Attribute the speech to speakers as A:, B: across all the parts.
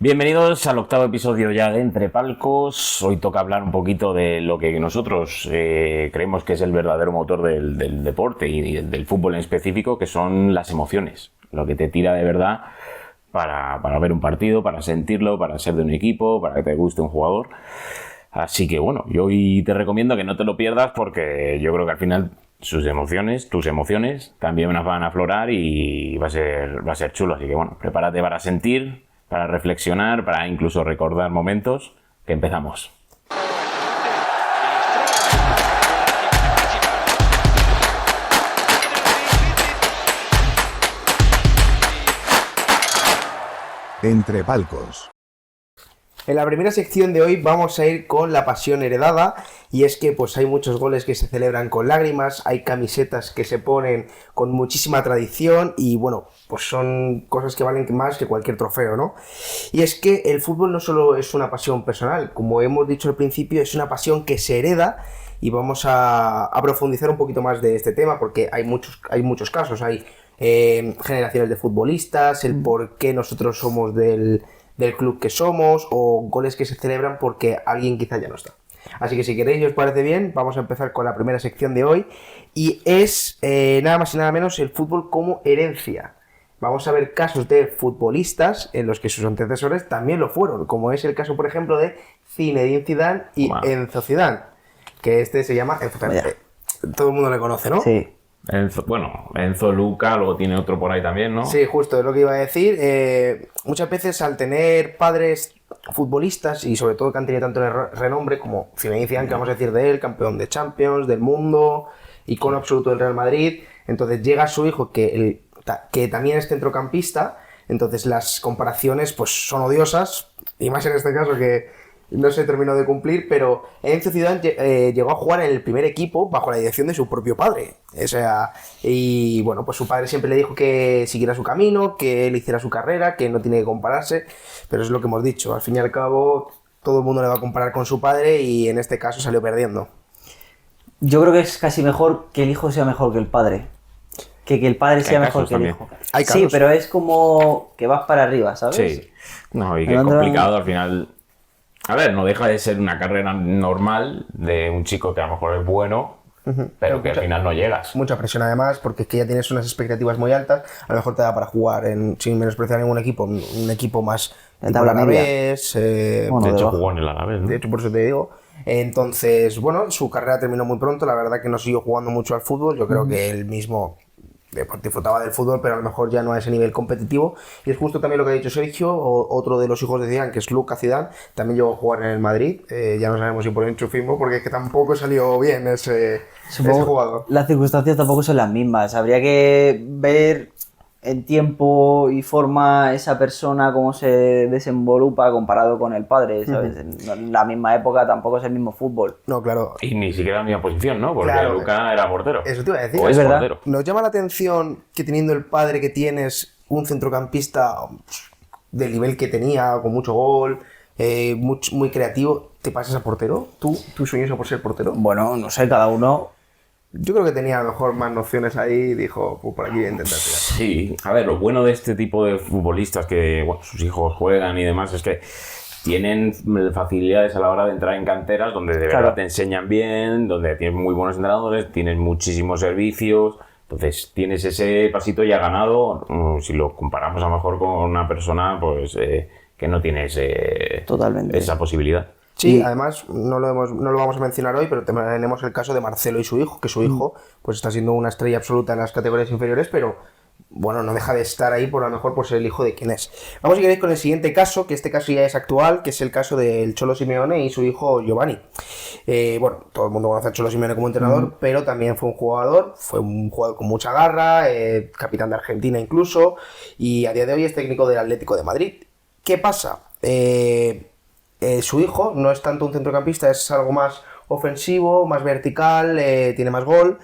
A: Bienvenidos al octavo episodio ya de Entre Palcos. Hoy toca hablar un poquito de lo que nosotros creemos que es el verdadero motor del deporte y del fútbol en específico, que son las emociones. Lo que te tira de verdad para ver un partido, para sentirlo, para ser de un equipo, para que te guste un jugador. Así que bueno, yo hoy te recomiendo que no te lo pierdas porque yo creo que al final tus emociones también van a aflorar y va a ser chulo. Así que bueno, prepárate para sentir, para reflexionar, para incluso recordar momentos, que empezamos.
B: Entre Palcos.
C: En la primera sección de hoy vamos a ir con la pasión heredada, y es que pues hay muchos goles que se celebran con lágrimas, hay camisetas que se ponen con muchísima tradición y bueno, pues son cosas que valen más que cualquier trofeo, ¿no? Y es que el fútbol no solo es una pasión personal, como hemos dicho al principio, es una pasión que se hereda, y vamos a profundizar un poquito más de este tema porque hay muchos casos, hay generaciones de futbolistas, el por qué nosotros somos del club que somos, o goles que se celebran porque alguien quizá ya no está. Así que si queréis y os parece bien, vamos a empezar con la primera sección de hoy, y es nada más y nada menos el fútbol como herencia. Vamos a ver casos de futbolistas en los que sus antecesores también lo fueron, como es el caso, por ejemplo, de Zinedine Zidane y Enzo Zidane, que este se llama Enzo Zidane. Todo el mundo le conoce, ¿no?
D: Sí.
A: Enzo Luca, luego tiene otro por ahí también, ¿no?
C: Sí, justo, es lo que iba a decir. Muchas veces al tener padres futbolistas, y sobre todo que han tenido tanto renombre como Zinedine Zidane, que vamos a decir de él, campeón de Champions, del mundo, icono absoluto del Real Madrid, entonces llega su hijo que también es centrocampista, entonces las comparaciones pues son odiosas, y más en este caso que no se terminó de cumplir, pero Enzo Zidane llegó a jugar en el primer equipo bajo la dirección de su propio padre. O sea, y bueno, pues su padre siempre le dijo que siguiera su camino, que él hiciera su carrera, que no tiene que compararse, pero es lo que hemos dicho. Al fin y al cabo, todo el mundo le va a comparar con su padre y en este caso salió perdiendo.
D: Yo creo que es casi mejor que el hijo sea mejor que el padre. Que el padre sea mejor que el hijo. Sí, pero es como que vas para arriba, ¿sabes?
A: Sí. No, y que es complicado al final. A ver, no deja de ser una carrera normal de un chico que a lo mejor es bueno, pero que al final no llegas.
C: Mucha presión además, porque es que ya tienes unas expectativas muy altas. A lo mejor te da para jugar, sin menospreciar ningún equipo, un equipo más
D: tipo el
C: Alavés.
A: De hecho jugó en el Alavés, ¿no?
C: De hecho, por eso te digo. Entonces, bueno, su carrera terminó muy pronto. La verdad que no siguió jugando mucho al fútbol. Yo creo que él mismo disfrutaba del fútbol, pero a lo mejor ya no a ese nivel competitivo, y es justo también lo que ha dicho Sergio. Otro de los hijos de Zidane, que es Luka Zidane, también llegó a jugar en el Madrid. Ya no sabemos si por enchufismo, porque es que tampoco salió bien ese jugador.
D: Las circunstancias tampoco son las mismas, habría que ver en tiempo y forma esa persona cómo se desenvolupa comparado con el padre, ¿sabes? En la misma época tampoco es el mismo fútbol.
C: No, claro.
A: Y ni siquiera la misma posición, ¿no? Porque
C: claro,
A: Luka era portero.
C: Eso te iba a decir.
A: O es
D: verdad.
A: portero.
C: Nos llama la atención que teniendo el padre que tienes, un centrocampista del nivel que tenía, con mucho gol, muy creativo, ¿te pasas a portero? ¿Tú sueñas por ser portero?
D: Bueno, no sé, cada uno.
C: Yo creo que tenía a lo mejor más nociones ahí y dijo, pues por aquí voy a intentar tirar.
A: Sí, a ver, lo bueno de este tipo de futbolistas que bueno, sus hijos juegan y demás es que tienen facilidades a la hora de entrar en canteras donde de verdad te enseñan bien, donde tienes muy buenos entrenadores, tienes muchísimos servicios, entonces tienes ese pasito ya ganado, si lo comparamos a lo mejor con una persona pues que no tiene
D: Totalmente
A: esa posibilidad.
C: Sí, además no lo vamos a mencionar hoy, pero tenemos el caso de Marcelo y su hijo, que su hijo pues está siendo una estrella absoluta en las categorías inferiores, pero bueno, no deja de estar ahí por lo mejor por ser el hijo de quien es. Vamos a ir con el siguiente caso, que este caso ya es actual, que es el caso del Cholo Simeone y su hijo Giovanni. Bueno, todo el mundo conoce a Cholo Simeone como entrenador, pero también fue un jugador con mucha garra, capitán de Argentina incluso, y a día de hoy es técnico del Atlético de Madrid. ¿Qué pasa? Su hijo no es tanto un centrocampista, es algo más ofensivo, más vertical, tiene más gol,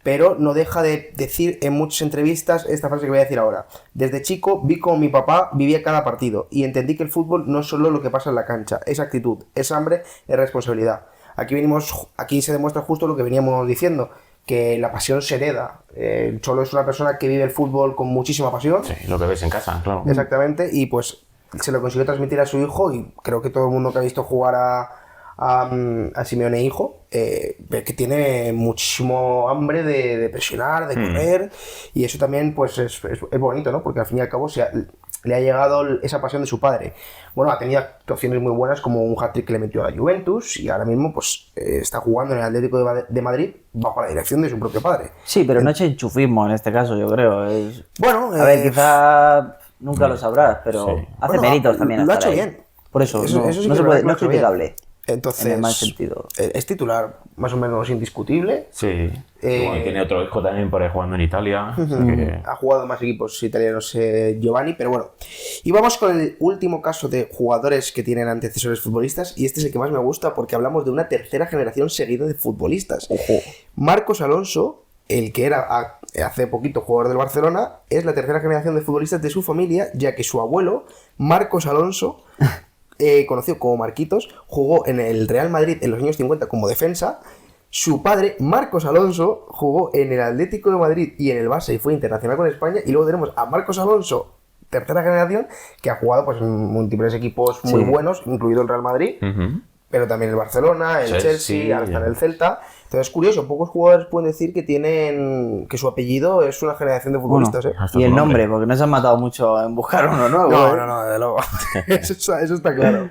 C: pero no deja de decir en muchas entrevistas esta frase que voy a decir ahora. Desde chico vi como mi papá vivía cada partido y entendí que el fútbol no es solo lo que pasa en la cancha, es actitud, es hambre, es responsabilidad. Aquí se demuestra justo lo que veníamos diciendo, que la pasión se hereda. El Cholo es una persona que vive el fútbol con muchísima pasión.
A: Sí, lo que ves en casa, claro.
C: Exactamente, y pues se lo consiguió transmitir a su hijo y creo que todo el mundo que ha visto jugar a Simeone hijo ve que tiene muchísimo hambre de presionar, de correr, y eso también pues es bonito, ¿no? Porque al fin y al cabo le ha llegado esa pasión de su padre. Bueno, ha tenido actuaciones muy buenas como un hat-trick que le metió a la Juventus y ahora mismo pues está jugando en el Atlético de Madrid bajo la dirección de su propio padre.
D: Sí, pero no es enchufismo en este caso, yo creo.
C: Bueno,
D: a ver, quizá nunca lo sabrás, pero
A: sí.
D: hace méritos también.
C: Lo ha hecho
D: ahí.
C: bien.
D: Por eso,
C: sí
D: no
C: que
D: se
C: es
D: puede,
C: verdad que
D: no
C: lo ha
D: es
C: hecho bien.
D: criticable.
C: Entonces,
D: En el mal sentido.
C: Es titular más o menos indiscutible.
A: Sí. Bueno, tiene otro hijo también por ahí jugando en Italia. O sea que-
C: Ha jugado en más equipos italianos Giovanni, pero bueno. Y vamos con el último caso de jugadores que tienen antecesores futbolistas, y este es el que más me gusta porque hablamos de una tercera generación seguida de futbolistas.
D: Ojo.
C: Marcos Alonso, el que era hace poquito jugador del Barcelona, es la tercera generación de futbolistas de su familia, ya que su abuelo, Marcos Alonso, conocido como Marquitos, jugó en el Real Madrid en los años 50 como defensa. Su padre, Marcos Alonso, jugó en el Atlético de Madrid y en el Barça y fue internacional con España. Y luego tenemos a Marcos Alonso, tercera generación, que ha jugado pues, en múltiples equipos muy buenos, incluido el Real Madrid, pero también el Barcelona, el Chelsea, ahora está en el Celta. Entonces es curioso, pocos jugadores pueden decir que su apellido es una generación de futbolistas.
A: hasta
D: Y
A: su
D: el nombre,
A: nombre.
D: porque no se han matado mucho en buscar uno nuevo.
C: No, de luego. eso está claro.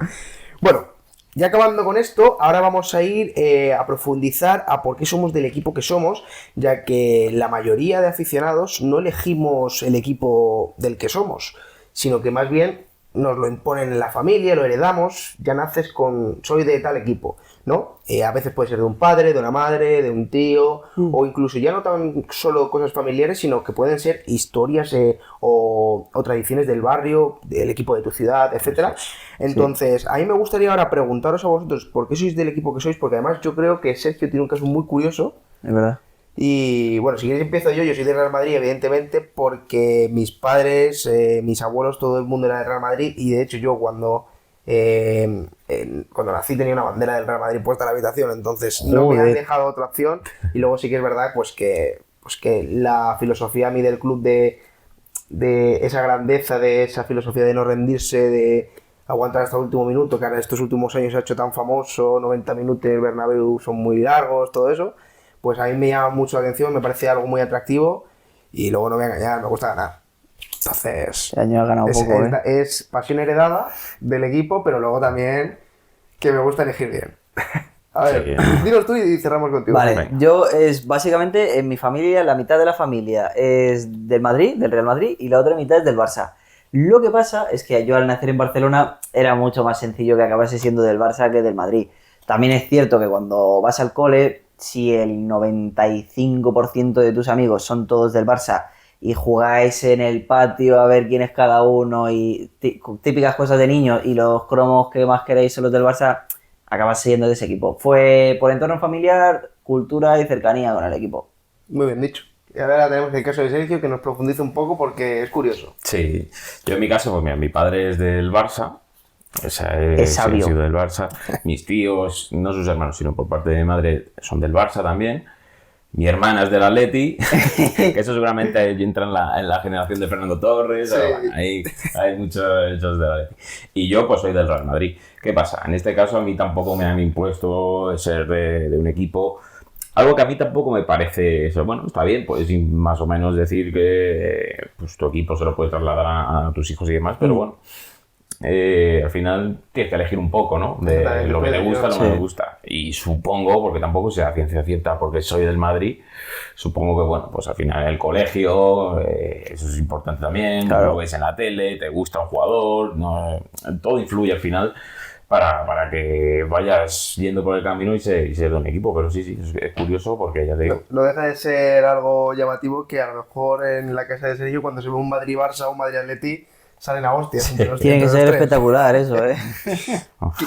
C: Bueno, ya acabando con esto, ahora vamos a ir a profundizar a por qué somos del equipo que somos, ya que la mayoría de aficionados no elegimos el equipo del que somos, sino que más bien nos lo imponen en la familia, lo heredamos, ya naces con soy de tal equipo, ¿no? A veces puede ser de un padre, de una madre, de un tío, o incluso ya no tan solo cosas familiares, sino que pueden ser historias o tradiciones del barrio, del equipo de tu ciudad, etcétera. Entonces, a mí me gustaría ahora preguntaros a vosotros por qué sois del equipo que sois, porque además yo creo que Sergio tiene un caso muy curioso.
D: Es verdad.
C: Y bueno, si queréis empiezo yo soy del Real Madrid, evidentemente, porque mis padres, mis abuelos, todo el mundo era del Real Madrid, y de hecho yo cuando nací tenía una bandera del Real Madrid puesta en la habitación, entonces no me han dejado otra opción. Y luego sí que es verdad pues que la filosofía a mí del club de esa grandeza, de esa filosofía de no rendirse, de aguantar hasta el último minuto, que ahora estos últimos años se ha hecho tan famoso, 90 minutos en el Bernabéu son muy largos, todo eso, pues a mí me llama mucho la atención, me parece algo muy atractivo y luego no voy a engañar, me gusta ganar. Entonces,
D: Este año ha ganado poco,
C: es pasión heredada del equipo, pero luego también que me gusta elegir bien. A ver, dinos tú y cerramos contigo.
D: Vale, yo es básicamente en mi familia, la mitad de la familia es del Madrid, del Real Madrid, y la otra mitad es del Barça. Lo que pasa es que yo al nacer en Barcelona era mucho más sencillo que acabase siendo del Barça que del Madrid. También es cierto que cuando vas al cole, si el 95% de tus amigos son todos del Barça y jugáis en el patio a ver quién es cada uno y típicas cosas de niños y los cromos que más queréis son los del Barça, acabas siendo de ese equipo. Fue por entorno familiar, cultura y cercanía con el equipo.
C: Muy bien dicho. Y ahora tenemos el caso de Sergio que nos profundiza un poco porque es curioso.
A: Sí, yo en mi caso, pues mira, mi padre es del Barça,
D: Es sabio.
A: he sido del Barça. Mis tíos, no sus hermanos, sino por parte de mi madre, son del Barça también. Mi hermana es del Atleti, que eso seguramente entra en la generación de Fernando Torres,
C: Sí.
A: bueno, hay muchos del Atleti. Y yo pues soy del Real Madrid. ¿Qué pasa? En este caso a mí tampoco me han impuesto ser de un equipo, algo que a mí tampoco me parece eso. Bueno, está bien, puedes más o menos decir que pues, tu equipo se lo puedes trasladar a tus hijos y demás, pero bueno. Al final tienes que elegir un poco, ¿no? De lo que te gusta, lo que no te gusta. Y supongo, porque tampoco sea ciencia cierta, porque soy del Madrid, supongo que, bueno, pues al final el colegio, eso es importante también,
D: Claro.
A: lo ves en la tele, te gusta un jugador, no, todo influye al final para que vayas yendo por el camino y ser de un equipo. Pero sí, es curioso porque ya te digo.
C: No deja de ser algo llamativo que a lo mejor en la casa de Sergio cuando se ve un Madrid-Barça o un Madrid-Atleti salen a hostias.
D: Tiene que ser espectacular eso, ¿eh?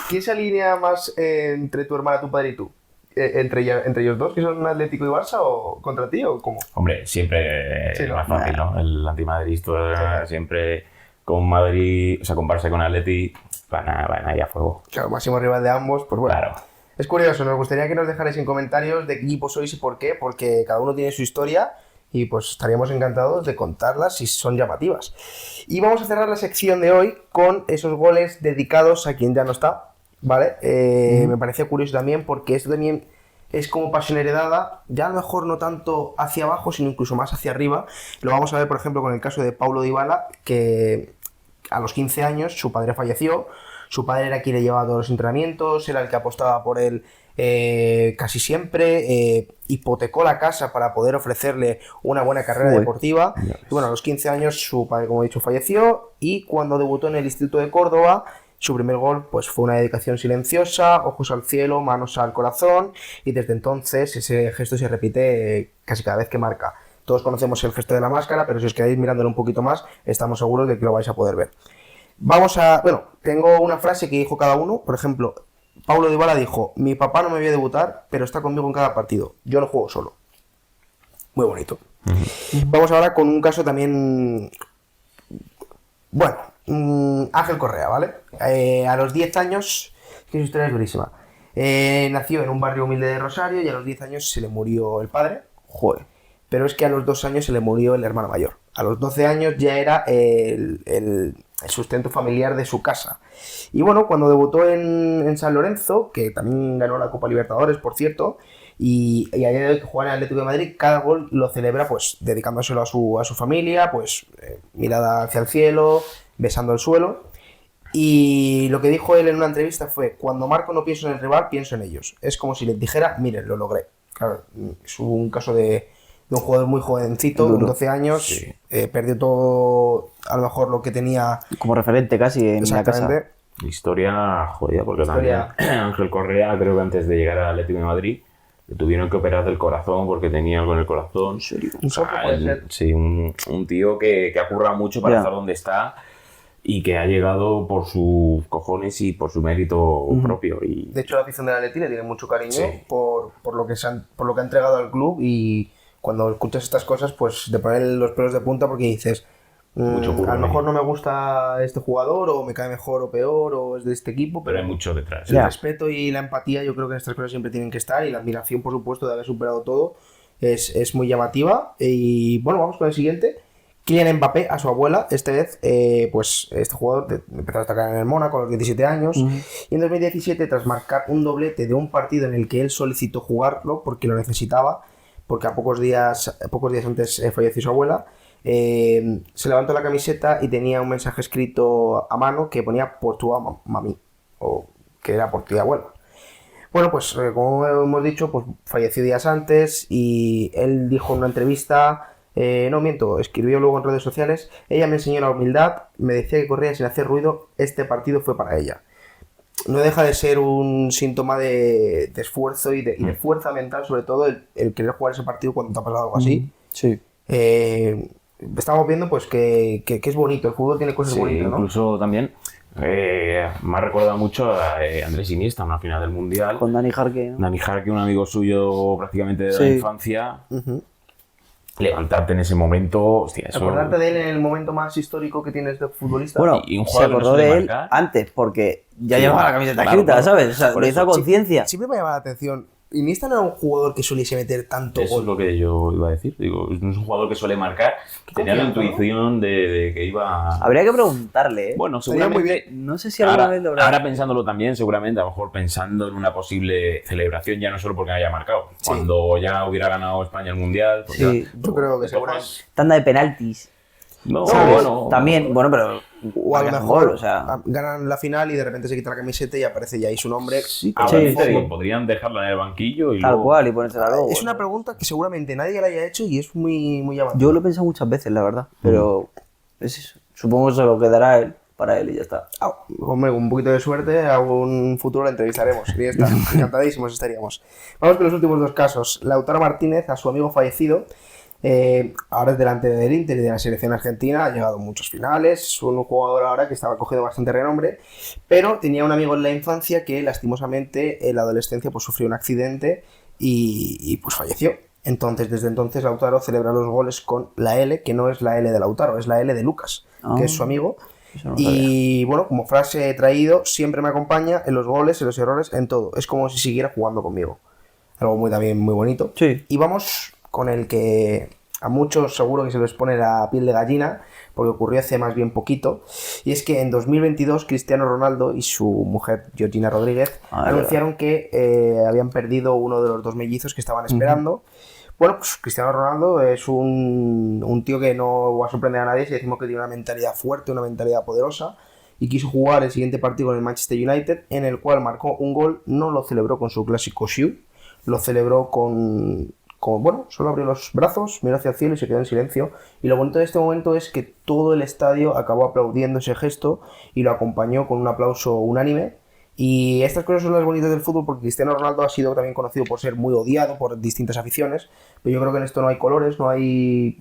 C: ¿Qué se alinea más entre tu hermana, tu padre y tú? ¿Entre ellos dos, que son Atlético y Barça, o contra ti, o cómo?
A: Hombre, siempre
C: Sí,
A: es
C: ¿no?
A: más fácil, ¿no? El antimadridista siempre con Madrid, o sea, con Barça y con Atleti van ahí a fuego.
C: Claro, máximo rival de ambos, pues bueno.
A: Claro.
C: Es curioso, nos gustaría que nos dejarais en comentarios de qué equipo sois y por qué, porque cada uno tiene su historia y pues estaríamos encantados de contarlas si son llamativas. Y vamos a cerrar la sección de hoy con esos goles dedicados a quien ya no está, ¿vale? Me parecía curioso también porque esto también es como pasión heredada, ya a lo mejor no tanto hacia abajo, sino incluso más hacia arriba. Lo vamos a ver, por ejemplo, con el caso de Paulo Dybala, que a los 15 años su padre falleció. Su padre era quien le llevaba a todos los entrenamientos, era el que apostaba por él casi siempre, hipotecó la casa para poder ofrecerle una buena carrera deportiva. Y bueno, a los 15 años su padre, como he dicho, falleció, y cuando debutó en el Instituto de Córdoba, su primer gol pues fue una dedicación silenciosa, ojos al cielo, manos al corazón, y desde entonces ese gesto se repite casi cada vez que marca. Todos conocemos el gesto de la máscara, pero si os quedáis mirándolo un poquito más, estamos seguros de que lo vais a poder ver. Tengo una frase que dijo cada uno. Por ejemplo, Paulo Dybala dijo: mi papá no me vio debutar, pero está conmigo en cada partido. Yo no juego solo. Muy bonito. Vamos ahora con un caso también... Bueno, Ángel Correa, ¿vale? A los 10 años, que su historia es durísima. Nació en un barrio humilde de Rosario y a los 10 años se le murió el padre. Joder. Pero es que a los 2 años se le murió el hermano mayor. A los 12 años ya era el sustento familiar de su casa. Y bueno, cuando debutó en San Lorenzo, que también ganó la Copa Libertadores, por cierto, y a día de hoy que juega en el Atlético de Madrid, cada gol lo celebra pues dedicándoselo a su familia, pues mirada hacia el cielo, besando el suelo. Y lo que dijo él en una entrevista fue: cuando marco no pienso en el rival, pienso en ellos. Es como si les dijera: miren, lo logré. Claro, es un caso de un jugador muy jovencito, con 12 años, sí. Perdió todo, a lo mejor lo que tenía
D: como referente casi en la casa.
A: Historia jodida, porque también Ángel Correa, creo que antes de llegar al Atlético de Madrid, le tuvieron que operar del corazón porque tenía algo en el corazón. ¿En serio? Sí, un tío que ha currado mucho para estar donde está y que ha llegado por sus cojones y por su mérito propio. Y...
C: de hecho, la afición del Atleti le tiene mucho cariño por lo que ha entregado al club, y cuando escuchas estas cosas, pues te ponen los pelos de punta porque dices: a lo mejor no me gusta este jugador, o me cae mejor o peor, o es de este equipo,
A: pero hay mucho detrás.
C: El respeto y la empatía, yo creo que en estas cosas siempre tienen que estar, y la admiración, por supuesto, de haber superado todo es muy llamativa. Y bueno, vamos con el siguiente. Kylian Mbappé, a su abuela, esta vez, pues este jugador empezó a destacar en el Mónaco a los 17 años, y en 2017, tras marcar un doblete de un partido en el que él solicitó jugarlo porque lo necesitaba, porque a pocos días antes falleció su abuela, se levantó la camiseta y tenía un mensaje escrito a mano que ponía: por tu mami, o que era por tu abuela. Bueno, pues como hemos dicho, pues falleció días antes, y él dijo en una entrevista, no miento, escribió luego en redes sociales: ella me enseñó la humildad, me decía que corría sin hacer ruido, este partido fue para ella. No deja de ser un síntoma de esfuerzo y de fuerza mental, sobre todo el querer jugar ese partido cuando te ha pasado algo así.
D: Sí.
C: Estamos viendo pues que es bonito, el fútbol tiene cosas bonitas, ¿no?
A: Incluso también me ha recordado mucho a Andrés Iniesta, una final del Mundial.
D: Con Dani Jarque, ¿no?
A: Dani Jarque, un amigo suyo prácticamente de la infancia. Levantarte en ese momento, hostia, eso...
C: Acordarte de él en el momento más histórico que tienes de futbolista.
D: Bueno, y un se acordó de él antes, porque ya llevaba la camiseta escrita, ¿sabes? O sea, de esa conciencia.
C: Siempre me llama la atención. Iniesta no era un jugador que sueliese meter tanto
A: gol. Eso es lo que yo iba a decir. Digo, no es un jugador que suele marcar, que tenía la intuición de que iba...
D: Habría que preguntarle, ¿eh?
A: Bueno, seguramente...
D: No sé si alguna vez lo habrá...
A: Ahora pensándolo también, seguramente, a lo mejor pensando en una posible celebración, ya no solo porque haya marcado. Sí. Cuando ya hubiera ganado España el Mundial... Pues
C: sí, yo creo que seguro.
D: Tanda de penaltis.
A: No, bueno...
D: También, bueno, pero...
C: O a lo mejor ganan la final y de repente se quita la camiseta y aparece ya ahí su nombre.
A: Sí, podrían dejarla en el banquillo y
D: tal
A: luego...
D: cual, y ponérsela luego.
C: Es una pregunta que seguramente nadie la haya hecho y es muy, muy llamativa.
D: Yo lo he pensado muchas veces, la verdad, pero es eso. Supongo que se lo quedará él, para él, y ya está.
C: Hombre, con un poquito de suerte, a un futuro la entrevistaremos. Y ya está, encantadísimos estaríamos. Vamos con los últimos dos casos. Lautaro Martínez, a su amigo fallecido, ahora es delante del Inter y de la selección argentina, ha llegado a muchos finales, es un jugador ahora que estaba cogiendo bastante renombre, pero tenía un amigo en la infancia que lastimosamente en la adolescencia pues sufrió un accidente y pues falleció. Entonces, desde entonces Lautaro celebra los goles con la L, que no es la L de Lautaro, es la L de Lucas, que es su amigo. Y bueno, como frase he traído: siempre me acompaña en los goles, en los errores, en todo, es como si siguiera jugando conmigo. Algo también muy bonito.
D: Sí.
C: Y vamos con el que a muchos seguro que se les pone la piel de gallina, porque ocurrió hace más bien poquito, y es que en 2022 Cristiano Ronaldo y su mujer Georgina Rodríguez anunciaron que habían perdido uno de los 2 mellizos que estaban esperando. Bueno, pues Cristiano Ronaldo es un tío que no va a sorprender a nadie si decimos que tiene una mentalidad fuerte, una mentalidad poderosa, y quiso jugar el siguiente partido con el Manchester United, en el cual marcó un gol. No lo celebró con su clásico shiu, lo celebró bueno, solo abrió los brazos, miró hacia el cielo y se quedó en silencio. Y lo bonito de este momento es que todo el estadio acabó aplaudiendo ese gesto y lo acompañó con un aplauso unánime. Y estas cosas son las bonitas del fútbol, porque Cristiano Ronaldo ha sido también conocido por ser muy odiado por distintas aficiones, pero yo creo que en esto no hay colores, no hay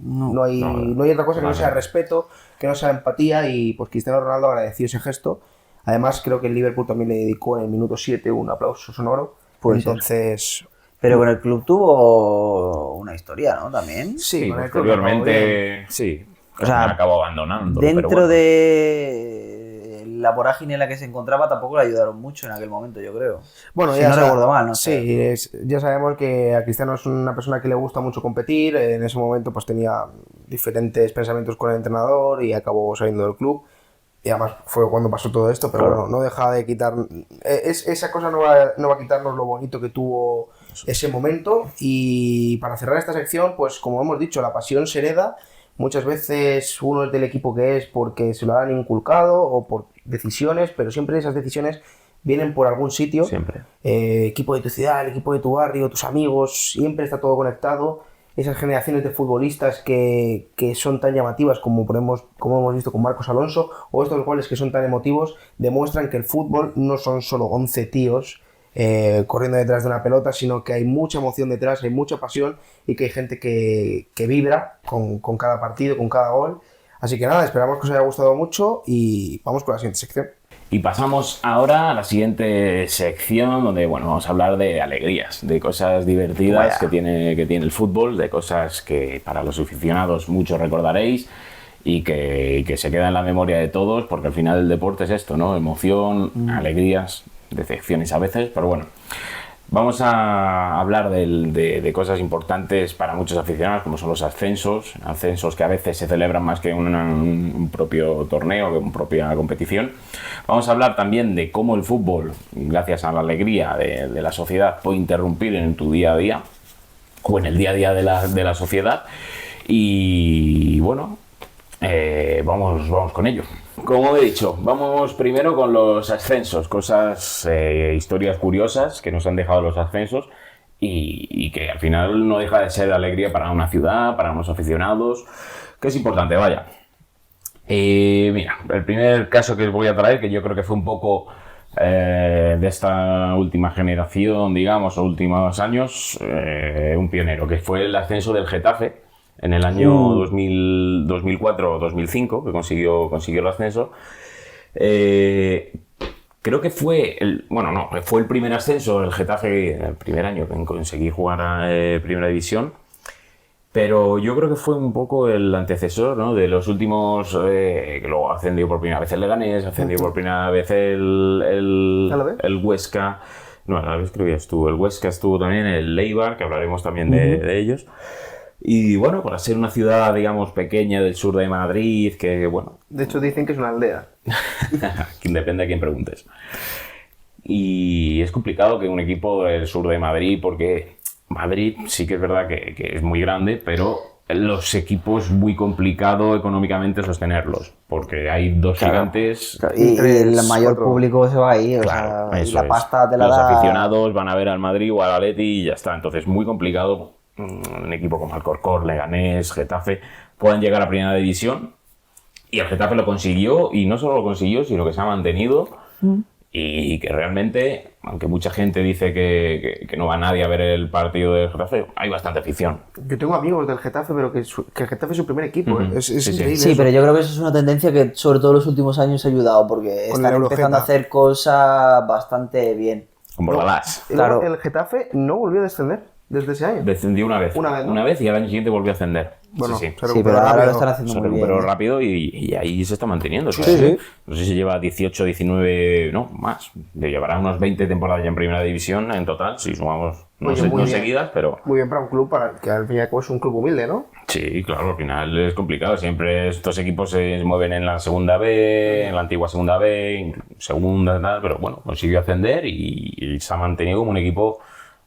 C: otra cosa que no sea respeto, que no sea empatía, y pues Cristiano Ronaldo agradeció ese gesto. Además, creo que el Liverpool también le dedicó en el minuto 7 un aplauso sonoro. Entonces...
D: Pero con el club tuvo una historia, ¿no? También.
C: Sí, con el club
A: posteriormente, sí. O sea, acabó abandonando.
D: Dentro
A: pero bueno.
D: de la vorágine en la que se encontraba, tampoco le ayudaron mucho en aquel momento, yo creo.
C: Bueno,
D: si
C: ya
D: no recuerdo mal, ¿no?
C: Sí, ya sabemos que a Cristiano es una persona que le gusta mucho competir. En ese momento pues tenía diferentes pensamientos con el entrenador y acabó saliendo del club. Y además fue cuando pasó todo esto, pero bueno, no deja de quitar... esa cosa no va a quitarnos lo bonito que tuvo ese momento. Y para cerrar esta sección, pues como hemos dicho, la pasión se hereda. Muchas veces uno es del equipo que es porque se lo han inculcado o por decisiones, pero siempre esas decisiones vienen por algún sitio.
A: Siempre.
C: Equipo de tu ciudad, el equipo de tu barrio, tus amigos, siempre está todo conectado. Esas generaciones de futbolistas que son tan llamativas como hemos visto con Marcos Alonso, o estos goles que son tan emotivos, demuestran que el fútbol no son solo 11 tíos corriendo detrás de una pelota, sino que hay mucha emoción detrás, hay mucha pasión, y que hay gente que vibra con cada partido, con cada gol. Así que nada, esperamos que os haya gustado mucho y vamos con la siguiente sección.
A: Y pasamos ahora a la siguiente sección, donde bueno, vamos a hablar de alegrías, de cosas divertidas que tiene el fútbol, de cosas que para los aficionados muchos recordaréis y que se queda en la memoria de todos, porque al final el deporte es esto, ¿no? Emoción, alegrías, decepciones a veces, pero bueno. Vamos a hablar de cosas importantes para muchos aficionados, como son los ascensos que a veces se celebran más que un propio torneo, que una propia competición. Vamos a hablar también de cómo el fútbol, gracias a la alegría de la sociedad, puede interrumpir en tu día a día, o en el día a día de la sociedad. Y bueno, vamos con ello. Como he dicho, vamos primero con los ascensos, historias curiosas que nos han dejado los ascensos y que al final no deja de ser alegría para una ciudad, para unos aficionados, que es importante, vaya. Mira, el primer caso que os voy a traer, que yo creo que fue un poco de esta última generación, digamos, o últimos años, un pionero, que fue el ascenso del Getafe en el año 2004 o 2005, que consiguió el ascenso. Creo que fue fue el primer ascenso del Getafe, el primer año que conseguí jugar a Primera División, pero yo creo que fue un poco el antecesor, ¿no?, de los últimos, que luego ascendió por primera vez el Leganés, ascendió por primera vez el Huesca. No, a la vez creo que ya estuvo el Huesca, estuvo también el Eibar, que hablaremos también de ellos. Y bueno, para ser una ciudad, digamos, pequeña del sur de Madrid, que bueno...
C: De hecho dicen que es una aldea.
A: Depende a quién preguntes. Y es complicado que un equipo del sur de Madrid, porque Madrid sí que es verdad que es muy grande, pero los equipos muy complicado económicamente sostenerlos, porque hay dos gigantes...
D: Y el mayor público se va ahí,
A: claro,
D: y la pasta te la
A: los
D: da...
A: Los aficionados van a ver al Madrid o al Atleti y ya está. Entonces muy complicado un equipo como Alcorcón, Leganés, Getafe puedan llegar a Primera División, y el Getafe lo consiguió, y no solo lo consiguió, sino que se ha mantenido y que realmente, aunque mucha gente dice que no va nadie a ver el partido del Getafe, hay bastante afición.
C: Yo tengo amigos del Getafe, pero que el Getafe es su primer equipo. Es increíble.
D: Sí, pero yo creo que eso es una tendencia que sobre todo en los últimos años ha ayudado, porque están empezando a hacer cosas bastante bien.
A: Como Bordalás.
C: Claro. El Getafe no volvió a descender. desde ese año.
A: Descendió una vez.
C: Una vez, ¿no?
A: Una vez y al año siguiente volvió a ascender.
C: Bueno,
A: sí, sí.
C: se
D: Sí,
C: recuperó
D: pero ahora lo
C: rápido.
D: están haciendo
A: Se
D: muy
A: recuperó
D: bien.
A: rápido y ahí se está manteniendo.
D: Sí, sí.
A: No sé si lleva 18, 19, no, más. Llevará unos 20 temporadas ya en primera división en total, si sumamos, no,
C: Oye,
A: sé,
C: muy
A: no
C: bien.
A: seguidas, pero
C: Muy bien para un club, que al fin y al cabo es un club humilde, ¿no?
A: sí, claro, al final es complicado. Siempre estos equipos se mueven en la segunda B, en la antigua segunda B, segunda, tal, pero bueno, consiguió ascender y se ha mantenido como un equipo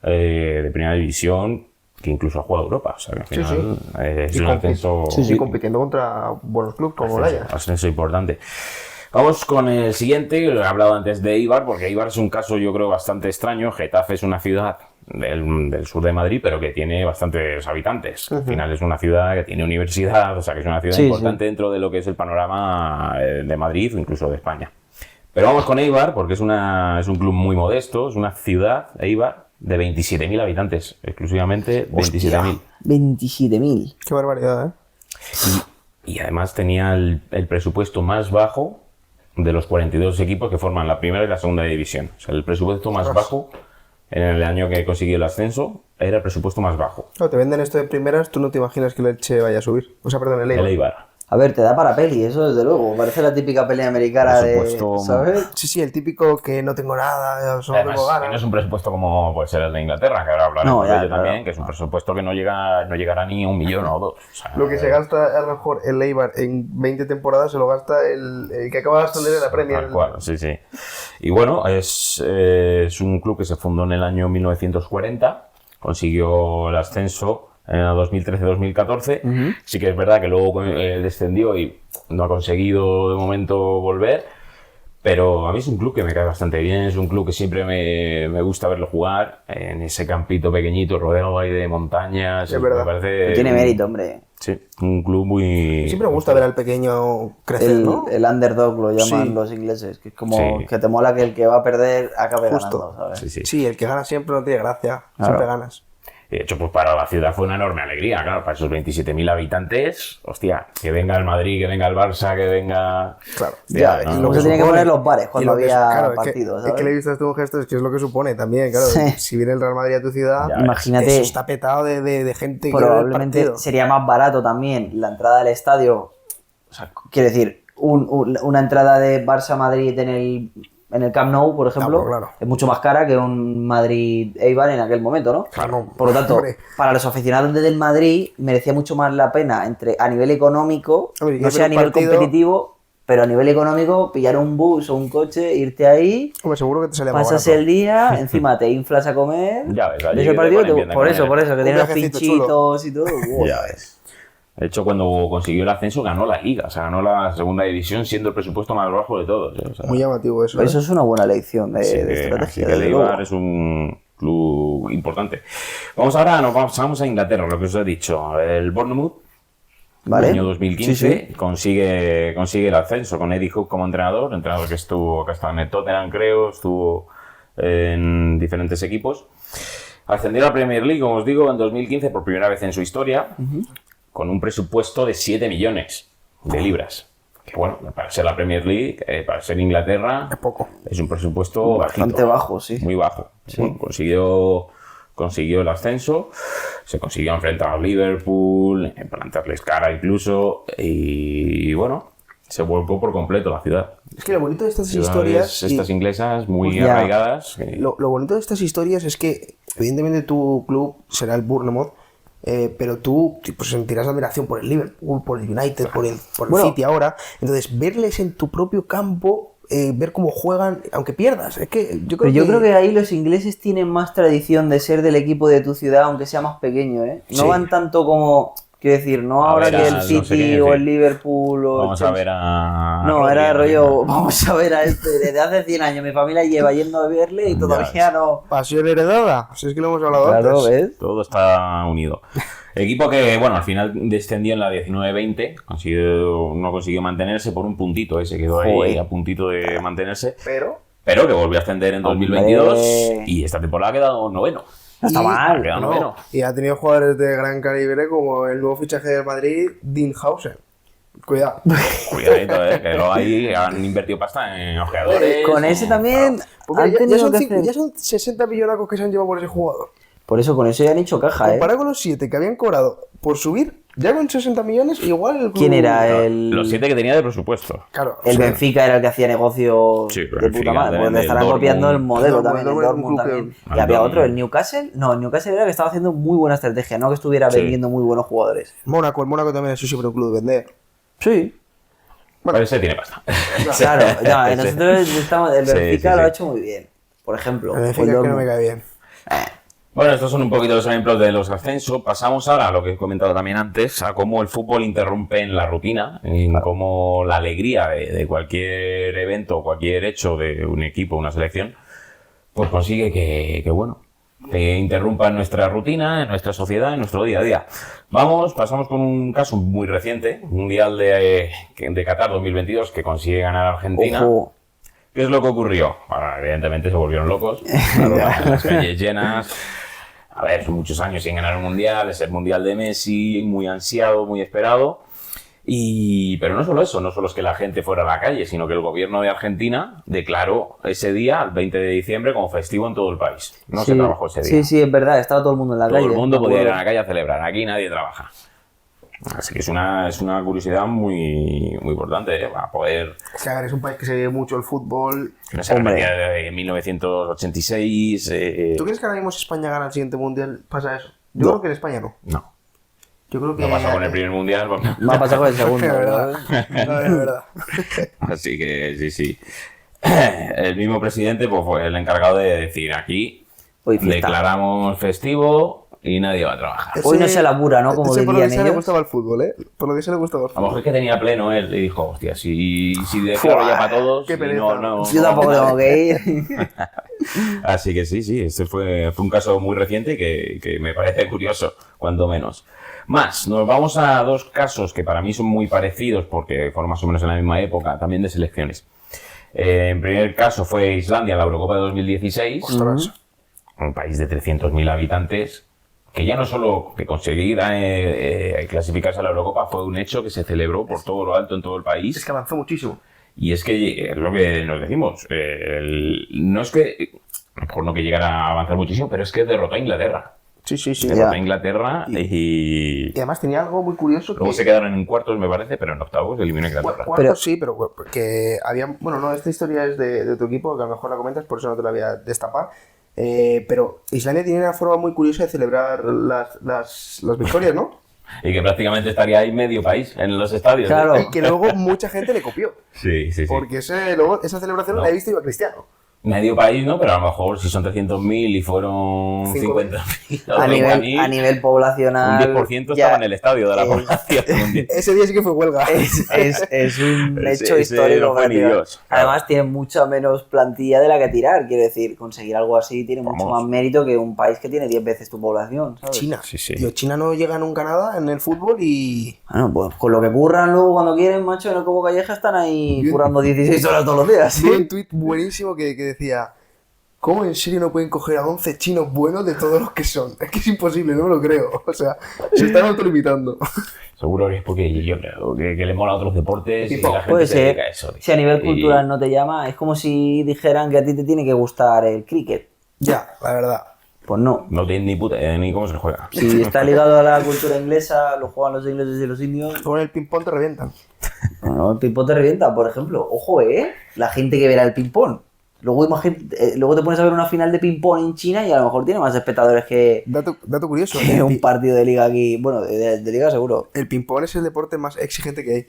A: de primera división que incluso ha jugado Europa. O sea, que al
C: Sí,
A: final es
C: Y
A: un
C: compi-
A: ascenso.
C: sí, compitiendo contra buenos clubes como el Ajax.
A: Ascenso importante. Vamos con el siguiente, que lo he hablado antes de Eibar, porque Eibar es un caso yo creo bastante extraño. Getafe es una ciudad del sur de Madrid, pero que tiene bastantes habitantes. Al final es una ciudad que tiene universidad, o sea que es una ciudad
D: Sí,
A: importante dentro de lo que es el panorama de Madrid o incluso de España. Pero vamos con Eibar, porque es un club muy modesto, es una ciudad, Eibar, de 27.000 habitantes, exclusivamente 27.000.
D: 27.000.
C: Qué barbaridad, ¿eh?
A: Y además tenía el presupuesto más bajo de los 42 equipos que forman la primera y la segunda división. O sea, el presupuesto más bajo en el año que consiguió el ascenso era el presupuesto más bajo.
C: Claro, te venden esto de primeras, tú no te imaginas que el Elche vaya a subir. O sea, perdón, el
A: El
C: Eibar.
A: Eibar.
D: A ver, te da para peli, eso desde luego. Parece la típica peli americana
A: Por supuesto.
D: ¿sabes?
C: Sí, sí, el típico que no tengo nada, solo
A: Además,
C: tengo
A: que no
C: ganas.
A: es un presupuesto como puede ser el de Inglaterra, que ahora hablaremos
D: No,
A: de
D: ya,
A: ello
D: claro.
A: también, que es un presupuesto que no llegará ni a 1 millón o 2. O sea,
C: Lo que se gasta a lo mejor el Eibar en 20 temporadas se lo gasta el que acaba de ascender en la Premier.
A: Tal cual, sí, sí. Y bueno, es un club que se fundó en el año 1940, consiguió el ascenso en el 2013-2014. Sí que es verdad que luego descendió y no ha conseguido de momento volver, pero a mí es un club que me cae bastante bien, es un club que siempre me gusta verlo jugar en ese campito pequeñito rodeado ahí de montañas.
C: Es verdad.
A: Me parece
D: Tiene mérito, hombre.
A: Sí, un club muy...
C: Siempre me gusta ver al pequeño crecer, ¿no?
D: El underdog lo llaman
C: Sí.
D: los ingleses, que es como
A: Sí.
D: que te mola que el que va a perder acabe
C: Justo.
D: ganando, ¿sabes?
A: Sí, sí.
C: Sí, el que gana siempre no tiene gracia.
D: Claro.
C: Siempre ganas.
A: De hecho, pues para la ciudad fue una enorme alegría, claro, para esos 27.000 habitantes, hostia, que venga el Madrid, que venga el Barça, que venga...
C: Claro.
D: Ya,
A: Hostia,
D: y
A: ¿no?
D: luego se tienen que poner los bares
C: Y
D: cuando
C: lo que es-
D: había
C: claro,
D: partidos,
C: es
D: ¿sabes?
C: que le he visto este un gesto, es que es lo que supone también, claro.
D: Sí.
C: Si viene el Real Madrid a tu ciudad,
A: Ya,
D: Imagínate,
C: eso está petado de gente que quiere ver el
D: probablemente
C: partido.
D: sería más barato también la entrada al estadio. O sea, quiero decir, una entrada de Barça-Madrid en el Camp Nou, por ejemplo,
C: Claro.
D: es mucho más cara que un Madrid-Eibar en aquel momento, ¿no?
C: Claro.
D: Por lo tanto,
C: Hombre.
D: para los aficionados del Madrid merecía mucho más la pena a nivel económico,
C: Hombre, y
D: no
C: ver
D: sé a
C: un
D: nivel
C: partido-
D: competitivo, pero a nivel económico, pillar un bus o un coche, irte ahí,
C: Hombre, seguro que te sale más
D: pasas
C: barato.
D: el día, encima te inflas a comer.
A: Ya ves, allí
D: ves
A: que
D: el
A: te
D: partido,
A: ponen bien de
D: por
A: comer.
D: eso, que
C: Un
D: tiene los
C: viajecito
D: pinchitos y todo. Wow.
A: Ya ves. De hecho, cuando consiguió el ascenso, ganó la Liga, o sea, ganó la segunda división siendo el presupuesto más bajo de todos. O sea,
C: Muy llamativo eso.
D: Eso es una buena lección de
A: así que
D: estrategia.
A: así que
D: desde
A: el
D: luego.
A: Eibar es un club importante. Vamos a Inglaterra, lo que os he dicho. El Bournemouth,
D: ¿Vale?
A: año 2015,
D: Sí, sí.
A: consigue el ascenso con Eddie Howe como entrenador que ha estado en el Tottenham, creo, estuvo en diferentes equipos. Ascendió a la Premier League, como os digo, en 2015 por primera vez en su historia, con un presupuesto de 7 millones de libras. Que bueno, para ser la Premier League, para ser Inglaterra,
C: Es poco.
A: es un presupuesto
D: Bastante
A: bajito,
D: bajo, sí.
A: muy bajo. Bueno, consiguió el ascenso, se consiguió enfrentar a Liverpool, plantarles cara incluso, y bueno, se volcó por completo la ciudad.
C: Es que lo bonito de estas
A: Ciudades
C: historias... y-
A: estas inglesas muy
D: Ya.
A: arraigadas.
C: Lo bonito de estas historias es que, evidentemente, tu club será el Bournemouth, pero tú pues, sentirás admiración por el Liverpool, por el United, por el
D: Bueno.
C: City ahora. Entonces, verles en tu propio campo, ver cómo juegan, aunque pierdas, es que yo creo
D: Pero yo creo que ahí los ingleses tienen más tradición de ser del equipo de tu ciudad, aunque sea más pequeño, ¿eh? No
A: Sí.
D: van tanto como, quiero decir, no
A: A
D: ahora
A: ver
D: que el
A: no sé
D: City
A: quién
D: o
A: decir.
D: el Liverpool o el
A: Vamos a
D: Chelsea.
A: ver a...
D: No,
A: Rodri,
D: era
A: ¿no?
D: rollo, vamos a ver a este, desde hace 100 años mi familia lleva yendo a verle y todavía no...
C: Pasión heredada, si es que lo hemos hablado
D: Claro,
C: antes.
D: ¿ves?
A: Todo está unido. Equipo que, bueno, al final descendió en la 19-20, no consiguió mantenerse por un puntito, se quedó ahí
D: Joder.
A: a puntito de mantenerse,
C: Pero...
A: pero que volvió a ascender en
D: Hombre.
A: 2022 y esta temporada ha quedado noveno.
D: No está
C: Y-
D: mal.
A: Ha quedado
C: No,
A: noveno.
C: y ha tenido jugadores de gran calibre como el nuevo fichaje del Madrid, Dean Hauser. Cuidado.
A: Cuidadito, que luego ahí han invertido pasta en ojeadores.
D: Con ese también
C: Porque
D: han
C: ya
D: tenido
C: son,
D: que hacer...
C: ya son 60 millonacos que se han llevado por ese jugador.
D: Por eso, con eso ya han hecho caja, ¿eh?
C: Comparado con los 7 que habían cobrado por subir, ya con 60 millones, igual el club...
D: ¿Quién era el...?
A: Los 7 que tenía de presupuesto.
C: Claro.
D: El Benfica era el que hacía negocio
A: Sí, pero
D: de
A: Benfica,
D: puta madre. Pues le
A: del
D: estarán
A: Dortmund.
D: copiando el modelo
C: El
D: también, el
C: Dortmund,
D: Dortmund
C: un club
D: también.
C: que-
D: Y había
A: Dortmund.
D: otro, el Newcastle. No, el Newcastle era que estaba haciendo muy buena estrategia, no que estuviera
A: Sí.
D: vendiendo muy buenos jugadores.
C: Mónaco, el Mónaco también es siempre un club de vender.
D: Sí.
A: Pero ese tiene pasta.
D: Claro, no,
A: Sí.
D: nosotros estamos, el
A: Sí,
D: Benfica
A: sí,
D: lo
A: sí.
D: ha hecho muy bien. Por ejemplo,
C: El
D: o
C: Benfica
D: el
C: es que no
D: Dortmund.
C: me cae bien.
A: Bueno, estos son un poquito los ejemplos de los ascensos. Pasamos ahora a lo que he comentado también antes, a cómo el fútbol interrumpe en la rutina, en cómo la alegría de cualquier evento o cualquier hecho de un equipo, una selección, pues consigue que interrumpa en nuestra rutina, en nuestra sociedad, en nuestro día a día. Pasamos con un caso muy reciente, Mundial de Qatar 2022, que consigue ganar Argentina.
D: Ojo.
A: ¿Qué es lo que ocurrió? Bueno, evidentemente se volvieron locos. Claro, las calles llenas. A ver, son muchos años sin ganar un mundial. Es el mundial de Messi, muy ansiado, muy esperado. Pero no solo eso, no solo es que la gente fuera a la calle, sino que el gobierno de Argentina declaró ese día, el 20 de diciembre, como festivo en todo el país. No se
D: Sí,
A: trabajó ese día.
D: Sí, sí, es verdad, estaba todo el mundo en la
A: Todo
D: calle.
A: el mundo
D: me
A: podía ir a
D: acuerdo.
A: la calle a celebrar. Aquí nadie trabaja. Así que es una curiosidad muy, muy importante, para poder...
C: Es que a ver, es un país que se ve mucho el fútbol.
A: Que no se
D: Hombre.
A: repetía desde 1986.
C: ¿Tú crees que ahora mismo si España gana el siguiente mundial pasa eso? Yo
A: No.
C: creo que en España no.
A: No.
C: Yo creo que...
A: No pasó con el primer mundial. Bueno.
D: Me ha pasado con el segundo.
C: Es verdad.
D: ¿no?
C: No, es verdad.
A: Así que sí, sí. El mismo presidente pues, fue el encargado de decir aquí
D: Hoy fiesta.
A: declaramos festivo y nadie va a trabajar.
D: Hoy no se labura, ¿no? Como
C: Ese por lo
D: dirían
C: que se le
D: ellos.
C: gustaba el fútbol, ¿eh? Por lo que se le gustaba el
A: A lo
C: fútbol.
A: mejor es que tenía pleno él y dijo, hostia, si declaro ya para todos,
C: qué
A: y
C: pereza.
D: Yo tampoco tengo que ir.
A: Así que sí, este fue un caso muy reciente que me parece curioso, cuando menos. Más, nos vamos a dos casos que para mí son muy parecidos porque fueron más o menos en la misma época, también de selecciones. En primer caso fue Islandia en la Eurocopa de 2016,
C: Ostras.
A: un país de 300.000 habitantes, que ya no solo que conseguir clasificarse a la Eurocopa fue un hecho que se celebró por todo lo alto en todo el país.
C: Es que avanzó muchísimo.
A: Y es que es lo que nos decimos. No es que, a lo mejor no que llegara a avanzar muchísimo, pero es que derrotó a Inglaterra.
C: Sí, sí, sí.
A: Derrotó
D: Ya.
A: a Inglaterra y
C: Y además tenía algo muy curioso
A: luego
C: que...
A: se quedaron en cuartos, me parece, pero en octavos eliminó a Inglaterra.
C: Cuartos
D: Pero-
C: sí, pero que había... Bueno, no, esta historia es de tu equipo, que a lo mejor la comentas, por eso no te la voy a destapar. Pero Islandia tiene una forma muy curiosa de celebrar las victorias, ¿no?
A: Y que prácticamente estaría ahí medio país en los estadios. ¿eh?
D: Claro.
C: Y que luego mucha gente le copió.
A: Sí, sí, sí.
C: Porque esa celebración
A: No.
C: la he visto yo a Cristiano.
A: Medio país, ¿no? Pero a lo mejor si son 300.000 y fueron
C: 50.000.
A: 50.000 o
D: A
A: 30.000,
D: nivel
A: un
D: poblacional.
A: 10%
D: ya
A: estaba en el estadio de la
D: es-
A: población.
C: Ese día sí que fue huelga.
D: Es un
A: Ese-
D: hecho
A: ese
D: histórico.
A: no fue ni
D: prácticamente.
A: Dios, claro.
D: Además, tiene mucha menos plantilla de la que tirar. Quiero decir, conseguir algo así tiene mucho
A: Vamos.
D: más mérito que un país que tiene 10 veces tu población. ¿sabes?
C: China.
A: Sí, sí.
C: Tío, China no llega nunca a nada en el fútbol y...
D: Bueno, pues con lo que curran luego cuando quieren, macho, en el Cobo Calleja están ahí
C: Bien.
D: currando 16 horas todos los días.
C: Vi un tuit buenísimo que decía: ¿cómo en serio no pueden coger a 11 chinos buenos de todos los que son? Es que es imposible, no me lo creo. O sea, se están autolimitando.
A: Seguro que es porque yo creo que le mola a otros deportes y
C: Tipo,
A: la gente
D: Puede
A: se
D: ser.
A: dedica a eso.
D: Si a nivel
A: Y-
D: cultural no te llama, es como si dijeran que a ti te tiene que gustar el cricket.
C: Ya, la verdad.
D: Pues no.
A: No tienen ni puta idea ni cómo se juega.
D: Si está ligado a la cultura inglesa, lo juegan los ingleses y los indios.
C: Con el ping-pong te revientan.
D: No, el ping-pong te revienta, por ejemplo. Ojo, la gente que verá el ping-pong. Luego, luego te pones a ver una final de ping-pong en China y a lo mejor tiene más espectadores que
C: Dato curioso.
D: que un partido de liga aquí. Bueno, de liga seguro.
C: El ping-pong es el deporte más exigente que hay.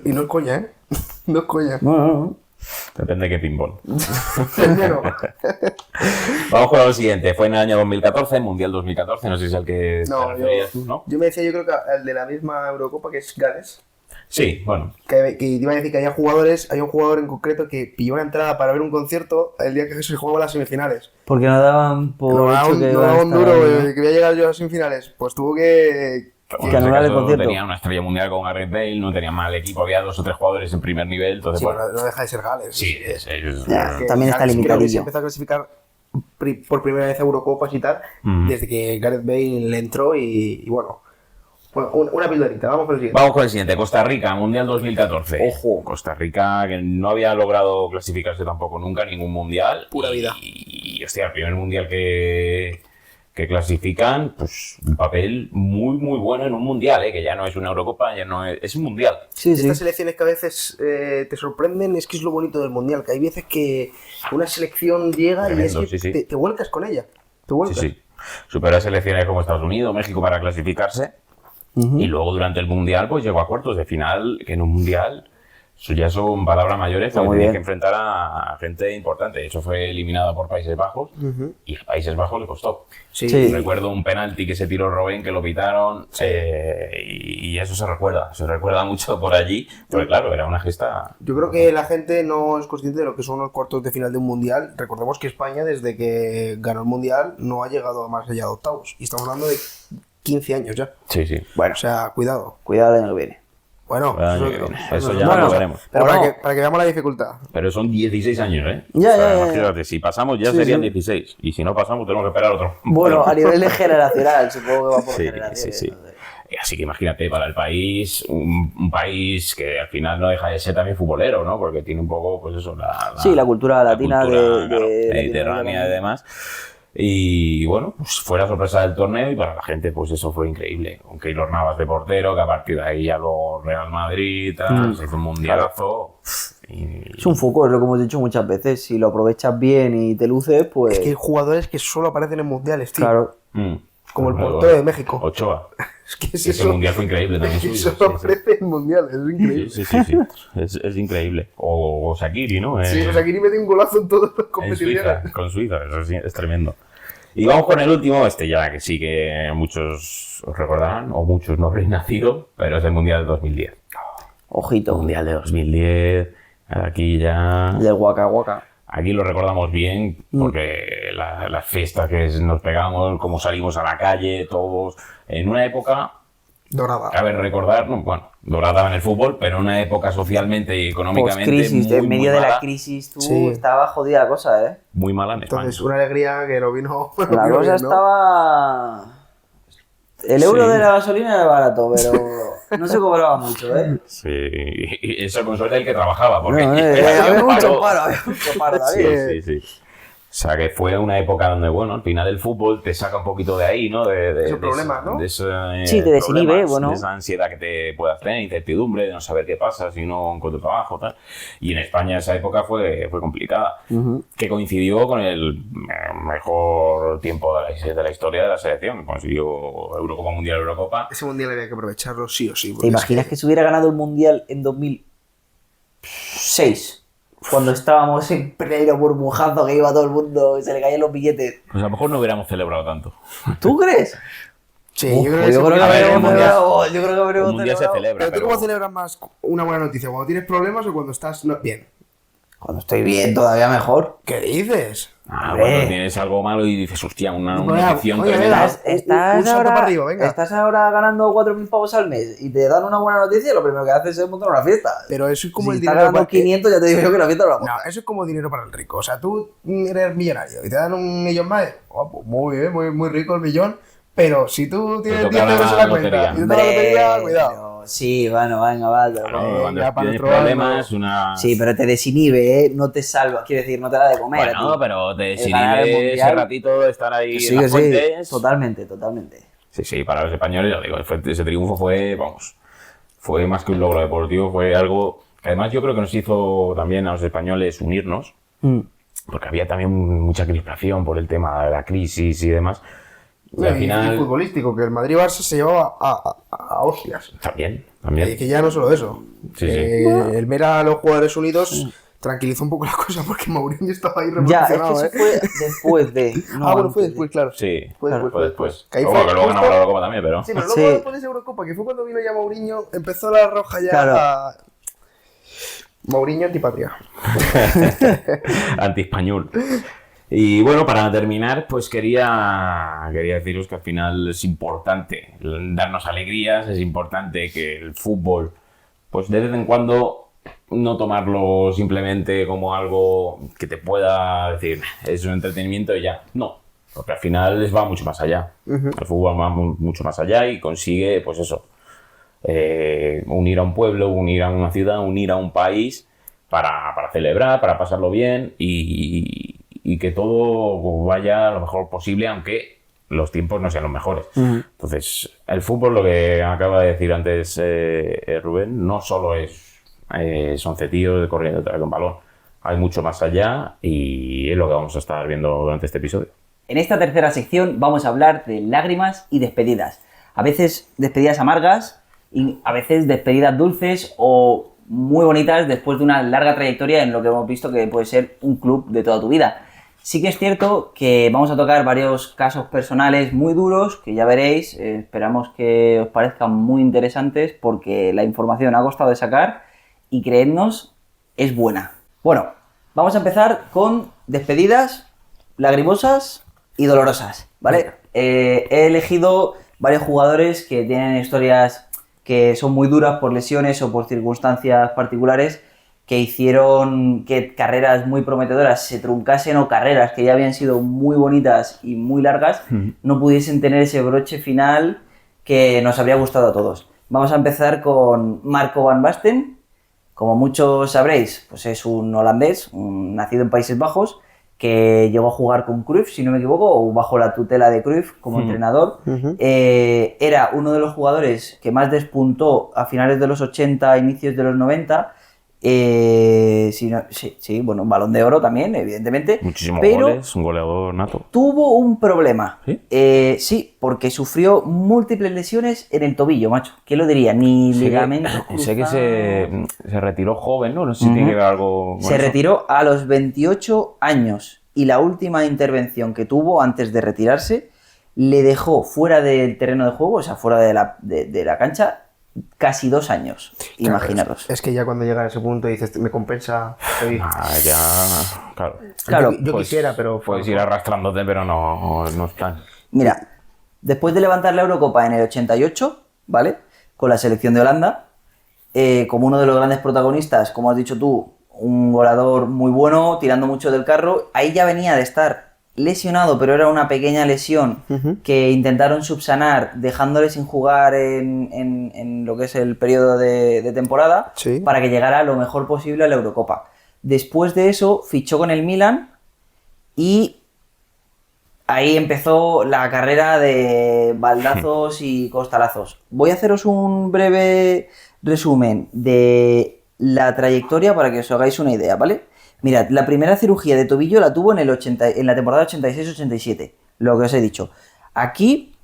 C: Y no es coña, ¿eh? No es coña.
D: No.
A: Depende de qué ping-pong.
C: El mío no.
A: Vamos con lo siguiente. Fue en el año 2014, Mundial 2014. No sé si es el que
C: No,
A: te referías tú, ¿no?
C: yo creo que el de la misma Eurocopa, que es Gales,
A: Sí, bueno.
C: que iba a decir que hay un jugador en concreto que pilló una entrada para ver un concierto el día que se jugaba las semifinales.
D: Porque no daban por
C: No daba
D: hecho
C: un,
D: que
C: no
D: iban a
C: daba un
D: estar
C: duro,
D: ahí, ¿no?
C: que voy a llegar yo a las semifinales. Pues tuvo que...
A: En
D: que anular
A: ese
D: el
A: caso
D: concierto.
A: tenía una estrella mundial con Gareth Bale, no tenía mal equipo, había 2 o 3 jugadores en primer nivel, entonces
C: Sí,
A: bueno.
C: bueno, no deja de ser Gales.
A: Sí,
D: Ya.
C: Que
D: También está
C: Gales creo que se
D: limitadillo.
C: empezó a clasificar por primera vez a Eurocopas y tal, desde que Gareth Bale le entró y bueno, una pildorita, vamos con el siguiente.
A: Vamos con el siguiente, Costa Rica, Mundial 2014.
D: Ojo.
A: Costa Rica que no había logrado clasificarse tampoco nunca a ningún mundial.
C: Pura vida.
A: Y y hostia, el primer mundial que clasifican, pues un papel muy, muy bueno en un mundial, que ya no es una Eurocopa, ya no es un mundial.
D: Sí, sí.
C: Estas selecciones que a veces te sorprenden, es que es lo bonito del mundial, que hay veces que una selección llega
A: Tremendo,
C: y es que
A: sí, sí.
C: te vuelcas con ella. Te vuelcas.
A: Sí, sí. Supera selecciones como Estados Unidos, México para clasificarse. Y luego durante el mundial, pues llegó a cuartos de final, que en un mundial, eso ya son palabras mayores,
D: Está
A: porque
D: muy
A: tenía
D: bien.
A: que enfrentar a gente importante. De hecho, fue eliminada por Países Bajos y a Países Bajos le costó.
C: Sí.
D: Sí.
A: Recuerdo un penalti que se tiró Robben, que lo pitaron, y eso se recuerda mucho por allí, porque claro, era una gesta...
C: Yo creo que la gente no es consciente de lo que son los cuartos de final de un mundial. Recordemos que España, desde que ganó el mundial, no ha llegado a más allá de octavos. Y estamos hablando de 15 años ya.
A: Sí, sí.
D: Bueno,
C: O sea, cuidado.
D: cuidado el año que viene.
C: Bueno,
A: Bueno, eso ya
C: bueno,
A: lo veremos.
C: Pero
D: Bueno.
C: para que veamos la dificultad.
A: Pero son 16 años, ¿eh?
D: Ya.
A: Imagínate, si pasamos ya
D: Sí,
A: serían
D: sí.
A: 16. Y si no pasamos, tenemos que esperar otro.
D: Bueno, a nivel de generacional, supongo que va por
A: Sí,
D: generaciones.
A: sí.
D: no sé.
A: Así que imagínate, para el país, un país que al final no deja de ser también futbolero, ¿no? Porque tiene un poco, pues eso,
D: Sí, la cultura latina
A: cultura,
D: de
A: claro,
D: Latinoamérica
A: mediterránea y demás. Y bueno, pues fue la sorpresa del torneo y para la gente, pues eso fue increíble. Con Keylor Navas de portero, que a partir de ahí ya luego Real Madrid, tal, se hizo un mundialazo. Y...
D: Es un foco, es lo que hemos dicho muchas veces. Si lo aprovechas bien y te luces, pues.
C: Es que hay jugadores que solo aparecen en mundiales, tío.
D: Claro.
C: Como el
A: Luego,
C: portero de México.
A: Ochoa.
C: Es que es
A: Ese
C: eso.
A: mundial fue increíble también suyo.
C: Solo
A: sí, sí.
C: aparece en mundiales, es increíble.
A: Sí. Es increíble. O Shaqiri, ¿no?
C: Sí, o sea, aquí mete un golazo en todas las
A: En
C: competiciones.
A: Suiza, con Suiza, eso sí, es tremendo. Y vamos con el último, ya que sí que muchos os recordarán, o muchos no habréis nacido, pero es el Mundial de 2010.
D: Ojito.
A: Mundial de 2010, aquí ya...
D: Del Waka Waka.
A: Aquí lo recordamos bien, porque las fiestas que nos pegamos, cómo salimos a la calle, todos, en una época...
C: Dorada.
A: Cabe recordar, bueno, dorada en el fútbol, pero en una época socialmente y económicamente
D: Post-crisis,
A: muy,
D: en medio
A: muy
D: de la
A: mala,
D: crisis, tú
C: Sí.
D: estaba jodida la cosa, ¿eh?
A: muy mala en España.
C: Entonces, una alegría que lo vino.
D: La
C: vino
D: cosa
C: bien, ¿no?
D: estaba... El euro
A: Sí.
D: de la gasolina era barato, pero no se cobraba mucho, ¿eh?
A: Sí, y eso con suerte el que trabajaba, porque
D: No, había mucho paro, había mucho paro, David.
A: Sí. O sea, que fue una época donde, bueno, al final el fútbol te saca un poquito de ahí, ¿no? De
C: Esos problemas, ¿no?
A: De ese,
D: Sí, te desinhibe,
A: problemas,
D: bueno.
A: de esa ansiedad que te puedas tener, incertidumbre, de no saber qué pasa si no encuentro trabajo, tal. Y en España esa época fue complicada, que coincidió con el mejor tiempo de la historia de la selección, que consiguió Eurocopa Mundial, Eurocopa.
C: Ese mundial había que aprovecharlo sí o sí.
D: ¿Te
C: porque
D: imaginas que se hubiera ganado el Mundial en 2006? Cuando estábamos en pleno burbujazo que iba todo el mundo, se le caían los billetes.
A: Pues a lo mejor no hubiéramos celebrado tanto.
D: ¿Tú crees?
C: Sí,
D: Uf,
C: yo creo que
D: pues
C: ese mundial-
A: a ver,
D: habríamos
A: el mundial-
D: celebrado, yo creo que habríamos
A: Un mundial se
D: celebrado.
A: celebra,
C: Pero tú
A: pero...
C: cómo celebras más una buena noticia, cuando tienes problemas o cuando estás bien.
D: Cuando estoy bien, todavía mejor.
C: ¿Qué dices?
A: Cuando tienes algo malo y dices, hostia, una notición
C: oye,
A: tremenda.
C: venga. Un salto para arriba, venga.
D: Estás ahora ganando 4.000 pavos al mes y te dan una buena noticia y lo primero que haces es montar una fiesta.
C: Pero eso es como
D: Si
C: el
D: estás
C: dinero
D: ganando
C: para
D: 500, ya te digo yo que la fiesta no la
C: No,
D: montas.
C: eso es como dinero para el rico. O sea, tú eres millonario y te dan 1.000.000 más. Oh, pues muy bien, muy rico el millón. Pero si tú tienes
A: toca
C: 10 euros en
A: la
C: la cuenta
A: lotería.
C: y te toca la lotería, cuidado.
D: pero sí, bueno, venga, vale.
A: Claro,
C: Venga,
A: cuando
C: para
A: tienes
C: otro lado.
A: problemas, una...
D: Sí, pero te desinhibe, ¿eh? No te salva. Quiero decir, no te da de comer.
A: Bueno,
D: a ti.
A: pero te
D: ganar el
A: desinhibe ese
D: Mundial.
A: ratito de estar ahí
D: Sí,
A: en
D: que
A: las
D: sí.
A: fuentes.
D: Totalmente.
A: Sí, para los españoles, ya digo, ese triunfo fue más que un logro deportivo, fue algo que además yo creo que nos hizo también a los españoles unirnos, porque había también mucha crispación por el tema de la crisis y demás. Y al
C: Y
A: final...
C: futbolístico, que el Madrid-Barça se llevaba a hostias.
A: También.
C: Y que ya no solo eso.
A: Sí,
C: El ver a los jugadores unidos tranquilizó un poco la cosa porque Mourinho estaba ahí
D: Ya, es que
C: revolucionado,
D: eso fue después de. No,
C: bueno, fue
D: antes
C: después, claro.
A: Sí,
C: Fue
A: después.
C: Que ahí
A: Bueno,
C: fue
A: que luego
C: justo-
A: ganamos la Eurocopa también, pero...
C: Sí, pero luego
D: Sí.
C: después de esa Eurocopa, que fue cuando vino ya Mourinho, empezó la roja ya
D: Claro.
C: a... Mourinho antipatria.
A: Anti-español. Y bueno, para terminar, pues quería deciros que al final es importante darnos alegrías, es importante que el fútbol, pues de vez en cuando no tomarlo simplemente como algo que te pueda decir, es un entretenimiento y ya. No, porque al final va mucho más allá. El fútbol va mucho más allá y consigue, pues eso, unir a un pueblo, unir a una ciudad, unir a un país para celebrar, para pasarlo bien y y que todo vaya lo mejor posible, aunque los tiempos no sean los mejores. Entonces, el fútbol, lo que acaba de decir antes Rubén, no solo es 11 tíos corriendo detrás de un balón. Hay mucho más allá y es lo que vamos a estar viendo durante este episodio.
D: En esta tercera sección vamos a hablar de lágrimas y despedidas. A veces despedidas amargas y a veces despedidas dulces o muy bonitas después de una larga trayectoria en lo que hemos visto que puede ser un club de toda tu vida. Sí que es cierto que vamos a tocar varios casos personales muy duros, que ya veréis, esperamos que os parezcan muy interesantes porque la información ha costado de sacar y creednos, es buena. Bueno, vamos a empezar con despedidas lagrimosas y dolorosas, ¿vale? He elegido varios jugadores que tienen historias que son muy duras por lesiones o por circunstancias particulares que hicieron que carreras muy prometedoras se truncasen o carreras que ya habían sido muy bonitas y muy largas no pudiesen tener ese broche final que nos habría gustado a todos. Vamos a empezar con Marco van Basten. Como muchos sabréis, pues es un holandés, nacido en Países Bajos, que llegó a jugar con Cruyff, si no me equivoco, o bajo la tutela de Cruyff como entrenador. Era uno de los jugadores que más despuntó a finales de los 80, inicios de los 90. Bueno, Balón de Oro también, evidentemente.
A: Muchísimos
D: pero
A: goles, un goleador nato.
D: Tuvo un problema.
A: ¿Sí?
D: Sí, porque sufrió múltiples lesiones en el tobillo, macho. ¿Qué lo diría? Ni ligamentos
A: Sé que
D: cruzados.
A: se retiró joven, ¿no? No sé si tiene que ver algo con
D: Se
A: eso.
D: retiró a los 28 años y la última intervención que tuvo antes de retirarse le dejó fuera del terreno de juego, o sea, fuera de la cancha, casi 2 años.
C: Claro,
D: Imaginaros.
C: Es que ya cuando llega a ese punto dices, me compensa seguir.
A: Claro.
D: Claro,
C: yo
A: Pues,
C: quisiera, pero...
A: puedes ir arrastrándote, pero no están.
D: Mira, después de levantar la Eurocopa en el 88, ¿vale? Con la selección de Holanda, como uno de los grandes protagonistas, como has dicho tú, un goleador muy bueno, tirando mucho del carro, ahí ya venía de estar lesionado, pero era una pequeña lesión que intentaron subsanar dejándole sin jugar en lo que es el periodo de temporada
C: Sí.
D: para que llegara lo mejor posible a la Eurocopa. Después de eso fichó con el Milan y ahí empezó la carrera de baldazos y costalazos. Voy a haceros un breve resumen de la trayectoria para que os hagáis una idea, ¿vale? Mirad, la primera cirugía de tobillo la tuvo en la temporada 86-87, lo que os he dicho. Aquí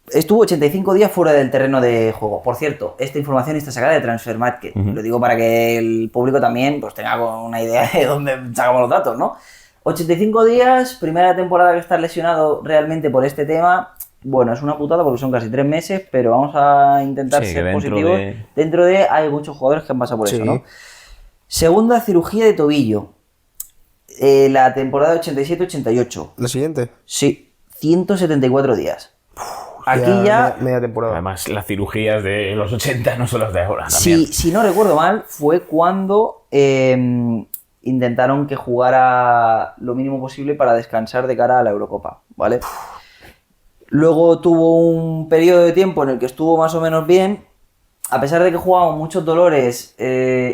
D: estuvo 85 días fuera del terreno de juego. Por cierto, esta información está sacada de Transfer Market. Lo digo para que el público también pues, tenga una idea de dónde sacamos los datos, ¿no? 85 días, primera temporada que estás lesionado realmente por este tema. Bueno, es una putada porque son casi 3 meses, pero vamos a intentar
A: Sí,
D: ser
A: que
D: positivos. Dentro de hay muchos jugadores que han pasado por
C: Sí.
D: eso, ¿no? Segunda cirugía de tobillo. La temporada 87-88.
C: ¿La siguiente?
D: Sí, 174 días. Aquí ya,
C: Media temporada.
A: Además, las cirugías de los 80 no son las de ahora. También.
D: si no recuerdo mal, fue cuando intentaron que jugara lo mínimo posible para descansar de cara a la Eurocopa, ¿vale? Luego tuvo un periodo de tiempo en el que estuvo más o menos bien. A pesar de que jugaban muchos dolores,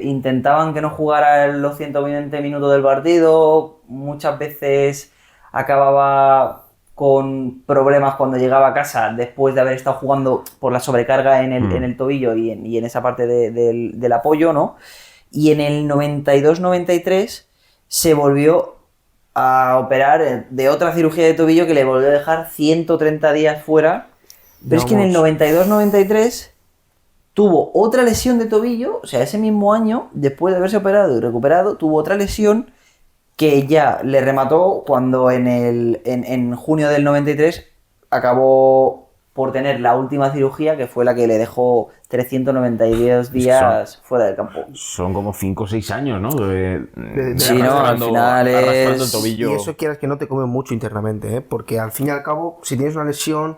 D: intentaban que no jugara los 120 minutos del partido. Muchas veces acababa con problemas cuando llegaba a casa después de haber estado jugando por la sobrecarga en el tobillo y en esa parte del apoyo, ¿no? Y en el 92-93 se volvió a operar de otra cirugía de tobillo que le volvió a dejar 130 días fuera. Pero es que en el 92-93 tuvo otra lesión de tobillo, o sea, ese mismo año, después de haberse operado y recuperado, tuvo otra lesión que ya le remató cuando en junio del 93 acabó por tener la última cirugía, que fue la que le dejó 392 días fuera del campo.
A: Son como 5 o 6 años, ¿no?
D: Sí, no, al final es-
A: arrastrando el tobillo.
C: Y eso quieras que no te come mucho internamente, ¿eh? Porque al fin y al cabo, si tienes una lesión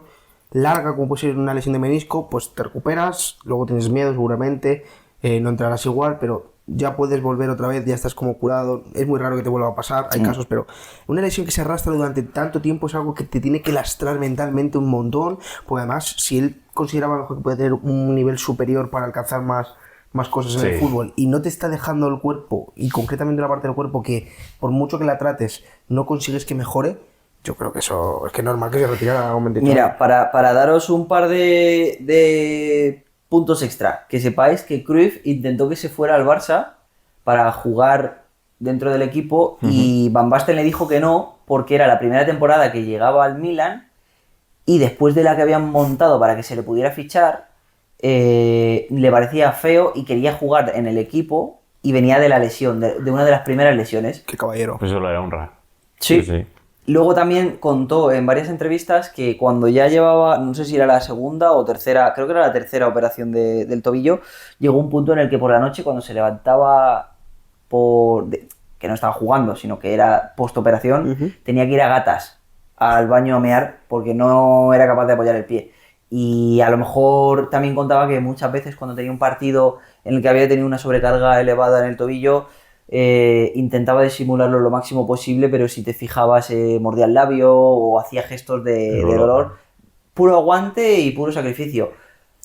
C: larga, como puede ser una lesión de menisco, pues te recuperas, luego tienes miedo seguramente, no entrarás igual, pero ya puedes volver otra vez, ya estás como curado. Es muy raro que te vuelva a pasar, hay casos, pero una lesión que se arrastra durante tanto tiempo es algo que te tiene que lastrar mentalmente un montón, porque además, si él consideraba a lo mejor que puede tener un nivel superior para alcanzar más más cosas en el
A: Sí.
C: fútbol y no te está dejando el cuerpo, y concretamente una parte del cuerpo que por mucho que la trates no consigues que mejore, yo creo que eso es que es normal que se retirara a un 28
D: Mira,
C: años.
D: para daros un par de puntos extra, que sepáis que Cruyff intentó que se fuera al Barça para jugar dentro del equipo y Van Basten le dijo que no, porque era la primera temporada que llegaba al Milan y después de la que habían montado para que se le pudiera fichar, le parecía feo y quería jugar en el equipo y venía de la lesión, de una de las primeras lesiones.
C: Qué caballero.
A: Pues eso lo era honra.
D: Sí. Luego también contó en varias entrevistas que cuando ya llevaba, no sé si era la segunda o tercera, creo que era la tercera operación del tobillo, llegó un punto en el que por la noche cuando se levantaba que no estaba jugando, sino que era post-operación, tenía que ir a gatas al baño a mear porque no era capaz de apoyar el pie. Y a lo mejor también contaba que muchas veces cuando tenía un partido en el que había tenido una sobrecarga elevada en el tobillo, intentaba disimularlo lo máximo posible, pero si te fijabas mordía el labio o hacía gestos de dolor. Puro aguante y puro sacrificio.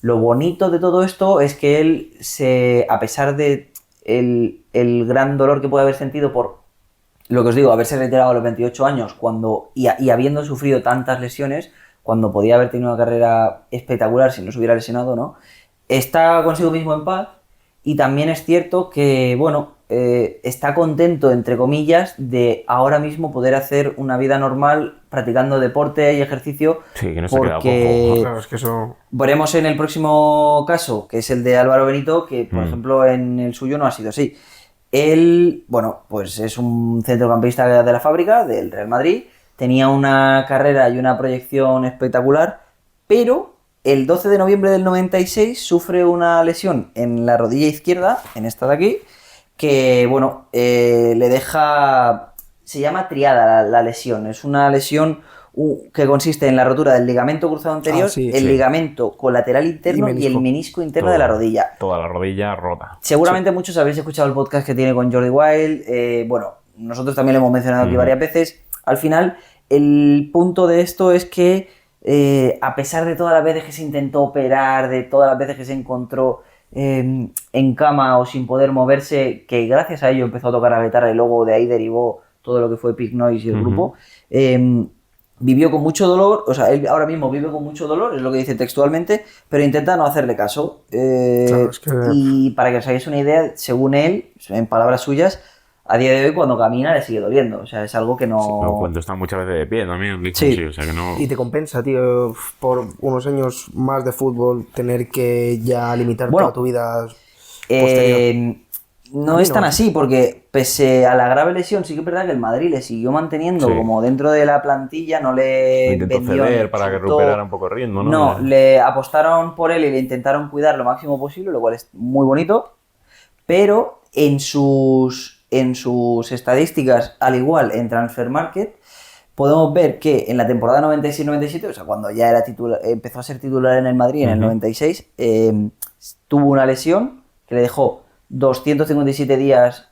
D: Lo bonito de todo esto es que él, a pesar de el gran dolor que puede haber sentido por, lo que os digo, haberse retirado a los 28 años y habiendo sufrido tantas lesiones, cuando podía haber tenido una carrera espectacular si no se hubiera lesionado, ¿no? Está consigo mismo en paz y también es cierto que, bueno, está contento, entre comillas, de ahora mismo poder hacer una vida normal practicando deporte y ejercicio.
A: Sí, que no se queda
D: porque
A: cojo.
C: Claro, es que eso...
D: veremos en el próximo caso, que es el de Álvaro Benito, que por ejemplo en el suyo no ha sido así. Él, bueno, pues es un centrocampista de la fábrica, del Real Madrid, tenía una carrera y una proyección espectacular, pero el 12 de noviembre del 96 sufre una lesión en la rodilla izquierda, en esta de aquí, que, bueno, le deja... Se llama triada la lesión. Es una lesión que consiste en la rotura del ligamento cruzado anterior, el ligamento colateral interno y el menisco interno de la rodilla.
A: Toda la rodilla rota.
D: Seguramente muchos habéis escuchado el podcast que tiene con Jordi Wild. Bueno, nosotros también lo hemos mencionado aquí varias veces. Al final, el punto de esto es que a pesar de todas las veces que se intentó operar, de todas las veces que se encontró en cama o sin poder moverse, que gracias a ello empezó a tocar la guitarra y luego de ahí derivó todo lo que fue Pig Noise y el grupo, vivió con mucho dolor, o sea, él ahora mismo vive con mucho dolor, es lo que dice textualmente, pero intenta no hacerle caso.
C: Claro, es que...
D: Y para que os hagáis una idea, según él, en palabras suyas, a día de hoy cuando camina le sigue doliendo, o sea, es algo que no...
A: Sí, pero cuando está muchas veces de pie también,
D: Sí.
A: o sea que no...
C: Y te compensa, tío, por unos años más de fútbol, tener que ya limitar toda tu vida posterior.
D: No es tan así, porque pese a la grave lesión, sí que es verdad que el Madrid le siguió manteniendo como dentro de la plantilla, no le
A: intentó
D: vendió
A: ceder para que recuperara un poco el ritmo, ¿no?
D: No, le apostaron por él y le intentaron cuidar lo máximo posible, lo cual es muy bonito, pero en sus estadísticas, al igual en Transfermarkt, podemos ver que en la temporada 96-97, o sea, cuando ya era empezó a ser titular en el Madrid en el 96, tuvo una lesión que le dejó 257 días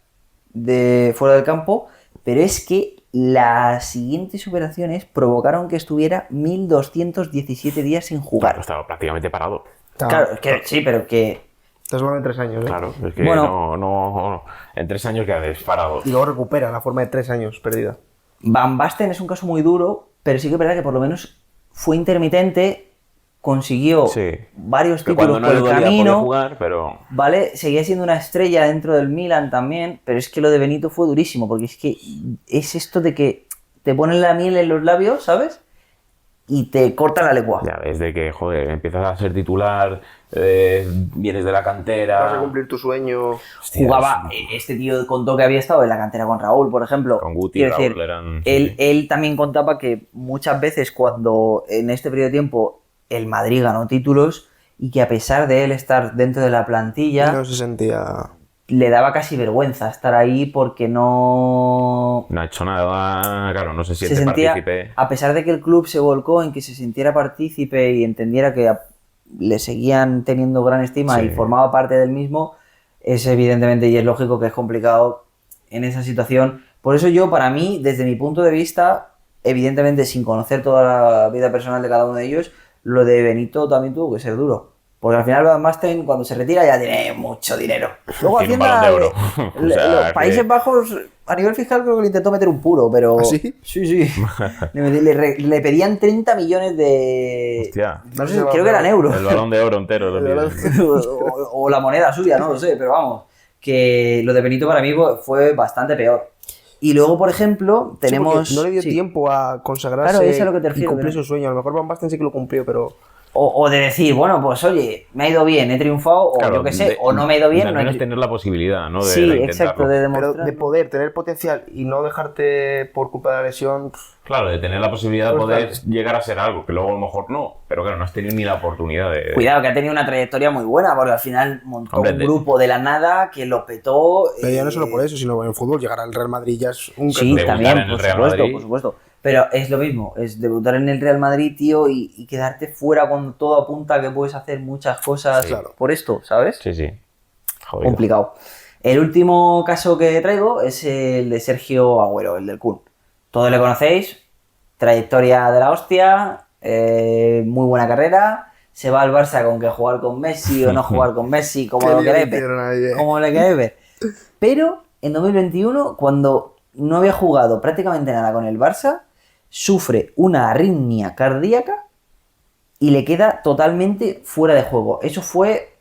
D: fuera del campo, pero es que las siguientes operaciones provocaron que estuviera 1217 días sin jugar.
A: Claro, estaba prácticamente parado.
D: Claro, es que sí, pero que...
C: Estás hablando de 3 años, ¿eh?
A: Claro, es que
D: Bueno.
A: no, en 3 años quedas parado.
C: Y luego recupera la forma de 3 años perdida.
D: Van Basten es un caso muy duro, pero sí que es verdad que por lo menos fue intermitente, consiguió varios
A: Que
D: títulos
A: cuando no
D: por
A: le
D: el
A: dolía podía
D: camino,
A: jugar, pero...
D: ¿vale? Seguía siendo una estrella dentro del Milan también, pero es que lo de Benito fue durísimo, porque es que es esto de que te ponen la miel en los labios, ¿sabes? Y te cortan la lengua.
A: Ya ves, de que, joder, empiezas a ser titular, vienes de la cantera...
C: Vas a cumplir tu sueño.
A: Hostia,
D: Jugaba, este tío contó que había estado en la cantera con Raúl, por ejemplo.
A: Con Guti,
D: Quiero
A: Raúl
D: decir,
A: eran...
D: él también contaba que muchas veces cuando en este periodo de tiempo el Madrid ganó títulos y que a pesar de él estar dentro de la plantilla,
C: No se sentía...
D: le daba casi vergüenza estar ahí porque no...
A: No ha hecho nada, claro, no se
D: se
A: siente
D: sentía,
A: partícipe.
D: a pesar de que el club se volcó en que se sintiera partícipe y entendiera que le seguían teniendo gran estima y formaba parte del mismo, es evidentemente y es lógico que es complicado en esa situación. Por eso yo, para mí, desde mi punto de vista, evidentemente sin conocer toda la vida personal de cada uno de ellos, lo de Benito también tuvo que ser duro. Porque al final Van Basten, cuando se retira, ya tiene mucho dinero. Luego
A: Tiene un
D: Hacienda,
A: Balón de Oro. O sea,
D: los
A: que-
D: Países Bajos, a nivel fiscal, creo que le intentó meter un puro, pero...
C: ¿Ah, sí?
D: Sí. Le pedían 30 millones de...
A: Hostia.
D: No sé, creo que eran euros.
A: El Balón de Oro entero. lo pide.
D: o la moneda suya, no lo sé, pero vamos. Que lo de Benito para mí fue bastante peor. Y luego, por ejemplo,
C: Sí,
D: tenemos...
C: porque no le dio
D: sí.
C: tiempo a consagrarse
D: Claro, eso es a lo que te
C: y
D: refiero,
C: cumplir
D: pero-
C: su sueño. A lo mejor Van Basten sí que lo cumplió, pero...
D: O de decir, bueno, pues oye, me ha ido bien, he triunfado, o
A: Claro,
D: yo qué sé, o no me ha ido bien,
A: Al
D: no he
A: menos
D: tri-
A: tener la posibilidad, ¿no? De
D: Sí,
A: intentarlo.
D: exacto, de
C: Pero
D: demostrar.
C: de poder tener potencial y no dejarte por culpa de la lesión...
A: Claro, de tener la posibilidad de
C: Pues
A: poder
C: claro.
A: llegar a ser algo, que luego a lo mejor no. Pero claro, no has tenido ni la oportunidad de...
D: Cuidado, que ha tenido una trayectoria muy buena, porque al final montó
A: Hombre,
D: un grupo de la nada que lo petó.
C: Pero ya no solo por eso, sino en el fútbol. Llegar al Real Madrid ya es un...
D: Sí,
A: Debutar
D: también,
A: en el
D: por
A: Real
D: supuesto,
A: Madrid.
D: por supuesto. Pero es lo mismo, es debutar en el Real Madrid, tío, y quedarte fuera cuando todo apunta a que puedes hacer muchas cosas
C: claro.
D: por esto, ¿sabes?
A: Sí, sí. Jodido.
D: Complicado. El último caso que traigo es el de Sergio Agüero, el del Kun. Todos le conocéis, trayectoria de la hostia, muy buena carrera, se va al Barça con que jugar con Messi o no jugar con Messi, como
C: Qué
D: lo
C: lío
D: queréis
C: le hicieron ahí,
D: ver. Como le queréis ver. Pero en 2021, cuando no había jugado prácticamente nada con el Barça, sufre una arritmia cardíaca y le queda totalmente fuera de juego. Eso fue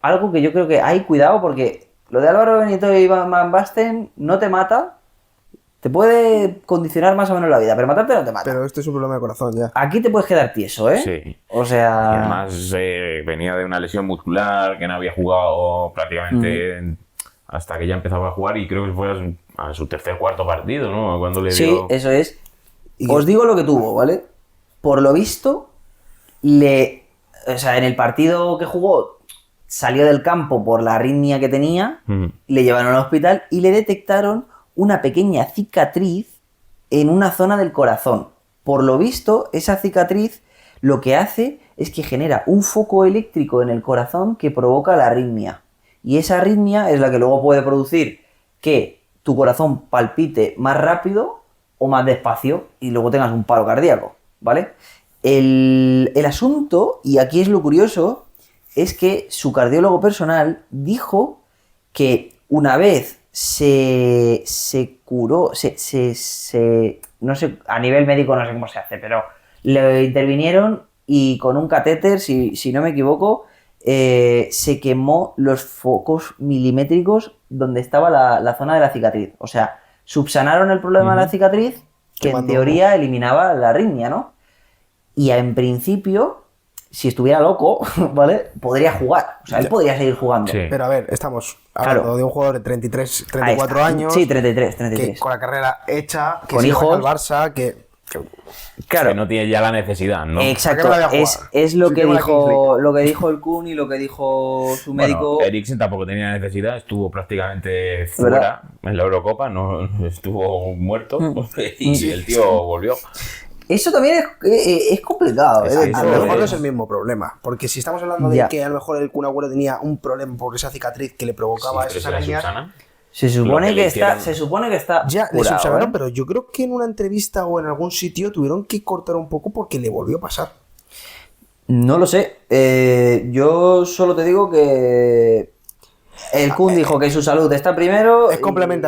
D: algo que yo creo que hay cuidado, porque lo de Álvaro Benito y Van Basten no te mata, te puede condicionar más o menos la vida, pero matarte no te mata.
C: Pero esto es un problema de corazón ya.
D: Aquí te puedes quedar tieso, ¿eh?
A: Sí.
D: O
A: Y
D: sea...
A: además venía de una lesión muscular que no había jugado prácticamente hasta que ya empezaba a jugar y creo que fue a su tercer cuarto partido, ¿no? Cuando le
D: Sí,
A: dio...
D: eso es.
C: Y-
D: Os digo lo que tuvo, ¿vale? Por lo visto, o sea, en el partido que jugó, salió del campo por la arritmia que tenía, le llevaron al hospital y le detectaron una pequeña cicatriz en una zona del corazón. Por lo visto, esa cicatriz lo que hace es que genera un foco eléctrico en el corazón que provoca la arritmia. Y esa arritmia es la que luego puede producir que tu corazón palpite más rápido o más despacio y luego tengas un paro cardíaco, ¿vale? El asunto, y aquí es lo curioso, es que su cardiólogo personal dijo que una vez se curó, no sé, a nivel médico no sé cómo se hace, pero le intervinieron y con un catéter, si no me equivoco, se quemó los focos milimétricos donde estaba la zona de la cicatriz. O sea, subsanaron el problema de la cicatriz, que en
C: Quemando.
D: teoría eliminaba la arritmia, ¿no? Y en principio, si estuviera loco, ¿vale? Podría jugar. O sea, él
C: Ya.
D: podría seguir jugando.
A: Sí.
C: Pero a ver, estamos hablando
D: Claro.
C: de un jugador de 33,
D: Ahí
C: 34
D: está.
C: años.
D: Sí, 33.
C: Que con la carrera hecha, que
D: Con
C: se
D: hijos.
C: al Barça, que
D: Claro.
A: Que no tiene ya la necesidad, ¿no?
D: Exacto,
C: ¿Para qué no la voy a jugar?
D: es lo
C: Si
D: que
C: tengo la Kings
D: dijo,
C: League.
D: lo que dijo el Kun y lo que dijo su médico.
A: Bueno, Eriksen tampoco tenía necesidad, estuvo prácticamente
D: ¿Verdad?
A: fuera en la Eurocopa, no estuvo muerto y el tío volvió.
D: Eso también es complicado, ¿eh?
A: Sí,
C: a
A: eso
C: lo mejor
A: es.
C: no es el mismo problema. Porque si estamos hablando de
D: Ya.
C: que a lo mejor el Kun Agüero tenía un problema por esa cicatriz que le provocaba
A: Sí, pero
C: esas
A: se la
C: arañas.
A: subsanan.
D: Se
A: Lo
D: supone
A: que
D: que,
A: le
D: está,
A: hicieron-
D: se supone que está
C: Ya, le
D: curado,
C: subsanaron,
D: ¿eh?
C: pero yo creo que en una entrevista o en algún sitio tuvieron que cortar un poco porque le volvió a pasar.
D: No lo sé. Yo solo te digo que el Kun dijo que su salud está primero.
C: Es completamente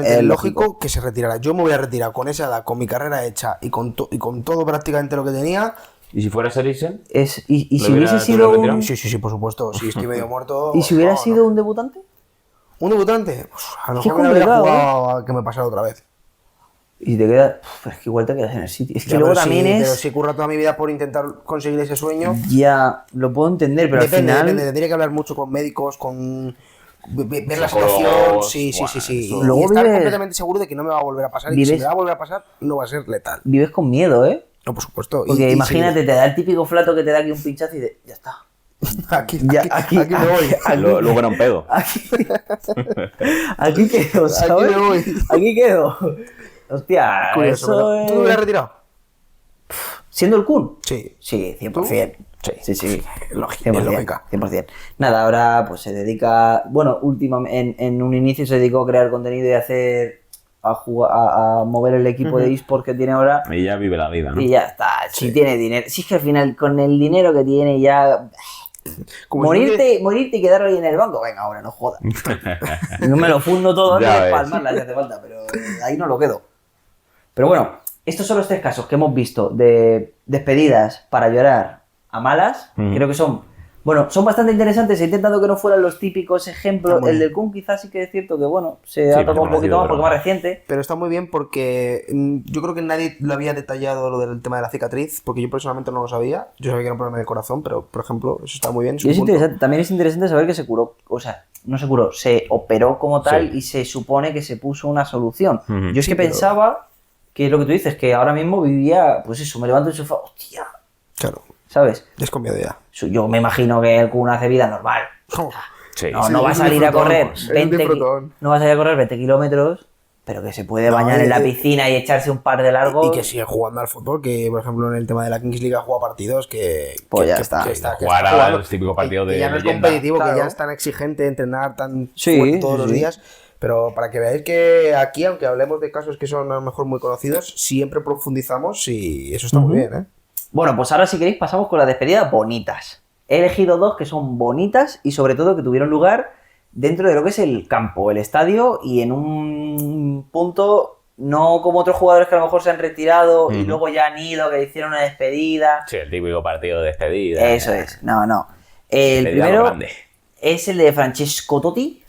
D: Es
C: lógico que se retirara. Yo me voy a retirar con esa edad, con mi carrera hecha y con todo prácticamente lo que tenía.
A: ¿Y si fuera Eriksen?
D: Y
A: ¿Lo
D: si
A: hubiera-
D: hubiese
A: tú
D: sido
A: lo
D: un...
A: retirado?
C: Sí, por supuesto. Si estoy medio muerto.
D: ¿Y si hubiera
C: no,
D: sido
C: no.
D: un debutante?
C: ¿Un debutante? Pues a lo
D: Qué
C: mejor me habría
D: complicado,
C: jugado a que me pasara otra vez.
D: Y te queda... Uf, es que igual te quedas en el sitio. Es que
C: Ya,
D: luego
C: pero
D: también
C: Pero
D: es...
C: si he currado toda mi vida por intentar conseguir ese sueño.
D: Ya, lo puedo entender, pero
C: Depende,
D: al final...
C: depende. Tendría que hablar mucho con médicos, con ver la
A: Psicólogos,
C: situación. Sí.
A: buah,
C: Y
A: eso-
D: Luego
C: estar
D: vives-
C: completamente seguro de que no me va a volver a pasar. Y si
D: vives-
C: me va a volver a pasar, no va a ser letal.
D: Vives con miedo, ¿eh?
C: No, por supuesto.
D: Porque
C: Y
D: imagínate, te da el típico flato que te da aquí un pinchazo y de... Ya está.
C: Aquí,
D: Ya,
C: aquí me voy.
A: Luego era un pedo.
D: Aquí quedo, ¿sabes?
C: me voy.
D: Aquí quedo. Hostia,
C: Curioso,
D: eso
C: pero- ¿Tú te hubieras retirado?
D: ¿Siendo el Kun?
C: Sí.
D: Sí, 100%. Sí.
C: Lógica,
D: 100%,
C: es lógica.
D: 100%. Nada, ahora pues se dedica... Bueno, en un inicio se dedicó a crear contenido y a hacer a jugar, a mover el equipo de eSport que tiene ahora.
A: Y ya vive la vida, ¿no?
D: Y ya está, si tiene dinero. Si es que al final, con el dinero que tiene ya...
C: Como
D: morirte y quedarlo ahí en el banco, venga, ahora no jodas. No me lo fundo todo
A: Ya
D: antes de
A: ves.
D: palmarla si hace falta, pero ahí no lo quedo. Pero bueno, estos son los 3 casos que hemos visto de despedidas para llorar a malas. Creo que son bastante interesantes. He intentado que no fueran los típicos ejemplos.
C: Está muy
D: El
C: bien.
D: del Kun quizás sí que es cierto que bueno, se
A: Sí,
D: ha tocado un
A: más
D: poquito más porque
A: conocido,
D: es más reciente.
C: Pero está muy bien porque yo creo que nadie lo había detallado lo del tema de la cicatriz, porque yo personalmente no lo sabía. Yo sabía que era un problema de corazón, pero por ejemplo, eso está muy bien.
D: Y es interesante, también es interesante saber que se curó, o sea, no se curó, se operó como tal
A: Sí.
D: y se supone que se puso una solución.
A: Ujú.
D: Yo es que
C: pero-
D: pensaba que es lo que tú dices, que ahora mismo vivía, pues eso, me levanto del sofá, hostia,
C: Claro,
D: ¿sabes?
C: ya es con miedo ya.
D: Yo me imagino que el Kun hace vida normal.
A: Sí,
D: No,
A: sí.
D: no va a
C: es un
D: salir a
C: disfrutón,
D: correr
C: es un
D: 20
C: disfrutón.
D: no va a salir a correr 20 kilómetros, pero que se puede
C: No,
D: bañar en la piscina y echarse un par de largos.
C: Y que sigue jugando al fútbol, que por ejemplo en el tema de la Kings League ha jugado partidos que...
D: Pues
C: que-
D: ya
C: que-
D: está.
C: que que
A: Jugar
C: está
A: a
C: jugando.
A: los típicos partidos
C: Que
A: de
C: ya no es
A: leyenda.
C: competitivo,
D: Claro.
C: que ya es tan exigente entrenar tan
D: Sí,
C: fuerte todos
D: sí,
C: los
D: sí.
C: días. Pero para que veáis que aquí, aunque hablemos de casos que son a lo mejor muy conocidos, siempre profundizamos y eso está muy bien, ¿eh?
D: Bueno, pues ahora si queréis pasamos con las despedidas bonitas. He elegido 2 que son bonitas y sobre todo que tuvieron lugar dentro de lo que es el campo, el estadio y en un punto no como otros jugadores que a lo mejor se han retirado y luego ya han ido, que hicieron una despedida.
A: Sí, el típico partido de despedida.
D: Eso es, no. El
A: Despedida a lo
D: primero
A: grande.
D: es el de Francesco Totti.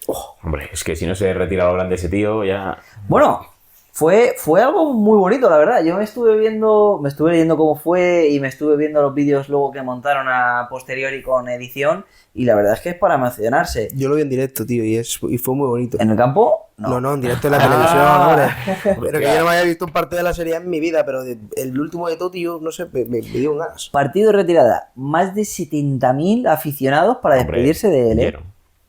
A: Hombre, es que si no se retira a lo grande ese tío, ya...
D: Bueno, fue algo muy bonito, la verdad. Yo me estuve leyendo cómo fue y me estuve viendo los vídeos luego que montaron a posteriori con edición y la verdad es que es para emocionarse.
C: Yo lo vi en directo, tío, y fue muy bonito.
D: ¿En el campo?
C: No, en directo en la televisión, hombre. Pero que yo no me había visto un partido de la Serie A en mi vida, pero el último de Totti, yo no sé, me dio ganas.
D: Partido de retirada. Más de 70.000 aficionados para
A: Hombre,
D: despedirse de él. ¿eh?
A: lleno.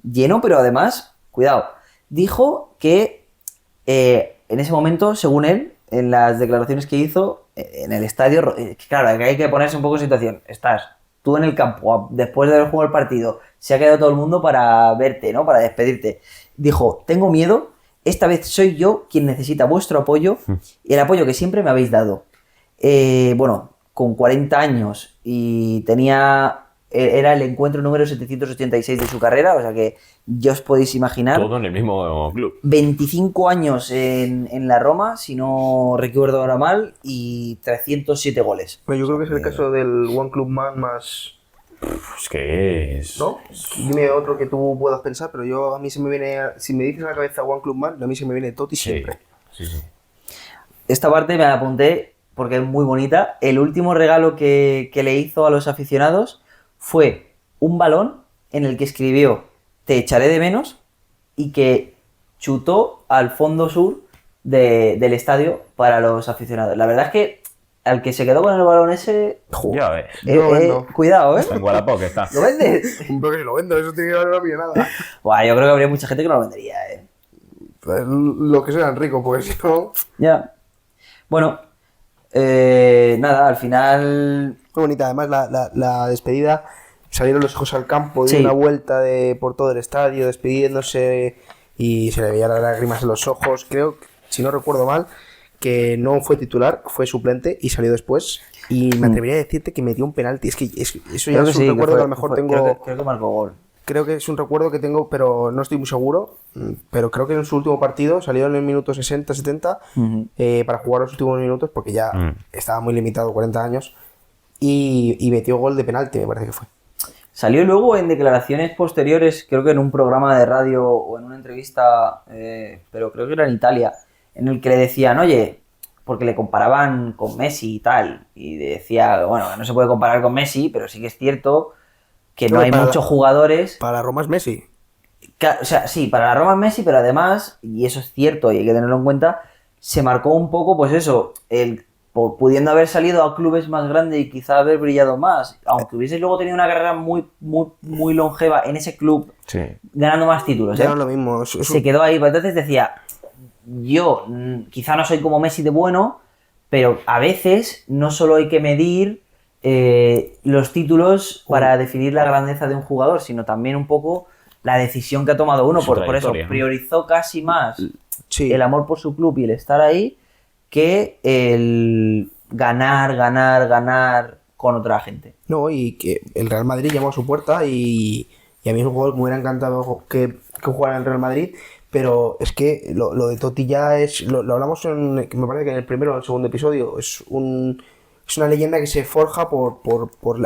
D: Lleno, pero además, cuidado, dijo que en ese momento, según él, en las declaraciones que hizo en el estadio, claro, hay que ponerse un poco en situación. Estás tú en el campo, después de haber jugado el partido, se ha quedado todo el mundo para verte, ¿no? Para despedirte. Dijo, tengo miedo, esta vez soy yo quien necesita vuestro apoyo y el apoyo que siempre me habéis dado. Bueno, con 40 años y era el encuentro número 786 de su carrera, o sea que ya os podéis imaginar.
A: Todo en el mismo club.
D: 25 años en la Roma, si no recuerdo ahora mal, y 307 goles.
C: Bueno, yo creo que es el caso del One Club Man más...
A: Es que es...
C: ¿No? Dime otro que tú puedas pensar, pero yo a mí se me viene... Si me dices en la cabeza One Club Man, a mí se me viene Totti
A: Sí,
C: siempre.
A: sí, sí.
D: Esta parte me la apunté porque es muy bonita. El último regalo que le hizo a los aficionados fue un balón en el que escribió "Te echaré de menos" y que chutó al fondo sur del estadio para los aficionados. La verdad es que al que se quedó con el balón ese...
A: Ya ves.
C: Yo vendo.
D: Cuidado, ¿eh?
A: En Wallapop está.
D: ¿Lo vendes?
C: Pero que si lo vendo, eso tiene que valer una millonada.
D: Buah, yo creo que habría mucha gente que no lo vendería, ¿eh?
C: Pues lo que sean ricos, porque si no...
D: Ya. Bueno, nada, al final...
C: Muy bonita, además la despedida, salieron los hijos al campo, dio
D: Sí.
C: una vuelta por todo el estadio, despidiéndose y se le veían las lágrimas en los ojos. Creo, si no recuerdo mal, que no fue titular, fue suplente y salió después. Y me atrevería a decirte que metió un penalti. Es que eso ya
D: Creo que
C: es un
D: sí,
C: recuerdo que a lo mejor tengo...
D: Creo que marcó gol.
C: Creo que es un recuerdo que tengo, pero no estoy muy seguro. Pero creo que en su último partido salió en el minuto 60-70 para jugar los últimos minutos, porque ya estaba muy limitado, 40 años. Y metió gol de penalti, me parece que fue.
D: Salió luego en declaraciones posteriores, creo que en un programa de radio o en una entrevista, pero creo que era en Italia, en el que le decían, oye, porque le comparaban con Messi y tal, y decía, bueno, no se puede comparar con Messi, pero sí que es cierto que no
C: No,
D: hay
C: para
D: muchos jugadores...
C: Para la Roma es Messi.
D: O sea, sí, para la Roma es Messi, pero además, y eso es cierto y hay que tenerlo en cuenta, se marcó un poco, pues eso, pudiendo haber salido a clubes más grandes y quizá haber brillado más, aunque hubiese luego tenido una carrera muy longeva en ese club,
A: Sí.
D: ganando más títulos,
C: Ya
D: ¿eh?
C: no es lo mismo.
D: Se quedó ahí, pues entonces decía, yo quizá no soy como Messi de bueno, pero a veces no solo hay que medir los títulos para definir la grandeza de un jugador, sino también un poco la decisión que ha tomado uno.
A: Su
D: Por eso
A: trayectoria, ¿no?
D: priorizó casi más
C: Sí.
D: el amor por su club y el estar ahí que el ganar con otra gente.
C: No, y que el Real Madrid llamó a su puerta y a mí es un jugador que me hubiera encantado que jugara en el Real Madrid, pero es que lo de Totti ya es, lo hablamos me parece que en el primero o en el segundo episodio, es una leyenda que se forja por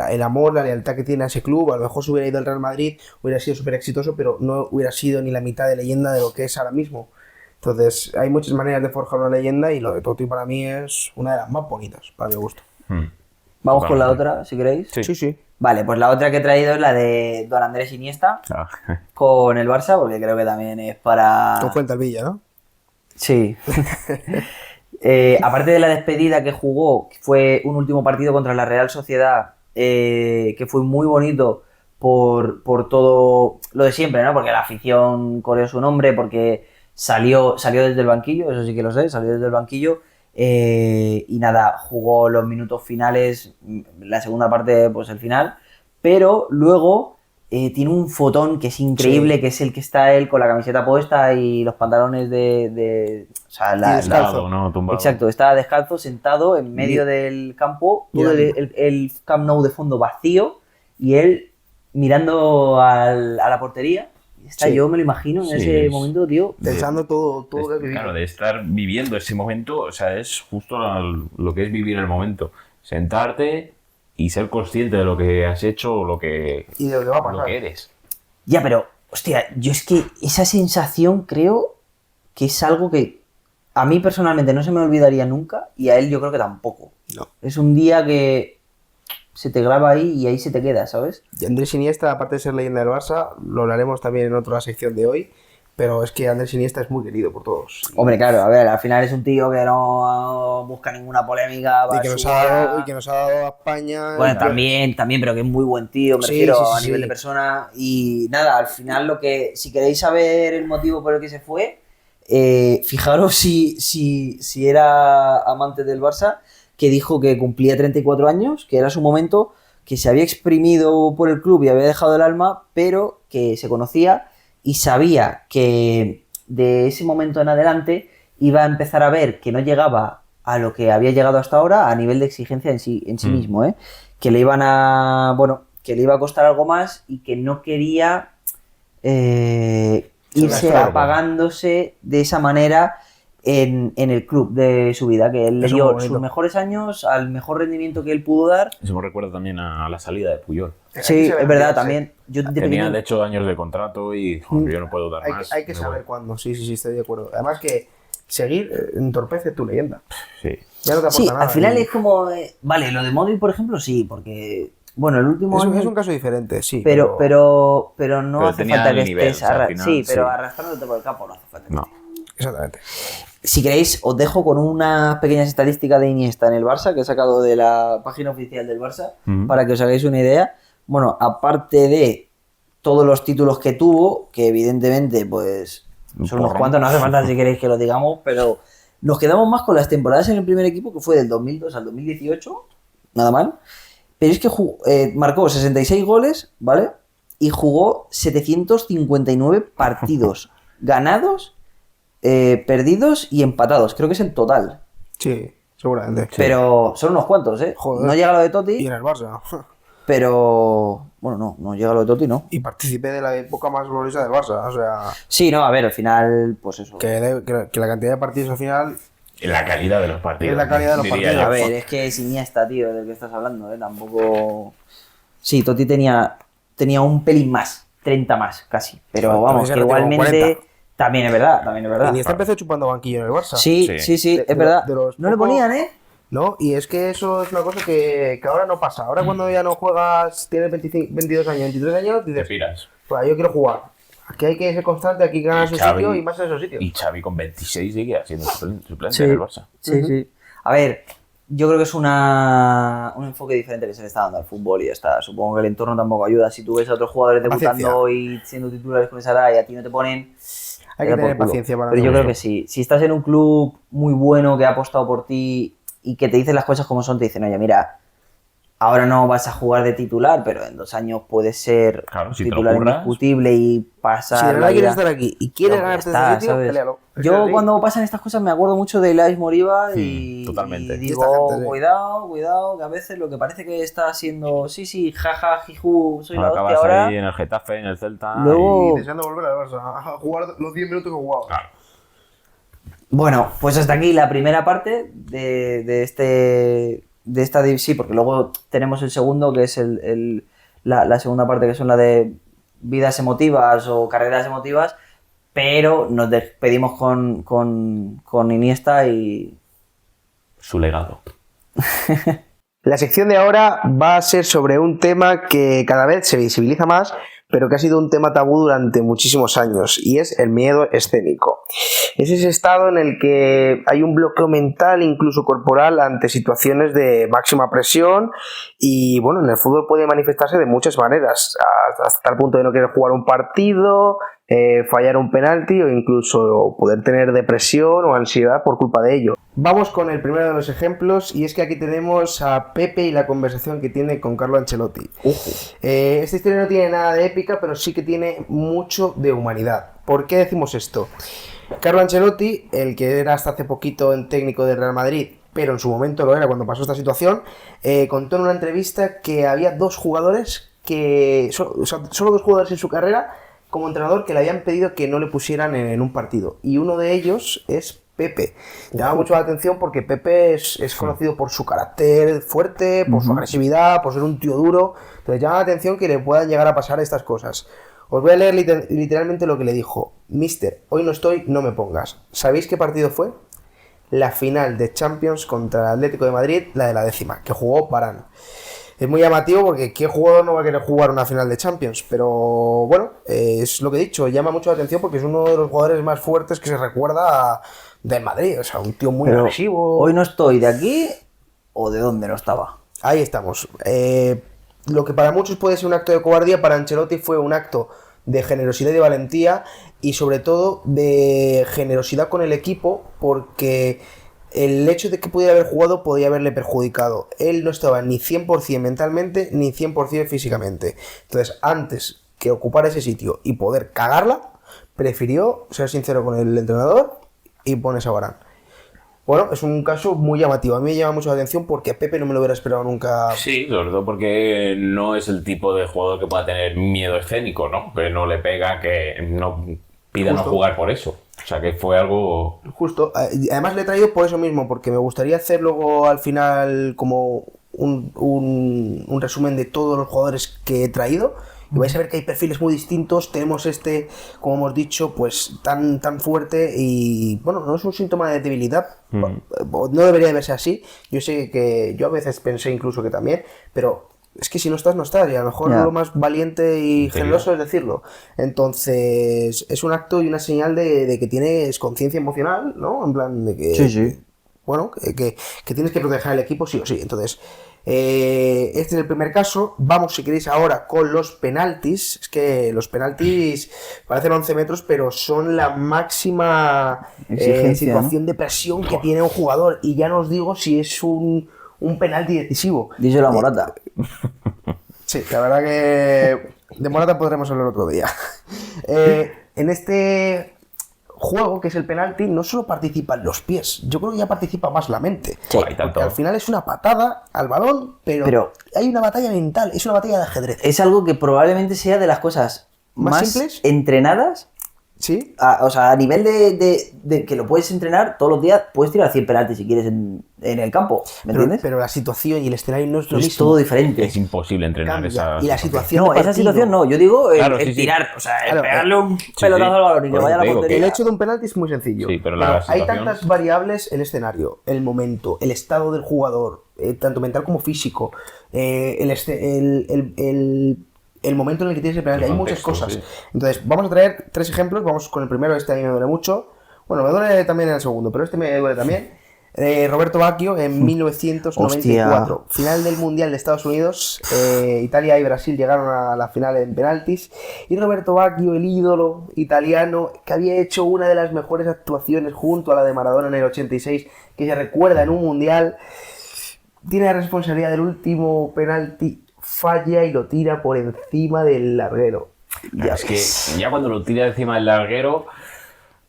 C: el amor, la lealtad que tiene a ese club. A lo mejor si hubiera ido al Real Madrid hubiera sido súper exitoso, pero no hubiera sido ni la mitad de leyenda de lo que es ahora mismo. Entonces hay muchas maneras de forjar una leyenda y lo de Totti para mí es una de las más bonitas, para mi gusto.
D: Vamos con la otra, si queréis.
C: Sí.
D: Vale, pues la otra que he traído es la de Don Andrés Iniesta con el Barça, porque creo que también es para...
C: Con Fuensalvilla, ¿no?
D: Sí. Aparte de la despedida que jugó, que fue un último partido contra la Real Sociedad, que fue muy bonito por todo lo de siempre, ¿no? Porque la afición coreó su nombre, porque salió desde el banquillo, eso sí que lo sé, salió desde el banquillo. Y nada, jugó los minutos finales, la segunda parte, pues el final, pero luego tiene un fotón que es increíble, que es el que está él con la camiseta puesta y los pantalones o sea,
A: Descalzo, ¿no? Tumbado.
D: Exacto, está descalzo, sentado en medio del campo, todo el Camp Nou de fondo vacío y él mirando a la portería. Yo me lo imagino en ese momento, tío.
C: Pensando todo lo que vivido.
A: Claro, de estar viviendo ese momento, o sea, es justo lo que es vivir el momento. Sentarte y ser consciente de lo que has hecho o
C: y de lo que va a pasar.
A: lo que eres.
D: Ya, pero, hostia, yo es que esa sensación creo que es algo que a mí personalmente no se me olvidaría nunca y a él yo creo que tampoco.
C: No.
D: Es un día que se te graba ahí y ahí se te queda, ¿sabes?
C: Y Andrés Iniesta, aparte de ser leyenda del Barça, lo hablaremos también en otra sección de hoy, pero es que Andrés Iniesta es muy querido por todos.
D: Hombre, claro, a ver, al final es un tío que no busca ninguna polémica.
C: Y que nos ha dado a España.
D: Bueno, también, pero que es muy buen tío, me refiero a nivel de persona. Y nada, al final si queréis saber el motivo por el que se fue, fijaros si era amante del Barça, que dijo que cumplía 34 años, que era su momento, que se había exprimido por el club y había dejado el alma, pero que se conocía y sabía que de ese momento en adelante iba a empezar a ver que no llegaba a lo que había llegado hasta ahora a nivel de exigencia en sí mismo, que le iba a costar algo más y que no quería irse apagándose de esa manera en el club de su vida, que él le dio sus mejores años al mejor rendimiento que él pudo dar.
A: Eso me recuerda también a la salida de Puyol.
D: Sí, es verdad, también.
A: Tenía de hecho años de contrato y yo no puedo dar más.
C: Hay que saber cuándo, sí, estoy de acuerdo. Además que seguir entorpece tu leyenda.
A: Sí.
C: Ya no te aporta nada.
D: Al final es como... Vale, lo de Modric, por ejemplo, sí, porque... Bueno, el último año...
C: Es un caso diferente, sí.
D: Pero no hace falta que estés... pero arrastrándote por el campo no hace falta.
A: No.
C: Exactamente.
D: Si queréis, os dejo con unas pequeñas estadísticas de Iniesta en el Barça, que he sacado de la página oficial del Barça, para que os hagáis una idea. Bueno, aparte de todos los títulos que tuvo, que evidentemente, pues, son unos cuantos, no hace falta si queréis que lo digamos, pero nos quedamos más con las temporadas en el primer equipo, que fue del 2002 al 2018, nada mal. Pero es que marcó 66 goles, ¿vale? Y jugó 759 partidos ganados, perdidos y empatados. Creo que es el total.
C: Sí, seguramente.
D: Pero son unos cuantos, ¿eh?
C: Joder.
D: No llega lo de Totti.
C: Y en el Barça.
D: Pero... Bueno, no llega lo de Totti, ¿no?
C: Y participé de la época más gloriosa del Barça. O sea...
D: Sí, no, a ver, al final, pues eso.
C: Que la cantidad de partidos al final...
A: La calidad de los partidos.
C: Es la calidad de los partidos.
D: A ver, es que es Iniesta, tío, del que estás hablando, ¿eh? Tampoco... Sí, Totti tenía un pelín más, 30 más, casi. Pero vamos, que igualmente... También es verdad.
C: Iniesta empezó chupando banquillo en el Barça.
D: Sí, es verdad. No le ponían, ¿eh?
C: No, y es que eso es una cosa que ahora no pasa. Ahora cuando ya no juegas, tienes 22 años, 23 años, dices,
A: te piras.
C: Pues yo quiero jugar. Aquí hay que ser constante, aquí ganas su sitio y más en esos sitios.
A: Y Xavi con 26 sigue siendo suplente en el Barça.
D: Sí. A ver, yo creo que es un enfoque diferente que se le está dando al fútbol y ya está. Supongo que el entorno tampoco ayuda. Si tú ves a otros jugadores debutando y siendo titulares con esa edad y a ti no te ponen...
C: Hay que tener paciencia para
D: Pero yo creo que sí. Si estás en un club muy bueno que ha apostado por ti y que te dicen las cosas como son, te dicen, oye, mira, ahora no vas a jugar de titular, pero en 2 años puedes ser
A: Claro, si te lo
D: titular
A: curras.
D: indiscutible y pasar
C: Si de
D: la
C: verdad quieres
D: vida.
C: estar aquí y quieres
D: No,
C: ganarte
D: ya está,
C: este sitio,
D: ¿sabes?
C: pelealo. Es
D: Yo
C: así.
D: cuando pasan estas cosas me acuerdo mucho de Ilais Moriba y,
A: totalmente.
D: y
C: Y esta
D: digo,
C: gente, sí.
D: cuidado, que a veces lo que parece que está haciendo, sí, jaja, jiju, soy la
A: Ahora
D: hostia
A: acabas
D: ahora.
A: ahí en el Getafe, en el Celta.
D: Luego-
C: Y deseando volver al Barça, a jugar los 10 minutos que he jugado.
A: Claro.
D: Bueno, pues hasta aquí la primera parte de esta sí, porque luego tenemos el segundo, que es la segunda parte, que son la de vidas emotivas o carreras emotivas, pero nos despedimos con Iniesta y...
A: Su legado.
C: La sección de ahora va a ser sobre un tema que cada vez se visibiliza más, pero que ha sido un tema tabú durante muchísimos años, y es el miedo escénico. Es ese estado en el que hay un bloqueo mental, incluso corporal, ante situaciones de máxima presión, y bueno, en el fútbol puede manifestarse de muchas maneras, hasta el punto de no querer jugar un partido, fallar un penalti o incluso poder tener depresión o ansiedad por culpa de ello. Vamos con el primero de los ejemplos, y es que aquí tenemos a Pepe y la conversación que tiene con Carlo Ancelotti. Esta historia no tiene nada de épica, pero sí que tiene mucho de humanidad. ¿Por qué decimos esto? Carlo Ancelotti, el que era hasta hace poquito en técnico del Real Madrid, pero en su momento lo era cuando pasó esta situación, contó en una entrevista que había 2 jugadores que... solo 2 jugadores en su carrera como entrenador que le habían pedido que no le pusieran en un partido. Y uno de ellos es Pepe. Llama mucho la atención porque Pepe es conocido por su carácter fuerte, por su agresividad, por ser un tío duro. Entonces llama la atención que le puedan llegar a pasar estas cosas. Os voy a leer literalmente lo que le dijo. Mister, hoy no estoy, no me pongas. ¿Sabéis qué partido fue? La final de Champions contra el Atlético de Madrid, la de la 10ª, que jugó Varane. Es muy llamativo porque ¿qué jugador no va a querer jugar una final de Champions? Pero bueno, es lo que he dicho, llama mucho la atención porque es uno de los jugadores más fuertes que se recuerda del Madrid. O sea, un tío muy
D: Pero
C: agresivo.
D: hoy no estoy de aquí o de dónde no estaba.
C: Ahí estamos. Lo que para muchos puede ser un acto de cobardía, para Ancelotti fue un acto de generosidad y de valentía, y sobre todo de generosidad con el equipo, porque el hecho de que pudiera haber jugado podía haberle perjudicado. Él no estaba ni 100% mentalmente ni 100% físicamente. Entonces, antes que ocupar ese sitio y poder cagarla, prefirió ser sincero con el entrenador y pones a Varane. Bueno, es un caso muy llamativo. A mí me llama mucho la atención porque a Pepe no me lo hubiera esperado nunca.
A: Sí, sobre todo porque no es el tipo de jugador que pueda tener miedo escénico, ¿no? Que no le pega, que no pida no
C: Justo.
A: jugar por eso. O sea, que fue algo...
C: Justo. Y además le he traído por eso mismo, porque me gustaría hacer luego al final como un resumen de todos los jugadores que he traído. Y vais a ver que hay perfiles muy distintos. Tenemos este, como hemos dicho, pues tan fuerte, y bueno, no es un síntoma de debilidad. No debería de verse así. Yo sé que yo a veces pensé incluso que también, pero es que si no estás, no estás. Y a lo mejor
D: Ya.
C: lo más valiente y generoso es decirlo. Entonces, es un acto y una señal de que tienes conciencia emocional, ¿no? En plan de que...
D: Sí.
C: Bueno, que tienes que proteger al equipo sí o sí. Entonces, este es el primer caso. Vamos, si queréis, ahora con los penaltis. Es que los penaltis parecen 11 metros, pero son la máxima
D: Exigencia,
C: situación de presión que tiene un jugador. Y ya no os digo si es un penalti decisivo.
D: Díselo a Morata.
C: Sí, la verdad que de Morata podremos hablar otro día. En este juego, que es el penalti, no solo participan los pies, yo creo que ya participa más la mente.
D: Sí.
A: Hay tanto.
C: Porque al final es una patada al balón, pero hay una batalla mental, es una batalla de ajedrez.
D: Es algo que probablemente sea de las cosas
C: ¿Más
D: más
C: simples?
D: entrenadas.
C: ¿Sí?
D: O sea, a nivel de que lo puedes entrenar todos los días, puedes tirar 100 penaltis si quieres en el campo, ¿me entiendes?
C: Pero la situación y el escenario no es lo
D: es
C: mismo.
D: todo diferente.
A: Es imposible entrenar
C: Cambia.
A: esa
C: Y la situación
D: No,
C: de
D: esa
C: partido.
D: situación no, yo digo
A: Claro,
D: el
A: sí, sí.
D: tirar, o sea, el
C: Claro,
D: pegarle un
A: sí.
D: pelotazo al balón y que
A: Por eso
D: vaya a
A: te
D: la
A: digo
D: portería.
C: El hecho de un penalti es muy sencillo.
A: Sí, pero la
C: hay
A: situación-
C: tantas variables: el escenario, el momento, el estado del jugador, tanto mental como físico, el momento en el que tienes el penalti.
A: El
C: Hay muchas
A: contexto,
C: cosas.
A: sí.
C: Entonces, vamos a traer 3 ejemplos. Vamos con el primero. Este a mí me duele mucho. Bueno, me duele también en el segundo, pero este me duele también. Roberto Baggio en 1994, final del Mundial de Estados Unidos. Italia y Brasil llegaron a la final en penaltis, y Roberto Baggio, el ídolo italiano, que había hecho una de las mejores actuaciones junto a la de Maradona en el 86 que se recuerda en un Mundial, tiene la responsabilidad del último penalti, falla y lo tira por encima del larguero.
A: Claro, es que ya cuando lo tira encima del larguero,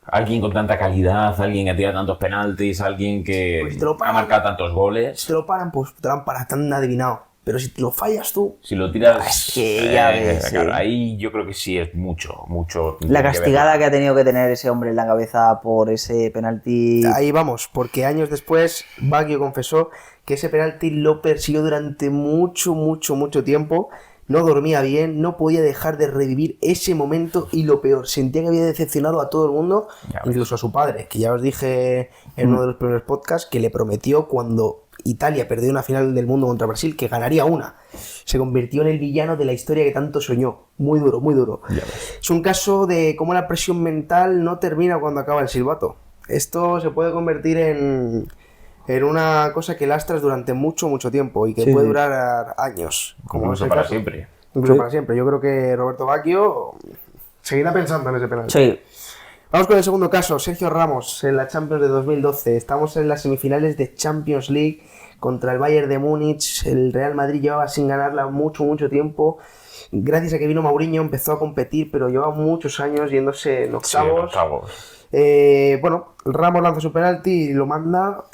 A: alguien con tanta calidad, alguien que tira tantos penaltis, alguien que
C: Pues te lo
A: ha
C: paran.
A: marcado tantos goles,
C: Si te lo paran, pues te lo han parado tan adivinado. Pero si te lo fallas tú,
A: si lo tiras...
D: Es que ya ves,
A: claro,
D: sí.
A: ahí yo creo que sí es mucho.
D: La castigada que ha tenido que tener ese hombre en la cabeza por ese penalti.
C: ahí vamos, porque años después Baggio confesó que ese penalti lo persiguió durante mucho tiempo. No dormía bien, no podía dejar de revivir ese momento y lo peor, sentía que había decepcionado a todo el mundo,
A: Ya ves.
C: incluso a su padre, que ya os dije en uno de los primeros podcasts que le prometió cuando Italia perdió una final del mundo contra Brasil que ganaría una. Se convirtió en el villano de la historia que tanto soñó. Muy duro, muy duro. Es un caso de cómo la presión mental no termina cuando acaba el silbato. Esto se puede convertir en una cosa que lastras durante mucho tiempo y que
D: Sí,
C: puede
D: sí.
C: durar años. Como
A: Incluso
C: es el
A: para
C: caso.
A: siempre.
C: Incluso
D: Sí.
C: para siempre. Yo creo que Roberto Baggio seguirá pensando en ese penalti.
D: Sí.
C: Vamos con el segundo caso, Sergio Ramos en la Champions de 2012. Estamos en las semifinales de Champions League contra el Bayern de Múnich. El Real Madrid llevaba sin ganarla mucho
A: Sí,
C: tiempo. Gracias a que vino Mourinho empezó a competir, pero llevaba muchos años yéndose en octavos.
A: octavos.
C: Bueno, Ramos lanza su penalti y lo manda.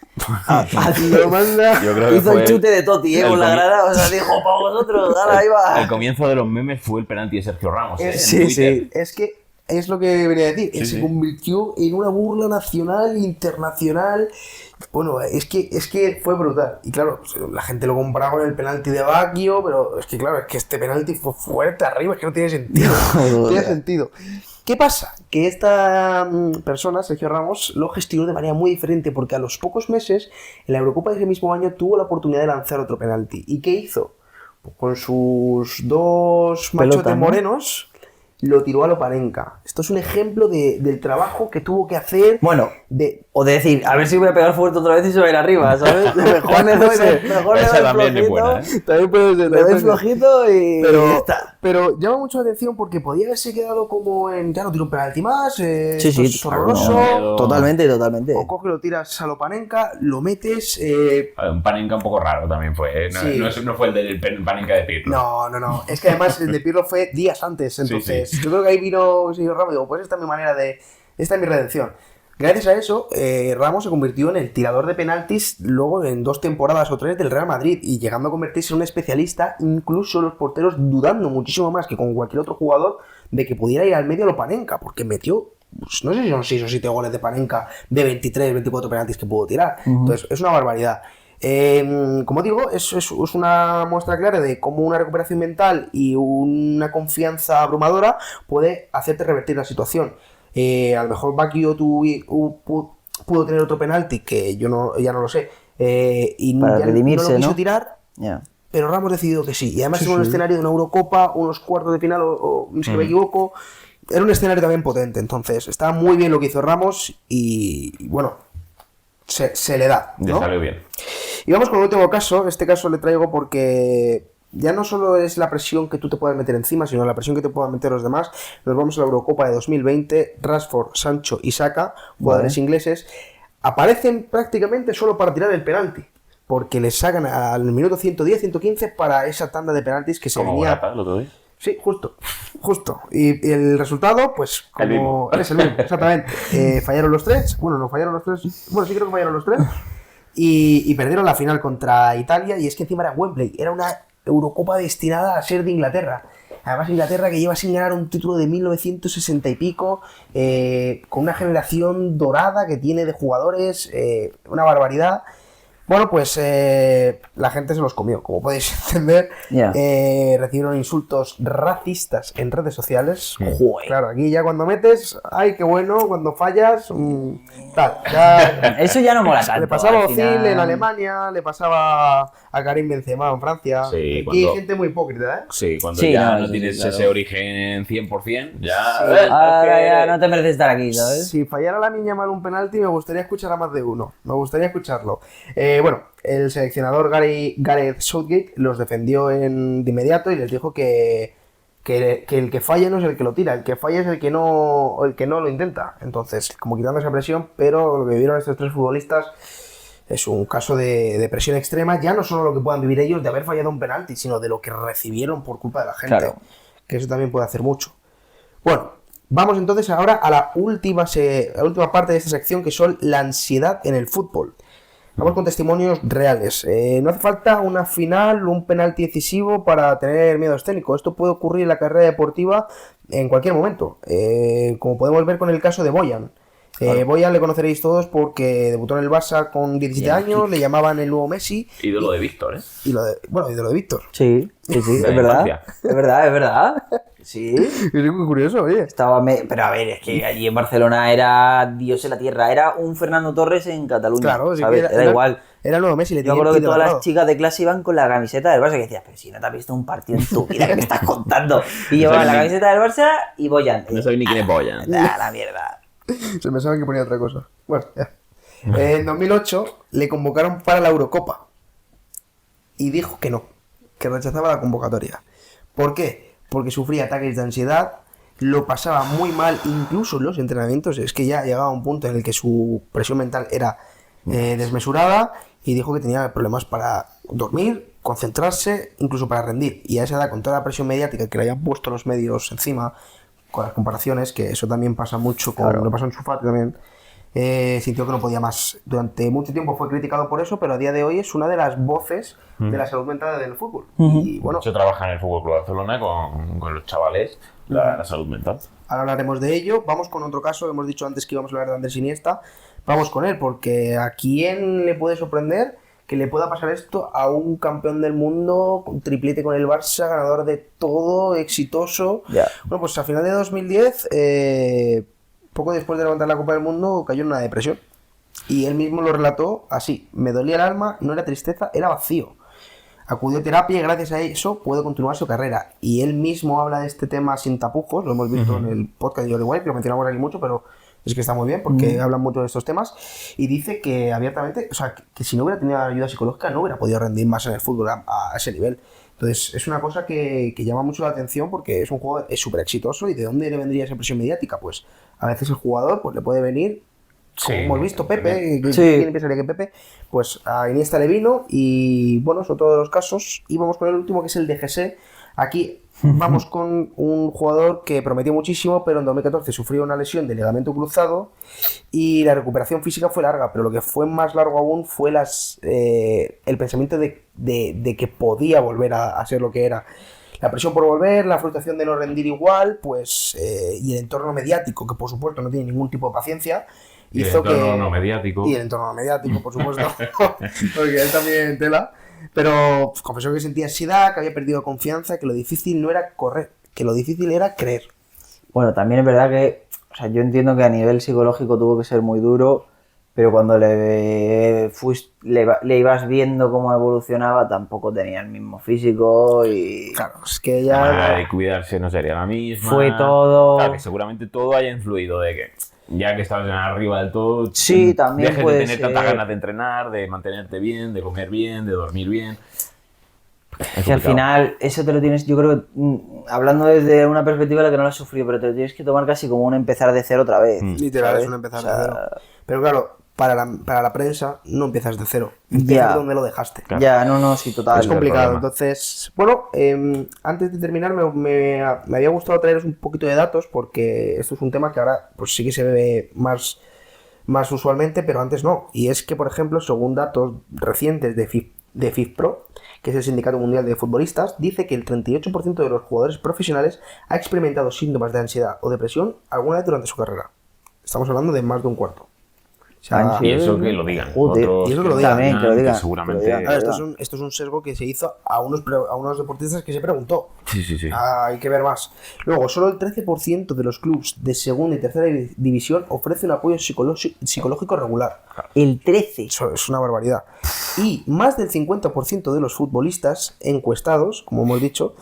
C: Lo manda.
A: Yo creo que
D: Hizo
A: fue
D: el chute de Totti,
A: el
D: con la
A: comi-
D: grada, o sea, dijo, para vosotros, ahora ahí va.
A: El comienzo de los memes fue el penalti de Sergio Ramos. En
C: Sí,
A: Twitter.
C: sí. Es que es lo que venía a decir.
A: Sí,
C: Se
A: sí.
C: convirtió en una burla nacional, internacional. Bueno, es que fue brutal. Y claro, la gente lo comparaba con el penalti de Baggio, pero es que claro, es que este penalti fue fuerte arriba, es que no tiene sentido. No tiene sentido. ¿Qué pasa? Que esta persona, Sergio Ramos, lo gestionó de manera muy diferente porque a los pocos meses, en la Eurocopa de ese mismo año, tuvo la oportunidad de lanzar otro penalti. ¿Y qué hizo? Pues con sus dos machotes
D: Pelota, ¿no?
C: morenos, lo tiró a Loparenka. Esto es un ejemplo del trabajo que tuvo que hacer.
D: Bueno,
C: de,
D: o de decir, a ver si voy a pegar fuerte otra vez y se va a ir arriba, ¿sabes? Mejor le doy, mejor le
A: Esa
D: doy
A: también es
D: flojito,
A: buena, ¿eh?
C: también puede ser.
D: le doy flojito y
C: Pero,
D: ya está.
C: pero llama mucho la atención porque podía haberse quedado como en ya no tiro un penalti más,
D: Sí,
C: esto
D: sí,
C: es horroroso.
A: no.
D: Totalmente.
C: O coge, lo tiras a Lopanenka, lo metes.
A: A ver, un Panenka un poco raro también fue. ¿eh? No,
C: Sí.
A: no fue el del Panenka de Pirlo.
C: No. Es que además el de Pirlo fue días antes. Entonces, yo creo que ahí vino el señor Ramos y digo, pues esta es mi manera de. Esta es mi redención. Gracias a eso, Ramos se convirtió en el tirador de penaltis luego en 2 temporadas o 3 del Real Madrid y llegando a convertirse en un especialista, incluso los porteros dudando muchísimo más que con cualquier otro jugador de que pudiera ir al medio a Lopanenka, porque metió, pues, no sé si son 6 o 7 goles de Panenka de 23, 24 penaltis que pudo tirar. Entonces, es una barbaridad. Como digo, es una muestra clara de cómo una recuperación mental y una confianza abrumadora puede hacerte revertir la situación. A lo mejor Baggio pudo tener otro penalti que yo ya no lo sé y
D: Para
C: ya
D: redimirse,
C: no lo quiso
D: ¿no?
C: tirar,
D: Ya.
C: pero Ramos decidió que sí. Y además en un escenario de una Eurocopa, unos cuartos de final o si no me equivoco, era un escenario también potente. Entonces estaba muy bien lo que hizo Ramos y bueno, se le da,
A: Le
C: ¿no?
A: salió bien.
C: Y vamos con el último caso. Este caso le traigo porque ya no solo es la presión que tú te puedas meter encima, sino la presión que te puedan meter los demás. Nos vamos a la Eurocopa de 2020. Rashford, Sancho y Saka, jugadores ingleses, aparecen prácticamente solo para tirar el penalti. Porque les sacan al minuto 110, 115 para esa tanda de penaltis que se
A: Como
C: venía...
A: Morata, el otro día.
C: Sí, justo. Y el resultado, pues,
A: El
C: como
A: mismo.
C: es el mismo, exactamente. Fallaron los 3. Bueno, no fallaron los 3. Bueno, sí creo que fallaron los 3. Y perdieron la final contra Italia. Y es que encima era Wembley. Era una Eurocopa destinada a ser de Inglaterra. Además, Inglaterra que lleva sin ganar un título de 1960 y pico. Con una generación dorada que tiene de jugadores. Una barbaridad. Bueno, pues la gente se los comió, como podéis entender.
D: Ya.
C: Recibieron insultos racistas en redes sociales.
D: Joder.
C: Claro, aquí ya cuando metes, ay, qué bueno, cuando fallas, tal. Ya,
D: Eso ya no mola tanto.
C: le pasaba a
D: al
C: Ozil
D: final.
C: en Alemania, le pasaba a Karim Benzema en Francia.
A: Sí,
C: Aquí
A: cuando-
C: hay gente muy hipócrita, ¿eh?
A: Sí, cuando
D: Sí,
A: ya
D: no,
A: no
D: sí,
A: tienes
D: claro.
A: ese origen 100%, ya...
D: Ahora ya no te mereces estar aquí, ¿sabes?
C: Si fallara la niña mal un penalti, me gustaría escuchar a más de uno. Me gustaría escucharlo. Bueno, el seleccionador Gareth Southgate los defendió de inmediato y les dijo que el que falla no es el que lo tira, el que falla es el que no lo intenta. Entonces, como quitando esa presión, pero lo que vivieron estos 3 futbolistas es un caso de presión extrema, ya no solo lo que puedan vivir ellos de haber fallado un penalti, sino de lo que recibieron por culpa de la gente,
D: Claro.
C: que eso también puede hacer mucho. Bueno, vamos entonces ahora a la última parte de esta sección, que son la ansiedad en el fútbol. Vamos con testimonios reales. No hace falta una final o un penalti decisivo para tener miedo escénico. Esto puede ocurrir en la carrera deportiva en cualquier momento. Como podemos ver con el caso de Boyan. Boyan le conoceréis todos porque debutó en el Barça con 17 años, le llamaban el nuevo Messi.
A: Ídolo de Víctor, ¿eh?
C: Y de lo de Víctor.
D: Sí, es
A: De
D: verdad.
A: infancia.
D: Es verdad. Sí.
C: Es muy curioso, oye.
D: Pero a ver, es que allí en Barcelona era Dios en la tierra. Era un Fernando Torres en Cataluña.
C: Claro, sí,
D: ¿sabes?
C: que
D: Era igual.
C: Era el nuevo Messi.
D: Yo me acuerdo que todas las chicas de clase iban con la camiseta del Barça, que decías, pero si no te has visto un partido en tu vida, ¿qué me estás contando? Y llevaban la camiseta del Barça y Boyan.
A: No sabía ni quién es Boyan.
D: La mierda.
C: Se pensaba que ponía otra cosa. Bueno, ya. En 2008 le convocaron para la Eurocopa. Y dijo que rechazaba la convocatoria. ¿Por qué? Porque sufría ataques de ansiedad, lo pasaba muy mal, incluso en los entrenamientos. Es que ya llegaba a un punto en el que su presión mental era desmesurada, y dijo que tenía problemas para dormir, concentrarse, incluso para rendir. Y a esa edad, con toda la presión mediática que le habían puesto los medios encima, con las comparaciones, que eso también pasa mucho, lo pasó en Ansu Fati también, sintió que no podía más. Durante mucho tiempo fue criticado por eso, pero a día de hoy es una de las voces de la salud mental del fútbol. Y bueno,
A: Yo trabajo en el Fútbol Club Barcelona con los chavales, la salud mental.
C: ahora hablaremos de ello. Vamos con otro caso. Hemos dicho antes que íbamos a hablar de Andrés Iniesta. Vamos con él, porque ¿a quién le puede sorprender que le pueda pasar esto a un campeón del mundo, con triplete con el Barça, ganador de todo, exitoso?
D: Ya.
C: Bueno, pues a final de 2010, poco después de levantar la Copa del Mundo, cayó en una depresión. Y él mismo lo relató así: me dolía el alma, no era tristeza, era vacío. Acudió a terapia y gracias a eso puede continuar su carrera. Y él mismo habla de este tema sin tapujos, lo hemos visto en el podcast de Jordi Wild, que lo mencionamos aquí mucho, pero es que está muy bien porque hablan mucho de estos temas. Y dice que abiertamente, o sea, que si no hubiera tenido ayuda psicológica no hubiera podido rendir más en el fútbol a ese nivel. Entonces es una cosa que llama mucho la atención, porque es un jugador súper exitoso. ¿Y de dónde le vendría esa presión mediática? Pues a veces el jugador pues le puede venir, como
A: Sí,
C: hemos visto, Pepe,
D: Sí.
C: ¿quién pensaría que Pepe? Pues a Iniesta le vino. Y bueno, son todos los casos. Y vamos con el último, que es el de Jesse. Aquí vamos con un jugador que prometió muchísimo, pero en 2014 sufrió una lesión de ligamento cruzado y la recuperación física fue larga, pero lo que fue más largo aún fue el pensamiento de que podía volver a ser lo que era. La presión por volver, la frustración de no rendir igual, pues y el entorno mediático, que por supuesto no tiene ningún tipo de paciencia,
A: Y el
C: hizo
A: entorno
C: que...
A: no mediático.
C: Y el entorno mediático, por supuesto, porque él también tela. Pero confesó que sentía ansiedad, que había perdido confianza, que lo difícil no era correr, que lo difícil era creer.
D: Bueno, también es verdad que, o sea, yo entiendo que a nivel psicológico tuvo que ser muy duro, pero cuando le ibas viendo cómo evolucionaba, tampoco tenía el mismo físico y...
C: Claro, es que
A: La manera
C: ya...
A: de cuidarse no sería la misma.
D: Fue todo...
A: Claro, que seguramente todo haya influido de que, ya que estabas en arriba del todo,
D: Sí, también
A: dejes
D: puede
A: de tener
D: ser.
A: tantas ganas de entrenar, de mantenerte bien, de comer bien, de dormir bien.
D: Es que al final eso te lo tienes, yo creo que, hablando desde una perspectiva en la que no lo has sufrido, pero te lo tienes que tomar casi como un empezar de cero otra vez.
C: Literal,
D: ¿sabes?
C: es un empezar
D: O sea,
C: de cero. Pero claro, para la prensa no empiezas de cero. Empiezas
D: Ya.
C: donde lo dejaste.
A: Claro.
D: Ya, no, sí, total.
C: Es complicado.
A: problema.
C: Entonces, bueno, antes de terminar, me había gustado traeros un poquito de datos, porque esto es un tema que ahora pues sí que se ve más usualmente, pero antes no. Y es que, por ejemplo, según datos recientes de FIFPro, que es el Sindicato Mundial de Futbolistas, dice que el 38% de los jugadores profesionales ha experimentado síntomas de ansiedad o depresión alguna vez durante su carrera. Estamos hablando de más de un cuarto. O sea,
A: Y eso que lo digan.
D: Joder,
C: y eso que lo digan,
D: también, que lo digan,
A: seguramente.
D: que lo digan.
C: Claro, esto es un sesgo que se hizo a unos deportistas que se preguntó.
A: Sí.
C: Hay que ver más. Luego, solo el 13% de los clubes de segunda y tercera división ofrece un apoyo psicológico regular.
D: El 13.
C: Eso es una barbaridad. Y más del 50% de los futbolistas encuestados, como hemos dicho,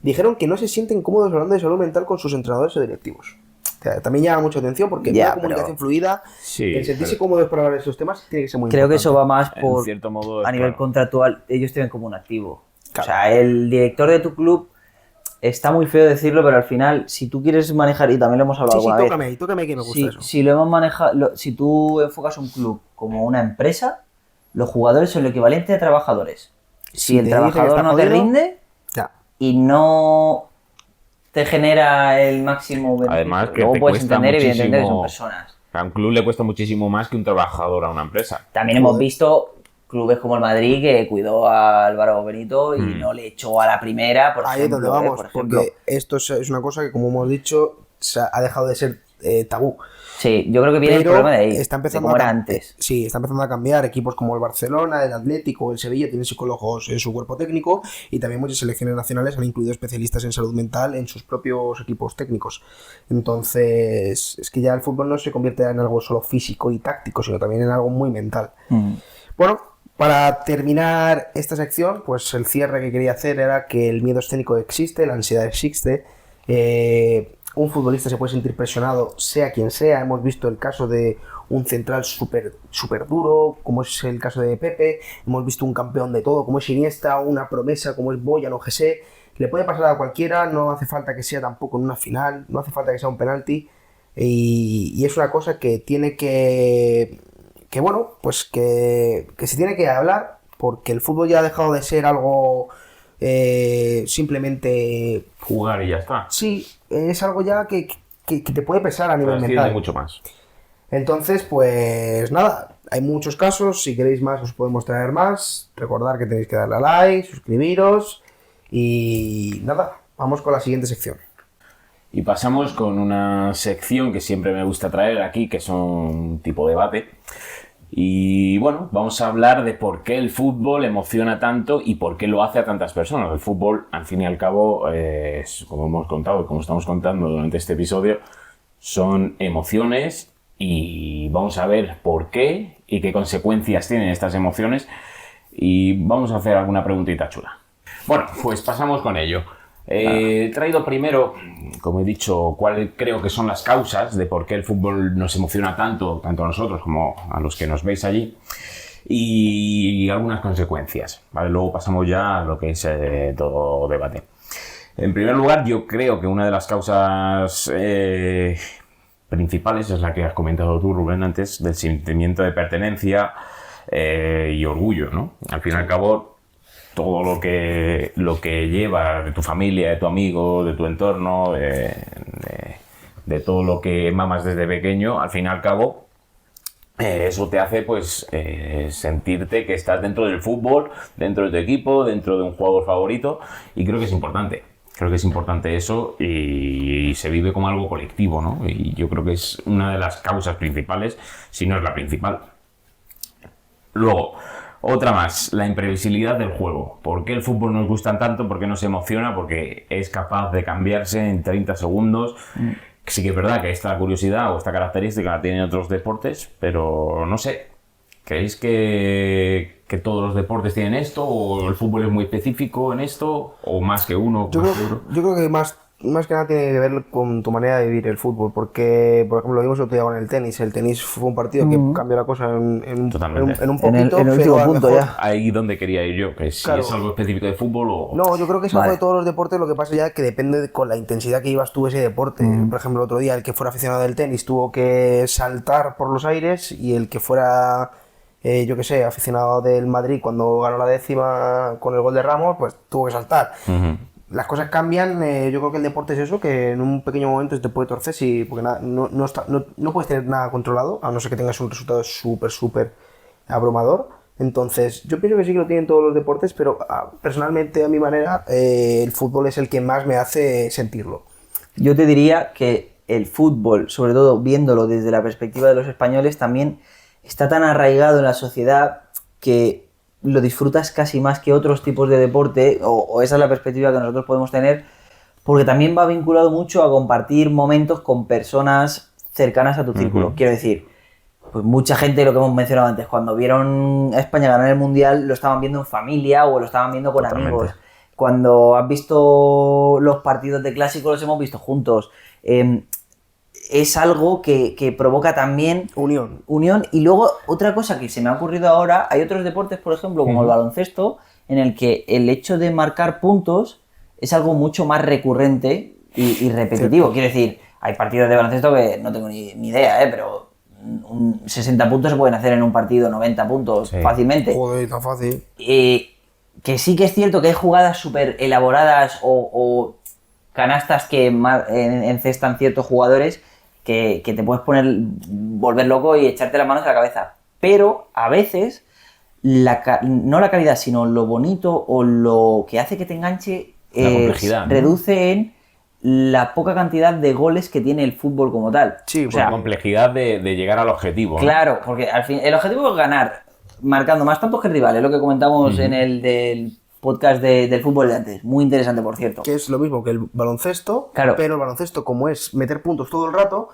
C: dijeron que no se sienten cómodos hablando de salud mental con sus entrenadores o directivos. O sea, también llama mucha atención, porque
D: Ya,
C: una comunicación
D: pero-
C: fluida,
A: Sí,
C: el sentirse
A: pero-
C: cómodos para hablar de esos temas, tiene que ser muy
D: Creo que
C: importante.
D: eso va más
A: En
D: por,
A: cierto modo,
D: a nivel
A: claro.
D: contractual, ellos tienen como un activo.
C: Claro.
D: O sea, el director de tu club, está muy feo decirlo, pero al final, si tú quieres manejar, y también lo hemos hablado
C: Sí,
D: alguna vez,
C: tócame que me gusta eso.
D: si lo hemos manejado, si tú enfocas un club como una empresa, los jugadores son lo equivalente a trabajadores. Si el
C: te dice que
D: trabajador
C: está
D: no te
C: jodido,
D: rinde
C: ya.
D: y no te genera el máximo beneficio,
A: Además que
D: luego
A: te
D: puedes
A: cuesta
D: entender evidentemente que son
A: muchísimo.
D: personas.
A: A un club le cuesta muchísimo más que un trabajador a una empresa.
D: También hemos visto clubes como el Madrid que cuidó a Álvaro Benito y no le echó a la primera, por
C: Ahí es
D: ejemplo.
C: donde vamos,
D: por ejemplo.
C: porque esto es una cosa que, como hemos dicho, ha dejado de ser tabú.
D: Sí, yo creo que viene el
C: Pero
D: problema de ahí,
C: está
D: de
C: empezando
D: cómo era
C: a
D: antes.
C: Sí, está empezando a cambiar. Equipos como el Barcelona, el Atlético, el Sevilla tienen psicólogos en su cuerpo técnico, y también muchas selecciones nacionales han incluido especialistas en salud mental en sus propios equipos técnicos. Entonces, es que ya el fútbol no se convierte en algo solo físico y táctico, sino también en algo muy mental. Bueno, para terminar esta sección, pues el cierre que quería hacer era que el miedo escénico existe, la ansiedad existe. Un futbolista se puede sentir presionado, sea quien sea. Hemos visto el caso de un central súper duro, como es el caso de Pepe. Hemos visto un campeón de todo, como es Iniesta, una promesa, como es Boyan o José. Le puede pasar a cualquiera, no hace falta que sea tampoco en una final, no hace falta que sea un penalti. Y es una cosa que tiene que bueno, pues que se tiene que hablar, porque el fútbol ya ha dejado de ser algo simplemente...
A: Jugar y ya está.
C: Sí, es algo ya que te puede pesar a nivel
A: Trasciende
C: mental.
A: mucho más.
C: Entonces, pues nada, hay muchos casos. Si queréis más, os podemos traer más. Recordad que tenéis que darle a like, suscribiros. Y nada, vamos con la siguiente sección.
A: Y pasamos con una sección que siempre me gusta traer aquí, que son tipo debate. Y bueno, vamos a hablar de por qué el fútbol emociona tanto y por qué lo hace a tantas personas. El fútbol, al fin y al cabo, como hemos contado y como estamos contando durante este episodio, son emociones, y vamos a ver por qué y qué consecuencias tienen estas emociones, y vamos a hacer alguna preguntita chula. Bueno, pues pasamos con ello. He traído primero, como he dicho, cuáles creo que son las causas de por qué el fútbol nos emociona tanto a nosotros como a los que nos veis allí, y algunas consecuencias, ¿vale? Luego pasamos ya a lo que es todo debate. En primer lugar, yo creo que una de las causas principales es la que has comentado tú, Rubén, antes, del sentimiento de pertenencia y orgullo, ¿no? Al fin y al cabo, todo lo que lleva de tu familia, de tu amigo, de tu entorno, de todo lo que mamas desde pequeño, al fin y al cabo, eso te hace pues sentirte que estás dentro del fútbol, dentro de tu equipo, dentro de un jugador favorito, y creo que es importante. Creo que es importante eso, y se vive como algo colectivo, ¿no? Y yo creo que es una de las causas principales, si no es la principal. Luego, otra más, la imprevisibilidad del juego. ¿Por qué el fútbol nos gusta tanto? ¿Por qué nos emociona? Porque es capaz de cambiarse en 30 segundos. Sí que es verdad que esta curiosidad o esta característica la tienen otros deportes, pero no sé. ¿Creéis que todos los deportes tienen esto? ¿O el fútbol es muy específico en esto? ¿O más que uno?
C: Yo creo que más que nada tiene que ver con tu manera de vivir el fútbol, porque, por ejemplo, lo vimos el otro día con el tenis. El tenis fue un partido que cambió la cosa en un poquito.
D: En el último punto ya.
A: Ahí donde quería ir yo, que si
C: Claro.
A: es algo específico de fútbol o...
C: No, yo creo que es algo
D: Vale.
C: de todos los deportes. Lo que pasa ya que depende con la intensidad que llevas tú ese deporte. Por ejemplo, el otro día el que fuera aficionado del tenis tuvo que saltar por los aires, y el que fuera, yo que sé, aficionado del Madrid cuando ganó la 10ª con el gol de Ramos, pues tuvo que saltar. Las cosas cambian. Yo creo que el deporte es eso, que en un pequeño momento se te puede torcer, porque no puedes tener nada controlado, a no ser que tengas un resultado súper abrumador. Entonces, yo pienso que sí que lo tienen todos los deportes, pero personalmente, a mi manera, el fútbol es el que más me hace sentirlo.
D: Yo te diría que el fútbol, sobre todo viéndolo desde la perspectiva de los españoles, también está tan arraigado en la sociedad que lo disfrutas casi más que otros tipos de deporte, o esa es la perspectiva que nosotros podemos tener, porque también va vinculado mucho a compartir momentos con personas cercanas a tu círculo. Quiero decir, pues mucha gente, lo que hemos mencionado antes, cuando vieron a España ganar el Mundial, lo estaban viendo en familia o lo estaban viendo con amigos. Cuando has visto los partidos de clásicos, los hemos visto juntos. Es algo que provoca también
C: Unión.
D: Y luego, otra cosa que se me ha ocurrido ahora, hay otros deportes, por ejemplo, como el baloncesto, en el que el hecho de marcar puntos es algo mucho más recurrente y repetitivo. Quiero decir, hay partidos de baloncesto que no tengo ni idea, pero 60 puntos se pueden hacer en un partido, 90 puntos
A: Sí.
D: fácilmente.
C: Joder, tan fácil.
D: Que sí que es cierto que hay jugadas súper elaboradas o canastas que encestan ciertos jugadores que te puedes volver loco y echarte las manos a la cabeza. Pero a veces, no la calidad, sino lo bonito o lo que hace que te enganche
A: La complejidad, ¿no?
D: reduce en la poca cantidad de goles que tiene el fútbol como tal.
C: Sí,
D: o sea,
A: La complejidad de llegar al objetivo, ¿no?
D: claro, porque al fin el objetivo es ganar, marcando más puntos que el rival, es lo que comentamos en el del podcast del fútbol de antes. Muy interesante, por cierto.
C: Que es lo mismo que el baloncesto,
D: Claro.
C: pero el baloncesto, como es meter puntos todo el rato,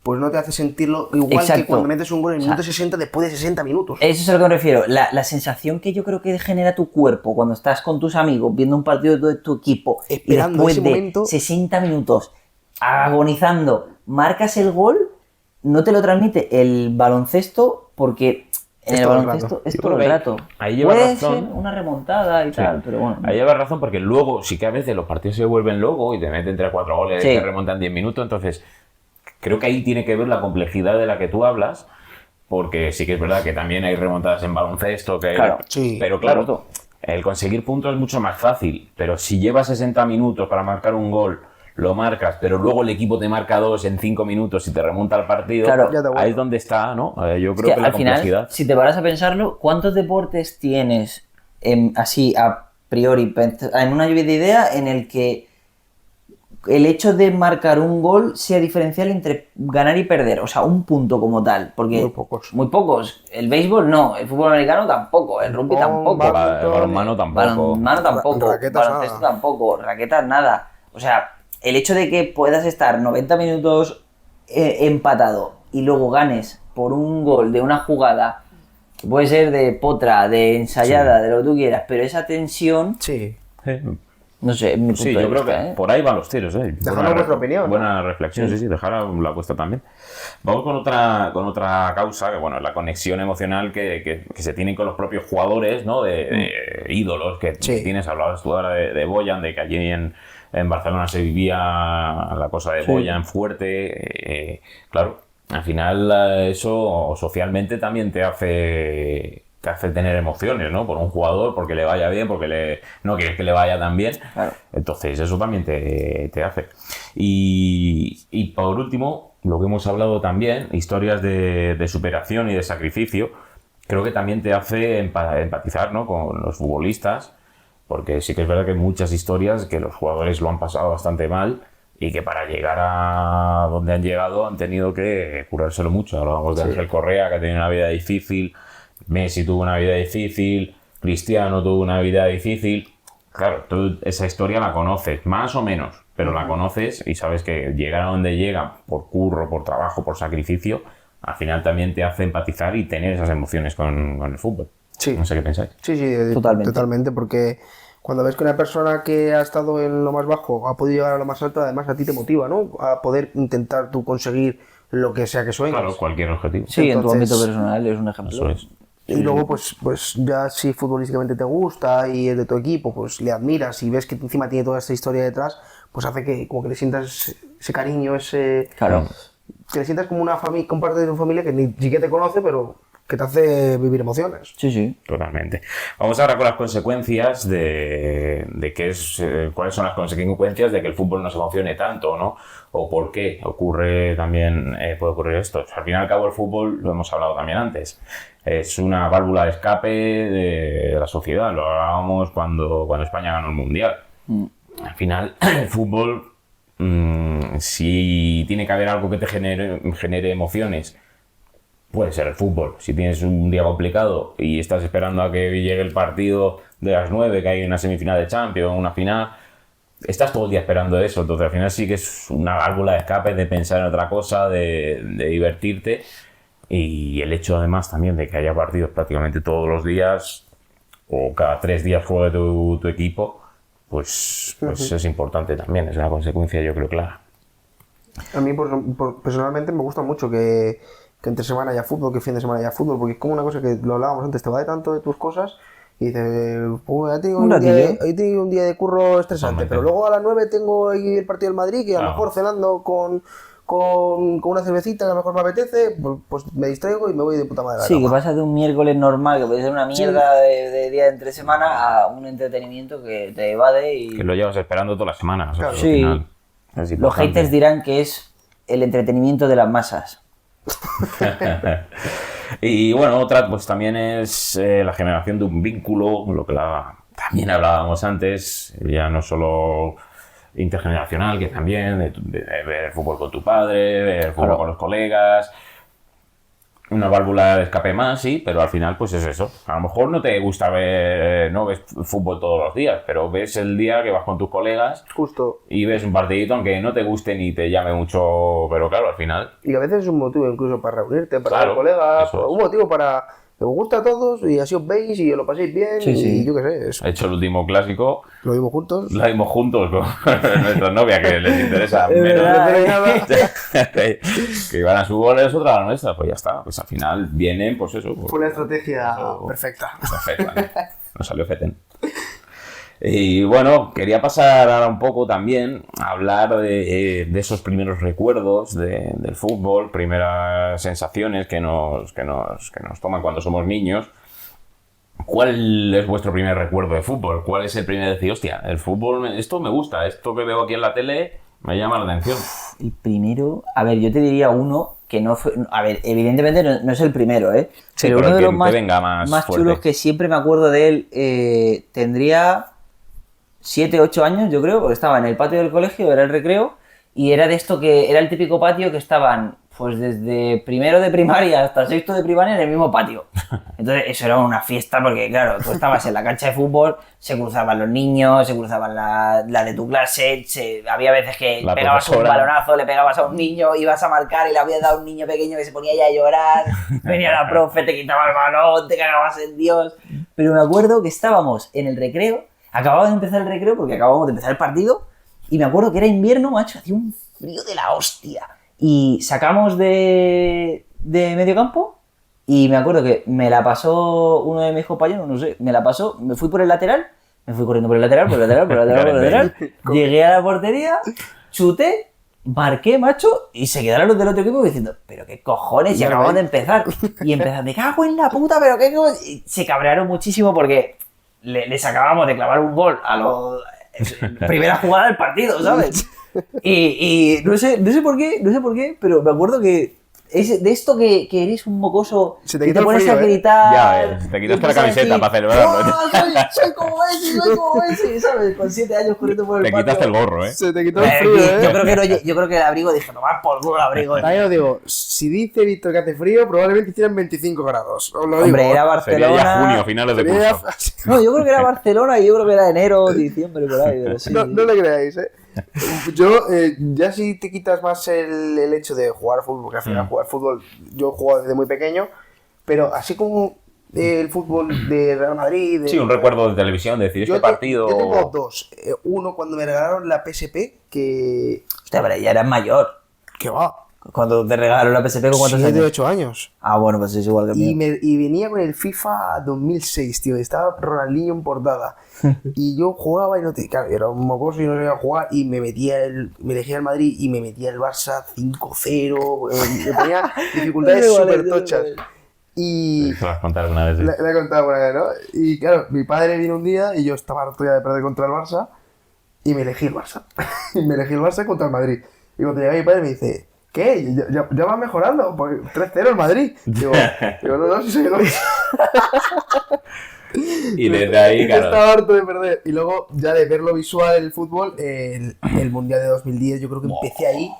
C: pues no te hace sentirlo igual
D: Exacto.
C: que cuando metes un gol en el
D: O sea,
C: minuto 60 después de 60 minutos.
D: Eso es a lo que me refiero. La sensación que yo creo que genera tu cuerpo cuando estás con tus amigos viendo un partido de tu equipo
C: Esperando
D: y después
C: ese
D: de
C: momento.
D: 60 minutos agonizando, marcas el gol, no te lo transmite el baloncesto porque en
C: Es
D: el
C: todo el
D: baloncesto
C: rato.
D: es
A: Yo
D: todo
A: creo
D: el
A: que
D: rato.
A: ahí lleva
D: Puede
A: razón.
D: ser una remontada y
A: Sí.
D: tal, pero bueno.
A: Ahí llevas razón porque luego sí que a veces los partidos se vuelven locos y te meten 3-4 goles
D: Sí.
A: que remontan 10 minutos, entonces creo que ahí tiene que ver la complejidad de la que tú hablas, porque sí que es verdad que también hay remontadas en baloncesto,
D: Claro.
C: Sí,
A: pero claro,
D: correcto.
A: el conseguir puntos es mucho más fácil, pero si llevas 60 minutos para marcar un gol, lo marcas, pero luego el equipo te marca 2 en 5 minutos y te remonta el partido,
D: Claro.
C: Ya te aguanto.
A: ahí es donde está, ¿no? Yo
D: Es
A: creo que la
D: al final,
A: complejidad...
D: si te paras a pensarlo, ¿cuántos deportes tienes así a priori en una lluvia de idea en el que el hecho de marcar un gol sea diferencial entre ganar y perder? O sea, un punto como tal. Porque
C: Muy pocos.
D: Muy pocos. El béisbol no, el fútbol americano tampoco, el rugby
C: Ping-pong,
D: tampoco.
C: badminton,
A: El balonmano tampoco.
D: Balonmano tampoco,
C: Raquetas
D: baloncesto
C: nada.
D: tampoco, raquetas nada. O sea, el hecho de que puedas estar 90 minutos empatado y luego ganes por un gol de una jugada que puede ser de potra, de ensayada, de lo que tú quieras, pero esa tensión,
C: Sí.
D: no sé, es mi punto
A: Sí,
D: de
A: yo creo
D: vista,
A: que por ahí van los tiros.
C: Dejadnos vuestra opinión, ¿no?
A: Buena reflexión, sí, dejar la vuestra también. Vamos con otra causa, que bueno, es la conexión emocional que se tienen con los propios jugadores, ¿no? De ídolos que
C: Sí.
A: tienes. Hablabas tú ahora de Boyan, de que allí en Barcelona se vivía la cosa de Boyan fuerte. Claro, al final eso socialmente también te hace tener emociones, ¿no? Por un jugador, porque le vaya bien, porque no quieres que le vaya tan bien.
D: Claro.
A: Entonces, eso también te hace. Y por último, lo que hemos hablado también, historias de superación y de sacrificio, creo que también te hace empatizar, ¿no? Con los futbolistas, porque sí que es verdad que hay muchas historias que los jugadores lo han pasado bastante mal y que para llegar a donde han llegado han tenido que curárselo mucho. Hablábamos de Ángel Correa, que ha tenido una vida difícil, Messi tuvo una vida difícil, Cristiano tuvo una vida difícil. Claro, tú esa historia la conoces, más o menos, pero la conoces y sabes que llegar a donde llega por curro, por trabajo, por sacrificio, al final también te hace empatizar y tener esas emociones con el fútbol.
C: Sí.
A: No sé qué pensáis.
C: Sí,
D: Totalmente.
C: totalmente, porque cuando ves que una persona que ha estado en lo más bajo ha podido llegar a lo más alto, además a ti te motiva, ¿no? A poder intentar tú conseguir lo que sea que sueñes.
A: Claro, cualquier objetivo.
D: Sí, en tu
C: Entonces-
D: ámbito personal es un ejemplo.
A: Eso es.
C: Y luego, pues ya si futbolísticamente te gusta y es de tu equipo, pues le admiras y ves que encima tiene toda esta historia detrás, pues hace que como que le sientas ese cariño,
D: Claro.
C: que le sientas como una familia, como parte de tu familia que ni siquiera te conoce, pero que te hace vivir emociones.
D: Sí, sí.
A: Totalmente. Vamos ahora con las consecuencias de qué es, cuáles son las consecuencias de que el fútbol nos emocione tanto, ¿no? O por qué ocurre también, puede ocurrir esto. Al fin y al cabo el fútbol, lo hemos hablado también antes, es una válvula de escape de la sociedad. Lo hablábamos cuando España ganó el Mundial. Al final el fútbol, si tiene que haber algo que te genere emociones, puede ser el fútbol. Si tienes un día complicado y estás esperando a que llegue el partido de las 9, que hay una semifinal de Champions, una final, estás todo el día esperando eso. Entonces al final sí que es una válvula de escape, de pensar en otra cosa, de divertirte. Y el hecho además también de que haya partidos prácticamente todos los días o cada 3 días juegue tu equipo, pues es importante también. Es una consecuencia, yo creo, clara.
C: A mí personalmente me gusta mucho que entre semana haya fútbol, que fin de semana haya fútbol, porque es como una cosa que lo hablábamos antes, te va de tanto de tus cosas y dices, pues ya tengo hoy tengo un día de curro estresante,
A: Totalmente.
C: pero luego a las 9 tengo ahí el partido del Madrid, que a lo
A: Claro.
C: mejor cenando con con una cervecita, que a lo mejor me apetece, pues me distraigo y me voy de puta madre a la
D: Sí, que
C: cama.
D: pasas de un miércoles normal, que puede ser una mierda de día de entre semana, a un entretenimiento que te evade y...
A: Que lo llevas esperando toda la semana. O sea,
C: Claro.
A: al
D: Sí.
A: final es
D: Los
A: importante.
D: haters dirán que es el entretenimiento de las masas.
A: Y bueno, otra pues también es la generación de un vínculo, lo que también hablábamos antes, ya no solo intergeneracional, que también de ver fútbol con tu padre, ver fútbol
D: Claro.
A: con los colegas, una válvula de escape más, sí, pero al final pues es eso. A lo mejor no te gusta ver, no ves fútbol todos los días, pero ves el día que vas con tus colegas
C: Justo.
A: y ves un partidito, aunque no te guste ni te llame mucho, pero claro, al final...
C: Y a veces es un motivo incluso para reunirte, para
A: Claro,
C: ver colegas,
A: eso es.
C: un motivo para que os gusta a todos y así os veis y os lo paséis bien
D: Sí,
C: y
D: sí.
C: yo qué sé, eso.
A: He hecho el último clásico,
C: Lo vimos juntos.
A: lo vimos juntos con nuestra novia, que les interesa
D: Es
A: menos.
D: verdad,
A: que iban a su bola, es otra a la nuestra, pues ya está. Pues al final vienen, pues eso. Pues,
C: Fue una estrategia
A: eso-
C: perfecta.
A: perfecta, ¿no? Nos salió feten. Y bueno, quería pasar ahora un poco también a hablar de esos primeros recuerdos del fútbol, primeras sensaciones que nos toman cuando somos niños. ¿Cuál es vuestro primer recuerdo de fútbol? ¿Cuál es el primer decir, hostia, el fútbol, esto me gusta, esto que veo aquí en la tele me llama la atención?
D: El primero, a ver, yo te diría uno que no fue, a ver, evidentemente no es el primero, ¿eh?
A: Sí,
D: pero
A: pero
D: uno
A: el
D: de
A: que
D: los
A: te venga más fuerte.
D: chulos que siempre me acuerdo de él, tendría 7, 8 años, yo creo, porque estaba en el patio del colegio, era el recreo, y era de esto que era el típico patio que estaban, pues desde primero de primaria hasta sexto de primaria en el mismo patio. Entonces eso era una fiesta porque, claro, tú estabas en la cancha de fútbol, se cruzaban los niños, se cruzaban la de tu clase, había veces que
A: La
D: pegabas un
A: profesora.
D: balonazo, le pegabas a un niño, ibas a marcar y le habías dado a un niño pequeño que se ponía ya a llorar, venía la profe, te quitaba el balón, te cagabas en Dios. Pero me acuerdo que estábamos en el recreo, acababa de empezar el recreo porque acabábamos de empezar el partido, y me acuerdo que era invierno, macho, hacía un frío de la hostia. Y sacamos de medio campo y me acuerdo que me la pasó uno de mis compañeros, no sé, me la pasó, me fui por el lateral, me fui corriendo por el lateral, por el lateral, por el lateral, por el lateral, llegué a la portería, chuté, marqué, macho, y se quedaron los del otro equipo diciendo, pero qué cojones, y acabamos de empezar. Y empezaron, me cago en la puta, pero qué cojones. Y se cabrearon muchísimo porque les acabamos de clavar un gol a los primera jugada del partido, ¿sabes? Y no sé por qué, pero me acuerdo que es de esto que eres un mocoso
C: Se te
D: y
C: quita
D: te
C: el
D: pones
C: frío,
D: a
C: ¿eh?
D: gritar.
A: Ya ves, te quitaste la camiseta para celebrarlo, ¿eh?
D: Soy como ese, ¿sabes? Con 7 años corriendo por el
A: Te
D: patio.
A: quitaste el gorro, ¿eh?
C: Se te quitó el frío, ¿eh?
D: Yo creo que el abrigo dije, no va por culo el abrigo.
C: Ahí os digo, si dice Víctor que hace frío, probablemente hicieran 25 grados. Os lo digo.
D: Hombre, era
A: Sería
D: Barcelona.
A: ya junio, finales de
C: Sería-
A: curso.
D: No, yo creo que era Barcelona y yo creo que era enero, diciembre, por ahí. Pero sí.
C: No, no le creáis, ¿eh? Yo, ya si te quitas más el hecho de jugar fútbol, porque al final jugar fútbol, yo he jugado desde muy pequeño, pero así como el fútbol de Real Madrid...
A: Sí, un recuerdo de televisión, de decir, este
C: yo
A: partido...
C: Yo tengo dos. Uno, cuando me regalaron la PSP, que...
D: Hostia, pero ya eras mayor.
C: ¿Qué va?
D: Cuando te regalaron la PSP, ¿con cuántos
C: 7,
D: años?
C: 8 años.
D: Ah, bueno, pues es igual que el
C: Y,
D: mío.
C: y venía con el FIFA 2006, tío. Estaba Ronaldinho en portada. Y yo jugaba y no te... Claro, era un mocoso y no sabía jugar. Y me elegía el Madrid y me metía el Barça 5-0. Me ponía dificultades
D: Yo
C: súper
D: igual,
C: tochas.
D: yo igual.
A: ¿Te
C: Y...
A: lo vas a contar alguna vez? Sí.
C: Le he contado una vez, ¿no? Y claro, mi padre vino un día y yo estaba harto ya de perder contra el Barça. Y me elegí el Barça. Y me elegí el Barça contra el Madrid. Y cuando llega mi padre me dice... ¿Qué? Ya va mejorando, porque 3-0 el Madrid. Digo, no, si soy el Barça.
A: Y desde ahí, claro...
C: Estaba harto de perder. Y luego, ya de ver lo visual el fútbol, el Mundial de 2010, yo creo que empecé ahí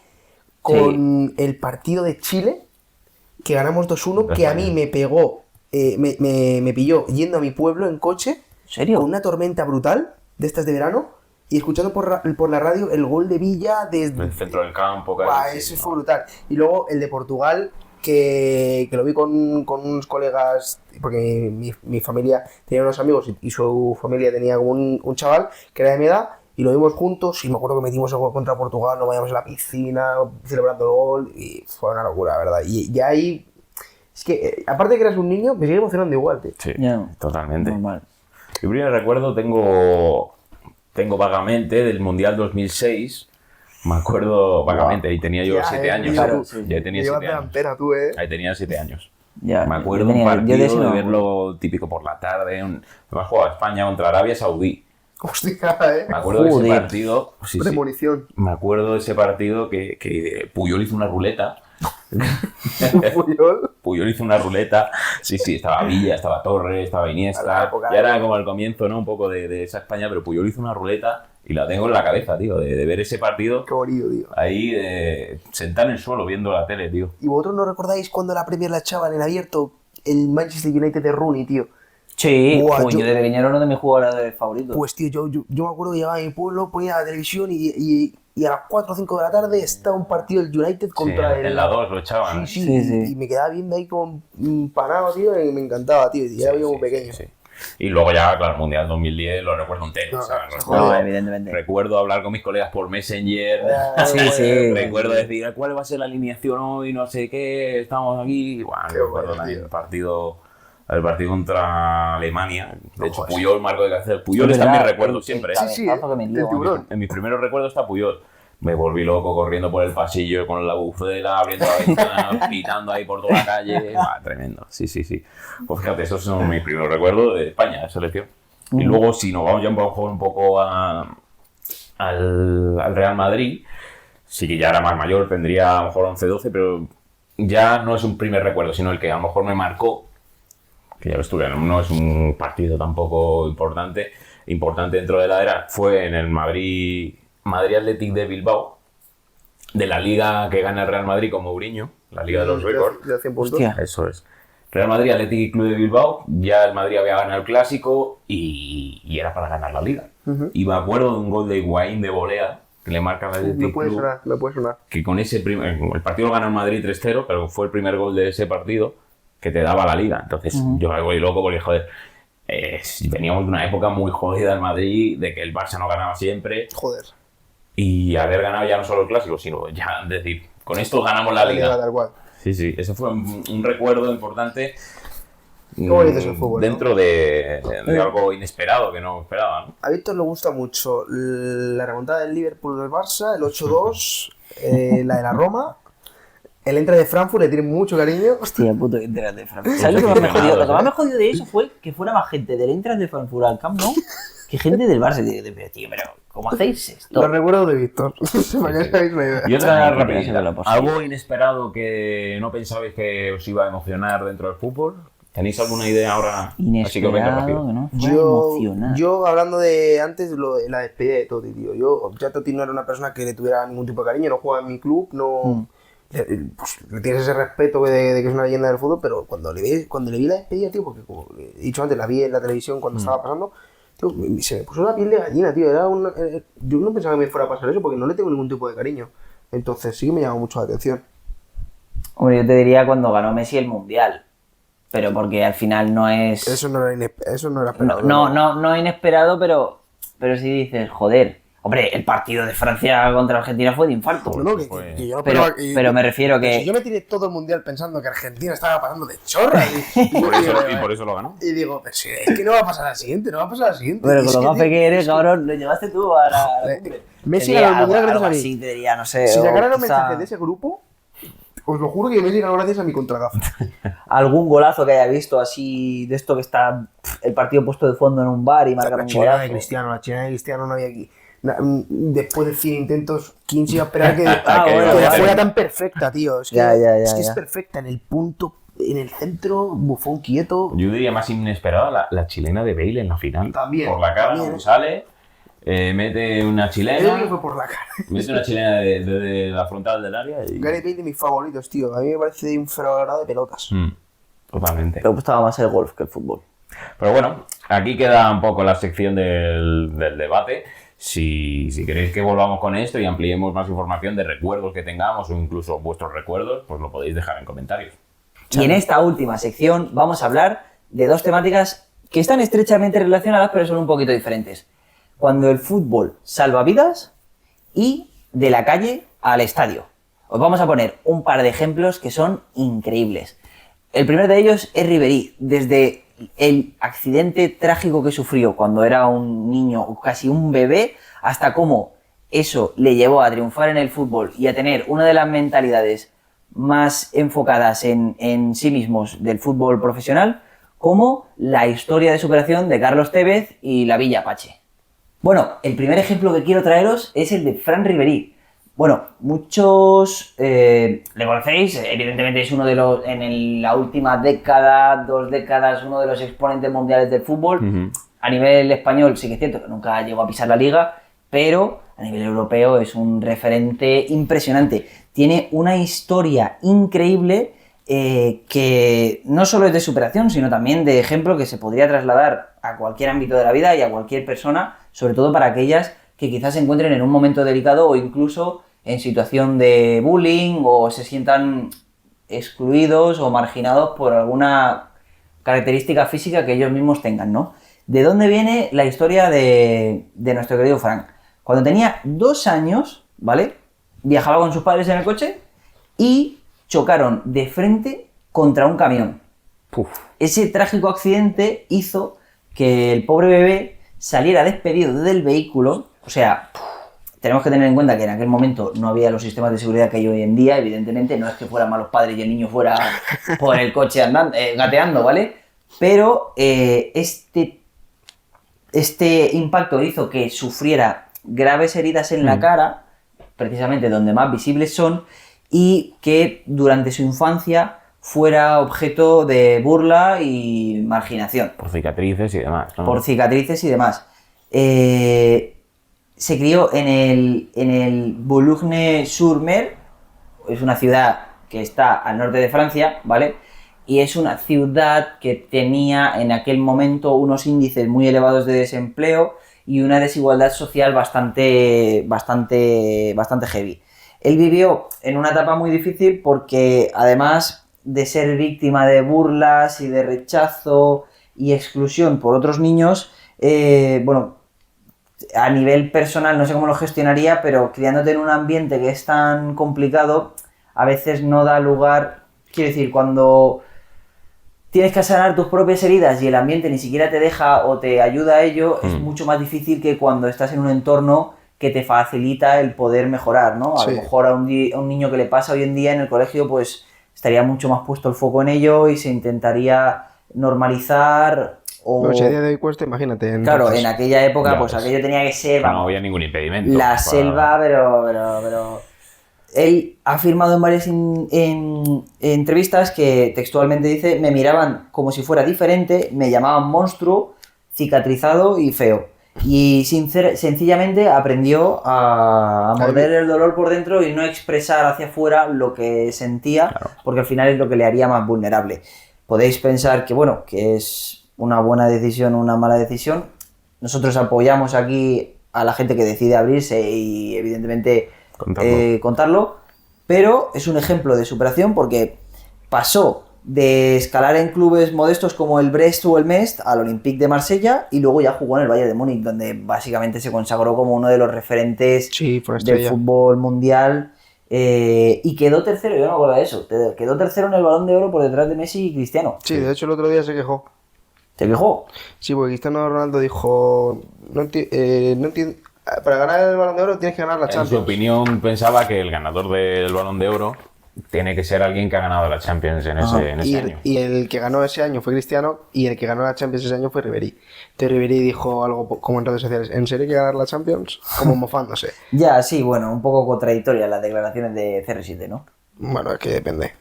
C: con el partido de Chile, que ganamos 2-1, que a mí me pegó, me pilló yendo a mi pueblo en coche,
D: ¿En serio?
C: con una tormenta brutal, de estas de verano, y escuchando por la radio el gol de Villa desde...
A: El centro del campo,
C: Buah,
A: casi,
C: ese
A: sí,
C: fue brutal. Y luego el de Portugal, que lo vi con unos colegas, porque mi familia tenía unos amigos y su familia tenía un chaval que era de mi edad, y lo vimos juntos, y me acuerdo que metimos el gol contra Portugal, nos vayamos a la piscina, celebrando el gol, y fue una locura, la verdad. Y ya ahí, es que, aparte de que eras un niño, me sigue emocionando igual, tío.
A: Sí,
D: Ya.
A: totalmente.
D: Normal.
A: Mi primer recuerdo tengo vagamente del Mundial 2006, Me acuerdo vagamente, y tenía yo
C: Ya,
A: 7 años.
C: tío,
D: claro, sí.
A: Ya tenía
C: Llevas
A: 7 años.
C: delantera tú,
A: Ahí tenía 7 años.
D: Ya,
A: Me acuerdo
D: yo
A: un partido
D: de ese no
A: de
D: me
A: verlo típico por la tarde. Además jugaba España contra Arabia Saudí.
C: Hostia,
A: Me acuerdo de ese
D: Joder.
A: partido. Sí, sí.
C: Premonición.
A: Me acuerdo de ese partido que Puyol hizo una ruleta.
C: Puyol.
A: Puyol hizo una ruleta. Sí, estaba Villa, estaba Torres, estaba
C: A la
A: Iniesta.
C: época
A: Ya era como el comienzo, ¿no? Un poco de esa España, pero Puyol hizo una ruleta y la tengo en la cabeza, tío, de ver ese partido
C: Qué bonito, tío.
A: ahí, sentado en el suelo viendo la tele, tío.
C: ¿Y vosotros no recordáis cuando la Premier la echaban en abierto el Manchester United de Rooney, tío?
D: Sí,
C: Buah,
D: coño,
C: yo-
D: de pequeño era uno de mis jugadores favoritos.
C: Pues, tío, yo me acuerdo que llegaba a mi pueblo, ponía la televisión y a las 4 o 5 de la tarde estaba un partido del United contra
A: Sí,
C: el...
A: en la 2 lo echaban.
C: Sí,
D: Sí, sí.
C: Y me quedaba viendo ahí como empanado, tío, y me encantaba, tío. Y era yo muy
A: Sí,
C: pequeño.
A: sí. Y luego ya, claro, el Mundial 2010 lo recuerdo entero.
C: No,
A: o sea,
C: no,
A: recuerdo,
D: No, evidentemente.
A: recuerdo hablar con mis colegas por Messenger.
C: Sí,
D: sí.
A: Recuerdo decir cuál va a ser la alineación hoy, no sé qué, estamos aquí. Bueno,
C: Qué
A: recuerdo
C: bueno,
A: también
C: tío.
A: el partido contra Alemania. De hecho,
C: Joder.
A: Puyol, Marco de Cáceres. Puyol
D: Es
A: está en mis
D: verdad,
A: recuerdos siempre.
C: Sí, sí,
D: cabezazo que me dio.
C: el tiburón.
A: En mis primeros recuerdos está Puyol. Me volví loco corriendo por el pasillo con la bufera, abriendo la ventana, pitando ahí por toda la calle. Tremendo. Sí. Pues fíjate, esos son mis primeros recuerdos de España, de selección. Y luego, si nos vamos ya un poco al Real Madrid, sí que ya era más mayor, tendría a lo mejor 11, 12, pero ya no es un primer recuerdo, sino el que a lo mejor me marcó, que ya ves tú, que no es un partido tampoco importante dentro de la era, fue en el Madrid Athletic de Bilbao, de la liga que gana el Real Madrid con Mourinho, la liga de los récords.
C: De 100 puntos.
D: Hostia.
A: Eso es. Real Madrid, Athletic Club de Bilbao, ya el Madrid había ganado el Clásico y era para ganar la Liga. Y me acuerdo de un gol de Higuaín de volea que le marca al
C: Me
A: Athletic
C: puede
A: Club,
C: sonar, me puede sonar.
A: que con ese el partido lo ganó el Madrid 3-0, pero fue el primer gol de ese partido que te daba la Liga. Entonces yo me voy loco porque, joder, veníamos de una época muy jodida en Madrid, de que el Barça no ganaba siempre,
C: Joder.
A: y haber ganado ya no solo el Clásico, sino ya decir, con esto ganamos la Liga.
C: Tal cual.
A: Sí, ese fue un recuerdo importante
C: bonito es el fútbol,
A: dentro de algo inesperado que no esperaba, ¿no?
C: A Víctor le gusta mucho la remontada del Liverpool del Barça, el 8-2, la de la Roma, el Eintracht de Frankfurt, le tiene mucho cariño.
D: Hostia, puto Eintracht de Frankfurt. ¿Sabes lo que más me jodió? Lo que más me jodió de eso fue que fuera más gente del Eintracht de Frankfurt al Camp Nou que gente del Barça. Pero, tío, ¿cómo hacéis esto?
C: Los recuerdos de Víctor, para que os hagáis una idea.
A: Y otra
D: Ay,
A: rapidita,
D: quería saber lo posible.
A: algo inesperado que no pensabais que os iba a emocionar dentro del fútbol. ¿Tenéis alguna idea ahora? Así que os venga
D: Inesperado,
A: rápido.
D: que no fuera
C: Yo,
D: emocionante.
C: yo hablando de antes, la despedida de Totti, tío. Ya Totti no era una persona que le tuviera ningún tipo de cariño, no juega en mi club, no... le tienes ese respeto de que es una leyenda del fútbol, pero cuando le vi la despedida, tío, porque como he dicho antes, la vi en la televisión cuando estaba pasando, tío, se me puso la piel de gallina, tío. Yo no pensaba que me fuera a pasar eso porque no le tengo ningún tipo de cariño. Entonces sí que me llamó mucho la atención.
D: Hombre, yo te diría cuando ganó Messi el Mundial. Pero porque al final no es...
C: Eso no era esperado.
D: No inesperado, pero sí dices, joder. Hombre, el partido de Francia contra Argentina fue de infarto.
C: No, que yo no esperaba que-
D: Pero me refiero
C: Si
D: que...
C: yo me tiré todo el mundial pensando que Argentina estaba pasando de chorra.
A: Y por eso lo ganó.
C: Y digo, pues, es que no va a pasar al siguiente, no va a pasar al siguiente.
D: Pero
C: Y
D: con
C: es
D: lo
C: que,
D: gafe
C: tío,
D: que eres,
C: es que-
D: cabrón, lo llevaste tú a la
C: Joder,
D: cumbre.
C: Messi
D: Te diría
C: ganó el mundial gracias
D: algo
C: a mí.
D: así, te diría, no sé.
C: Si
D: o
C: sacaran los
D: quizá
C: mensajes de ese grupo, os lo juro que Messi ganó gracias a mi contragafa.
D: algún golazo que haya visto así, de esto que está el partido puesto de fondo en un bar y marcan
C: La
D: un
C: chilena
D: golazo.
C: de Cristiano no había aquí. Después de 100 intentos, ¿quién se iba a esperar que
D: bueno,
C: fuera
D: vale.
C: tan perfecta, tío? Es que,
D: Ya,
C: es
D: ya.
C: perfecta en el punto, en el centro, Buffon quieto.
A: Yo diría más inesperada la chilena de Bale en la final.
C: También,
A: Por la cara,
C: también.
A: como sale, mete una
C: Creo que
A: chilena,
C: fue por la cara.
A: mete una chilena de la frontal del área y...
C: Gary Bale de mis favoritos, tío. A mí me parece un fregado de pelotas.
A: Totalmente.
D: Me gustaba más el golf que el fútbol.
A: Pero bueno, aquí queda un poco la sección del debate. Si queréis que volvamos con esto y ampliemos más información de recuerdos que tengamos o incluso vuestros recuerdos, pues lo podéis dejar en comentarios.
D: Y en esta última sección vamos a hablar de dos temáticas que están estrechamente relacionadas pero son un poquito diferentes. Cuando el fútbol salva vidas y de la calle al estadio. Os vamos a poner un par de ejemplos que son increíbles. El primero de ellos es Ribéry, desde el accidente trágico que sufrió cuando era un niño, casi un bebé, hasta cómo eso le llevó a triunfar en el fútbol y a tener una de las mentalidades más enfocadas en sí mismos del fútbol profesional, como la historia de superación de Carlos Tevez y la Villa Apache. Bueno, el primer ejemplo que quiero traeros es el de Fran Ribéry. Bueno, muchos le conocéis, evidentemente es uno de los, la última década, 2 décadas, uno de los exponentes mundiales del fútbol. A nivel español sí que es cierto que nunca llegó a pisar la liga, pero a nivel europeo es un referente impresionante. Tiene una historia increíble que no solo es de superación, sino también de ejemplo que se podría trasladar a cualquier ámbito de la vida y a cualquier persona, sobre todo para aquellas que quizás se encuentren en un momento delicado o incluso en situación de bullying o se sientan excluidos o marginados por alguna característica física que ellos mismos tengan, ¿no? ¿De dónde viene la historia de nuestro querido Frank? Cuando tenía 2 años, ¿vale? Viajaba con sus padres en el coche y chocaron de frente contra un camión.
A: Puf.
D: Ese trágico accidente hizo que el pobre bebé saliera despedido del vehículo. O sea, tenemos que tener en cuenta que en aquel momento no había los sistemas de seguridad que hay hoy en día. Evidentemente no es que fueran malos padres y el niño fuera por el coche andando, gateando, ¿vale? Pero este impacto hizo que sufriera graves heridas en la cara, precisamente donde más visibles son, y que durante su infancia fuera objeto de burla y marginación.
A: Por cicatrices y demás, ¿no?
D: Por cicatrices y demás. Se crió en el Boulogne-sur-Mer, es una ciudad que está al norte de Francia, ¿vale? Y es una ciudad que tenía en aquel momento unos índices muy elevados de desempleo y una desigualdad social bastante heavy. Él vivió en una etapa muy difícil porque, además de ser víctima de burlas y de rechazo y exclusión por otros niños, bueno, a nivel personal no sé cómo lo gestionaría, pero criándote en un ambiente que es tan complicado, a veces no da lugar, quiero decir, cuando tienes que sanar tus propias heridas y el ambiente ni siquiera te deja o te ayuda a ello, es mucho más difícil que cuando estás en un entorno que te facilita el poder mejorar, ¿no? A lo mejor a un niño que le pasa hoy en día en el colegio, pues estaría mucho más puesto el foco en ello y se intentaría normalizar o...
C: Pero si a día de hoy cuesta, imagínate.
D: Claro, en aquella época,
A: Ya,
D: pues aquello tenía que ser...
A: No había ningún impedimento.
D: La selva, pero... Él ha afirmado en varias entrevistas que textualmente dice: me miraban como si fuera diferente, me llamaban monstruo, cicatrizado y feo. Y sencillamente aprendió a morder el dolor por dentro y no expresar hacia afuera lo que sentía, claro, porque al final es lo que le haría más vulnerable. Podéis pensar que, bueno, que es una buena decisión o una mala decisión. Nosotros apoyamos aquí a la gente que decide abrirse y evidentemente contarlo, pero es un ejemplo de superación porque pasó de escalar en clubes modestos como el Brest o el Metz al Olympique de Marsella y luego ya jugó en el Bayern de Múnich, donde básicamente se consagró como uno de los referentes del fútbol mundial, y quedó tercero. Yo no me acuerdo de eso, quedó tercero en el Balón de Oro por detrás de Messi y Cristiano.
C: Sí, de hecho el otro día se quejó.
D: ¿Te quejó?
C: Sí, porque Cristiano Ronaldo dijo: no entiendo, para ganar el Balón de Oro tienes que ganar la Champions.
A: En su opinión pensaba que el ganador del Balón de Oro tiene que ser alguien que ha ganado la Champions en ese año.
C: Y el que ganó ese año fue Cristiano y el que ganó la Champions ese año fue Ribéry. Entonces Ribéry dijo algo como en redes sociales: ¿en serio hay que ganar la Champions? Como mofándose.
D: Ya, sí, bueno, un poco contradictorias las declaraciones de CR7, ¿no?
C: Bueno, es que depende.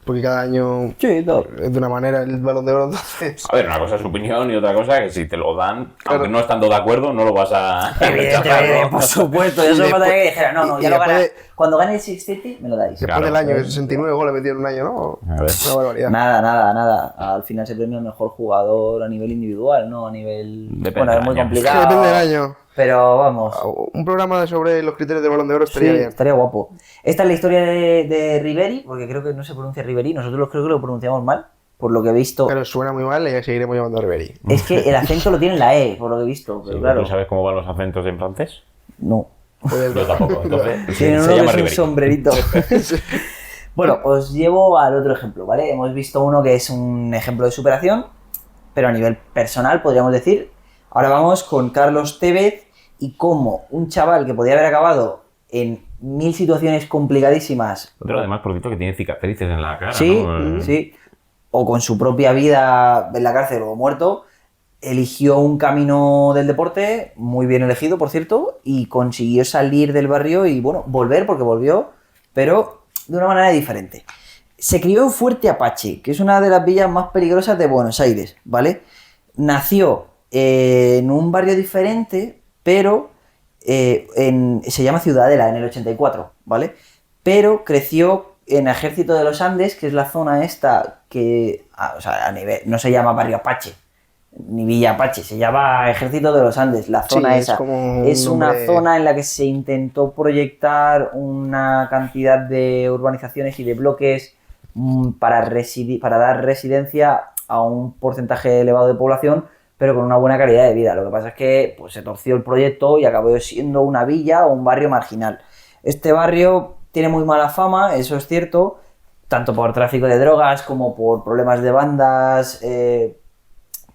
C: Porque cada año
D: sí, no,
C: es de una manera el Balón de Oro, entonces...
A: A ver, una cosa es su opinión y otra cosa que si te lo dan, claro, aunque no estando de acuerdo, no lo vas a
D: rechazar, ¿no? Por supuesto, yo solo faltaría que dijera: no, ya lo gané. Cuando gane el 6-7 me lo dais.
C: Después del año, que 69 goles metió en un año, ¿no?
A: A ver.
C: Una barbaridad.
D: Nada. Al final se premia el mejor jugador a nivel individual, no a nivel...
A: Depende,
D: bueno, es muy complicado.
C: Depende del año.
D: Pero vamos.
C: Un programa sobre los criterios del Balón de Oro estaría bien.
D: Estaría guapo. Esta es la historia de Ribéry, porque creo que no se pronuncia Ribéry, nosotros creo que lo pronunciamos mal, por lo que he visto.
C: Claro, suena muy mal y ya seguiremos llamando a Ribéry.
D: Es que el acento lo tiene en la E, por lo que he visto. Pero
A: sí,
D: claro.
A: ¿tú sabes cómo van los acentos en francés?
D: No.
A: Yo tampoco, entonces
D: se llama Ribéry. Un sombrerito. Bueno, os llevo al otro ejemplo, ¿vale? Hemos visto uno que es un ejemplo de superación, pero a nivel personal, podríamos decir. Ahora vamos con Carlos Tevez y cómo un chaval que podía haber acabado en 1000 situaciones complicadísimas.
A: Pero además, por cierto, que tiene cicatrices en la cara,
D: Sí,
A: ¿no?
D: sí. O con su propia vida en la cárcel o muerto, eligió un camino del deporte, muy bien elegido, por cierto, y consiguió salir del barrio y, bueno, volver, porque volvió, pero de una manera diferente. Se crió en Fuerte Apache, que es una de las villas más peligrosas de Buenos Aires, ¿vale? Nació en un barrio diferente, pero se llama Ciudadela, en el 84, ¿vale? Pero creció en Ejército de los Andes, que es la zona esta que, o sea, a nivel, no se llama Barrio Apache, ni Villa Apache, se llama Ejército de los Andes, la zona
C: Sí,
D: esa.
C: como
D: Es
C: un
D: una
C: nombre-
D: zona en la que se intentó proyectar una cantidad de urbanizaciones y de bloques para dar residencia a un porcentaje elevado de población, pero con una buena calidad de vida. Lo que pasa es que pues, se torció el proyecto y acabó siendo una villa o un barrio marginal. Este barrio tiene muy mala fama, eso es cierto, tanto por tráfico de drogas como por problemas de bandas,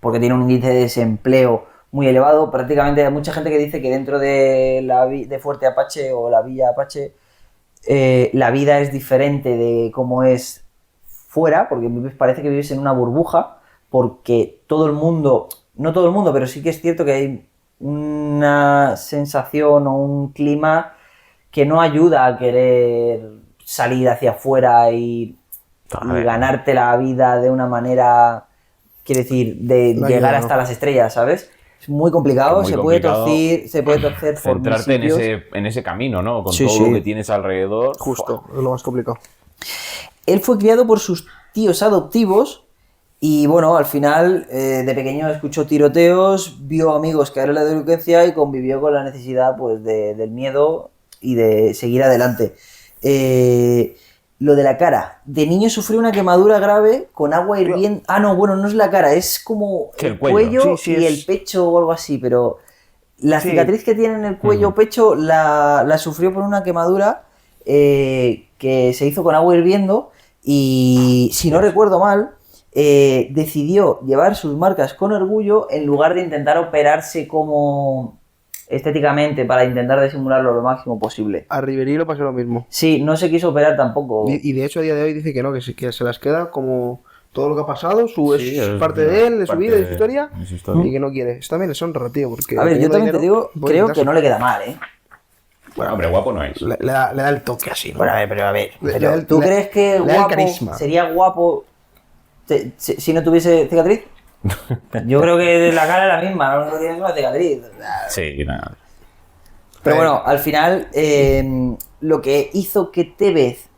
D: porque tiene un índice de desempleo muy elevado. Prácticamente hay mucha gente que dice que dentro de Fuerte Apache o la Villa Apache la vida es diferente de cómo es fuera, porque parece que vives en una burbuja, porque todo el mundo, no todo el mundo, pero sí que es cierto que hay una sensación o un clima que no ayuda a querer salir hacia afuera y ganarte la vida de una manera, quiero decir, de
C: No
D: llegar
C: ayuda,
D: hasta
C: ¿no?
D: las estrellas, ¿sabes? Es muy complicado,
A: Es muy
D: se
A: complicado
D: puede torcer por mil
A: centrarte
D: sitios.
A: en ese camino, ¿no? Con
D: Sí,
A: todo
D: sí.
A: lo que tienes alrededor.
C: Justo, es lo más complicado.
D: Él fue criado por sus tíos adoptivos y, bueno, al final, de pequeño escuchó tiroteos, vio amigos caer en la delincuencia y convivió con la necesidad, pues, del miedo y de seguir adelante. Lo de la cara. De niño sufrió una quemadura grave con agua hirviendo. Ah, no, bueno, no es la cara, es como
A: Sí, el
D: el
A: cuello.
D: cuello
C: Sí, sí,
D: y
C: es-
D: el pecho o algo así, pero la
C: Sí.
D: cicatriz que tiene en el cuello o pecho la sufrió por una quemadura que se hizo con agua hirviendo y, si no recuerdo mal, decidió llevar sus marcas con orgullo en lugar de intentar operarse como estéticamente para intentar disimularlo lo máximo posible.
C: A Ribery lo pasó lo mismo.
D: Sí, no se quiso operar tampoco.
C: Y de hecho a día de hoy dice que no, que se las queda como todo lo que ha pasado,
A: Sí,
C: es
A: es
C: parte de él, de su
A: parte
C: vida, de su historia,
A: de su historia.
C: y que no quiere. Eso también es honra, tío, porque
D: A ver, yo
C: teniendo
D: también te
C: dinero,
D: digo,
C: puede
D: creo que
C: quitarse.
D: no le queda mal, ¿eh?
A: Bueno, hombre, guapo no es.
C: Le da el toque así, ¿no?
D: Bueno, a ver, pero a ver.
C: Le
D: pero
C: da el-
D: ¿tú
C: le-
D: crees que
C: le da el
D: guapo
C: carisma.
D: sería guapo si no tuviese cicatriz? Yo creo que la cara es la misma, no tiene una cicatriz.
A: Sí, nada.
D: Pero bueno, al final, lo que hizo que Tevez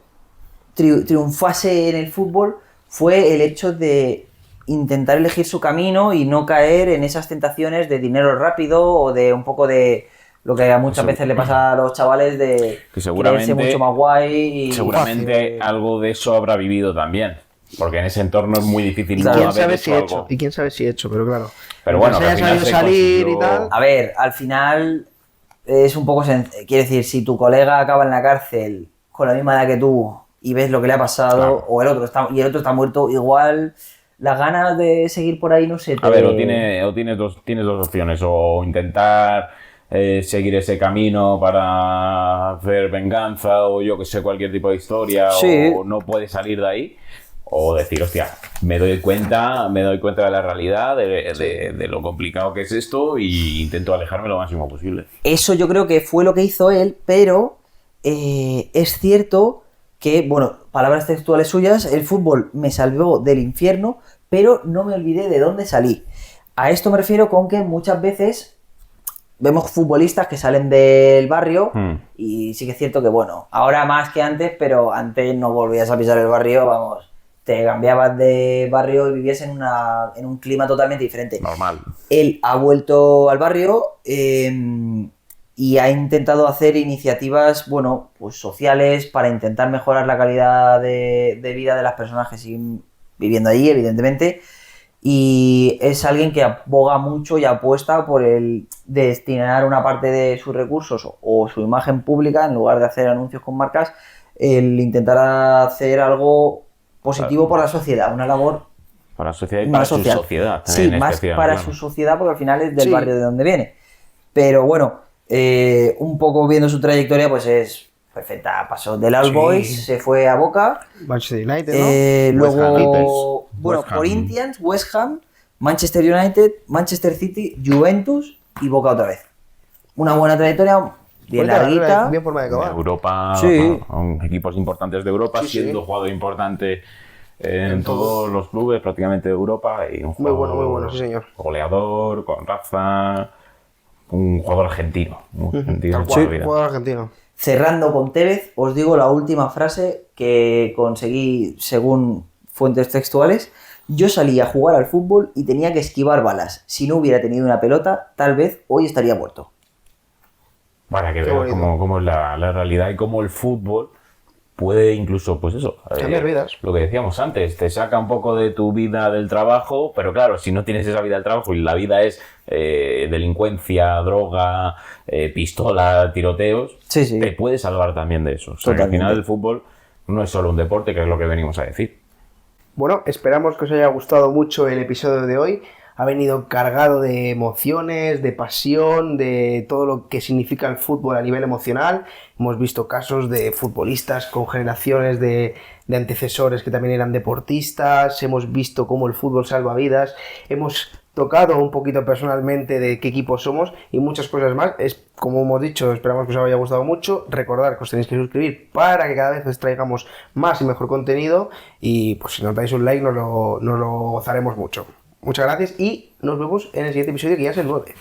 D: triunfase en el fútbol fue el hecho de intentar elegir su camino y no caer en esas tentaciones de dinero rápido o de un poco de lo que a muchas veces le pasa a los chavales de
A: Que seguramente-
D: creerse mucho más guay y
A: Seguramente algo de eso habrá vivido también. Porque en ese entorno es muy difícil
C: ¿Y
A: no
C: quién
A: haber
C: sabe
A: hecho
C: si he
A: algo.
C: hecho? ¿Y quién sabe si he hecho? Pero claro.
A: Pero bueno,
C: mientras
A: que al
C: haya
A: final
C: sabido
A: se
C: salir y
A: consiguió-
C: tal.
D: A ver, al final es un poco quiere decir, si tu colega acaba en la cárcel con la misma edad que tú y ves lo que le ha pasado,
A: Claro.
D: o el otro está muerto, igual las ganas de seguir por ahí no se te...
A: A ver, tienes dos opciones. O intentar seguir ese camino para hacer venganza o yo que sé, cualquier tipo de historia,
D: Sí.
A: o no puedes salir de ahí. O decir, hostia, me doy cuenta de la realidad, de lo complicado que es esto y intento alejarme lo máximo posible.
D: Eso yo creo que fue lo que hizo él, pero es cierto que, bueno, palabras textuales suyas, el fútbol me salvó del infierno, pero no me olvidé de dónde salí. A esto me refiero con que muchas veces vemos futbolistas que salen del barrio y sí que es cierto que, bueno, ahora más que antes, pero antes no volvías a pisar el barrio, vamos, te cambiabas de barrio y vivías en un clima totalmente diferente.
A: Normal.
D: Él ha vuelto al barrio y ha intentado hacer iniciativas, bueno, pues sociales para intentar mejorar la calidad de vida de las personas que siguen viviendo allí, evidentemente. Y es alguien que aboga mucho y apuesta por el destinar una parte de sus recursos o su imagen pública, en lugar de hacer anuncios con marcas, el intentar hacer algo positivo por la sociedad, una labor
A: Para la sociedad y
D: más
A: para
D: social.
A: su sociedad.
D: Sí,
A: en
D: más
A: especial,
D: para
A: claro.
D: su sociedad porque al final es del
C: Sí.
D: barrio de donde viene. Pero bueno, Un poco viendo su trayectoria, pues es perfecta. Pasó del All
C: Sí.
D: Boys, se fue a Boca.
C: Manchester United, ¿no?
A: West Ham.
D: Luego, bueno,
A: West Ham.
D: Corinthians, West Ham, Manchester United, Manchester City, Juventus y Boca otra vez. Una buena trayectoria, bien
C: Buena carrera,
D: larguita.
C: bien forma de
A: En
C: acabar.
A: Europa,
D: Sí.
A: con equipos importantes de Europa,
C: Sí, sí.
A: siendo jugador importante en
C: En
A: todos los clubes prácticamente de Europa y un
C: Muy
A: jugador
C: bueno, muy bueno, sí, señor.
A: goleador, con raza, un jugador argentino, muy argentino
C: Tal
A: toda la
C: cual,
A: vida.
C: jugador argentino.
D: Cerrando con Tevez, os digo la última frase que conseguí según fuentes textuales. Yo salí a jugar al fútbol y tenía que esquivar balas. Si no hubiera tenido una pelota, tal vez hoy estaría muerto.
A: Para que
C: Qué
A: veas
C: bonito.
A: cómo es la realidad y cómo el fútbol puede incluso, pues eso,
C: Cambiar vidas.
A: lo que decíamos antes, te saca un poco de tu vida del trabajo, pero claro, si no tienes esa vida del trabajo y la vida es delincuencia, droga, pistola, tiroteos,
D: Sí, sí.
A: te puede salvar también de eso. O sea, que al
D: Totalmente.
A: final el fútbol no es solo un deporte, que es lo que venimos a decir.
C: Bueno, esperamos que os haya gustado mucho el episodio de hoy. Ha venido cargado de emociones, de pasión, de todo lo que significa el fútbol a nivel emocional. Hemos visto casos de futbolistas con generaciones de antecesores que también eran deportistas. Hemos visto cómo el fútbol salva vidas. Hemos tocado un poquito personalmente de qué equipo somos y muchas cosas más. Como hemos dicho, esperamos que os haya gustado mucho. Recordad que os tenéis que suscribir para que cada vez os traigamos más y mejor contenido. Y pues si nos dais un like nos lo gozaremos mucho. Muchas gracias y nos vemos en el siguiente episodio, que ya es el 9.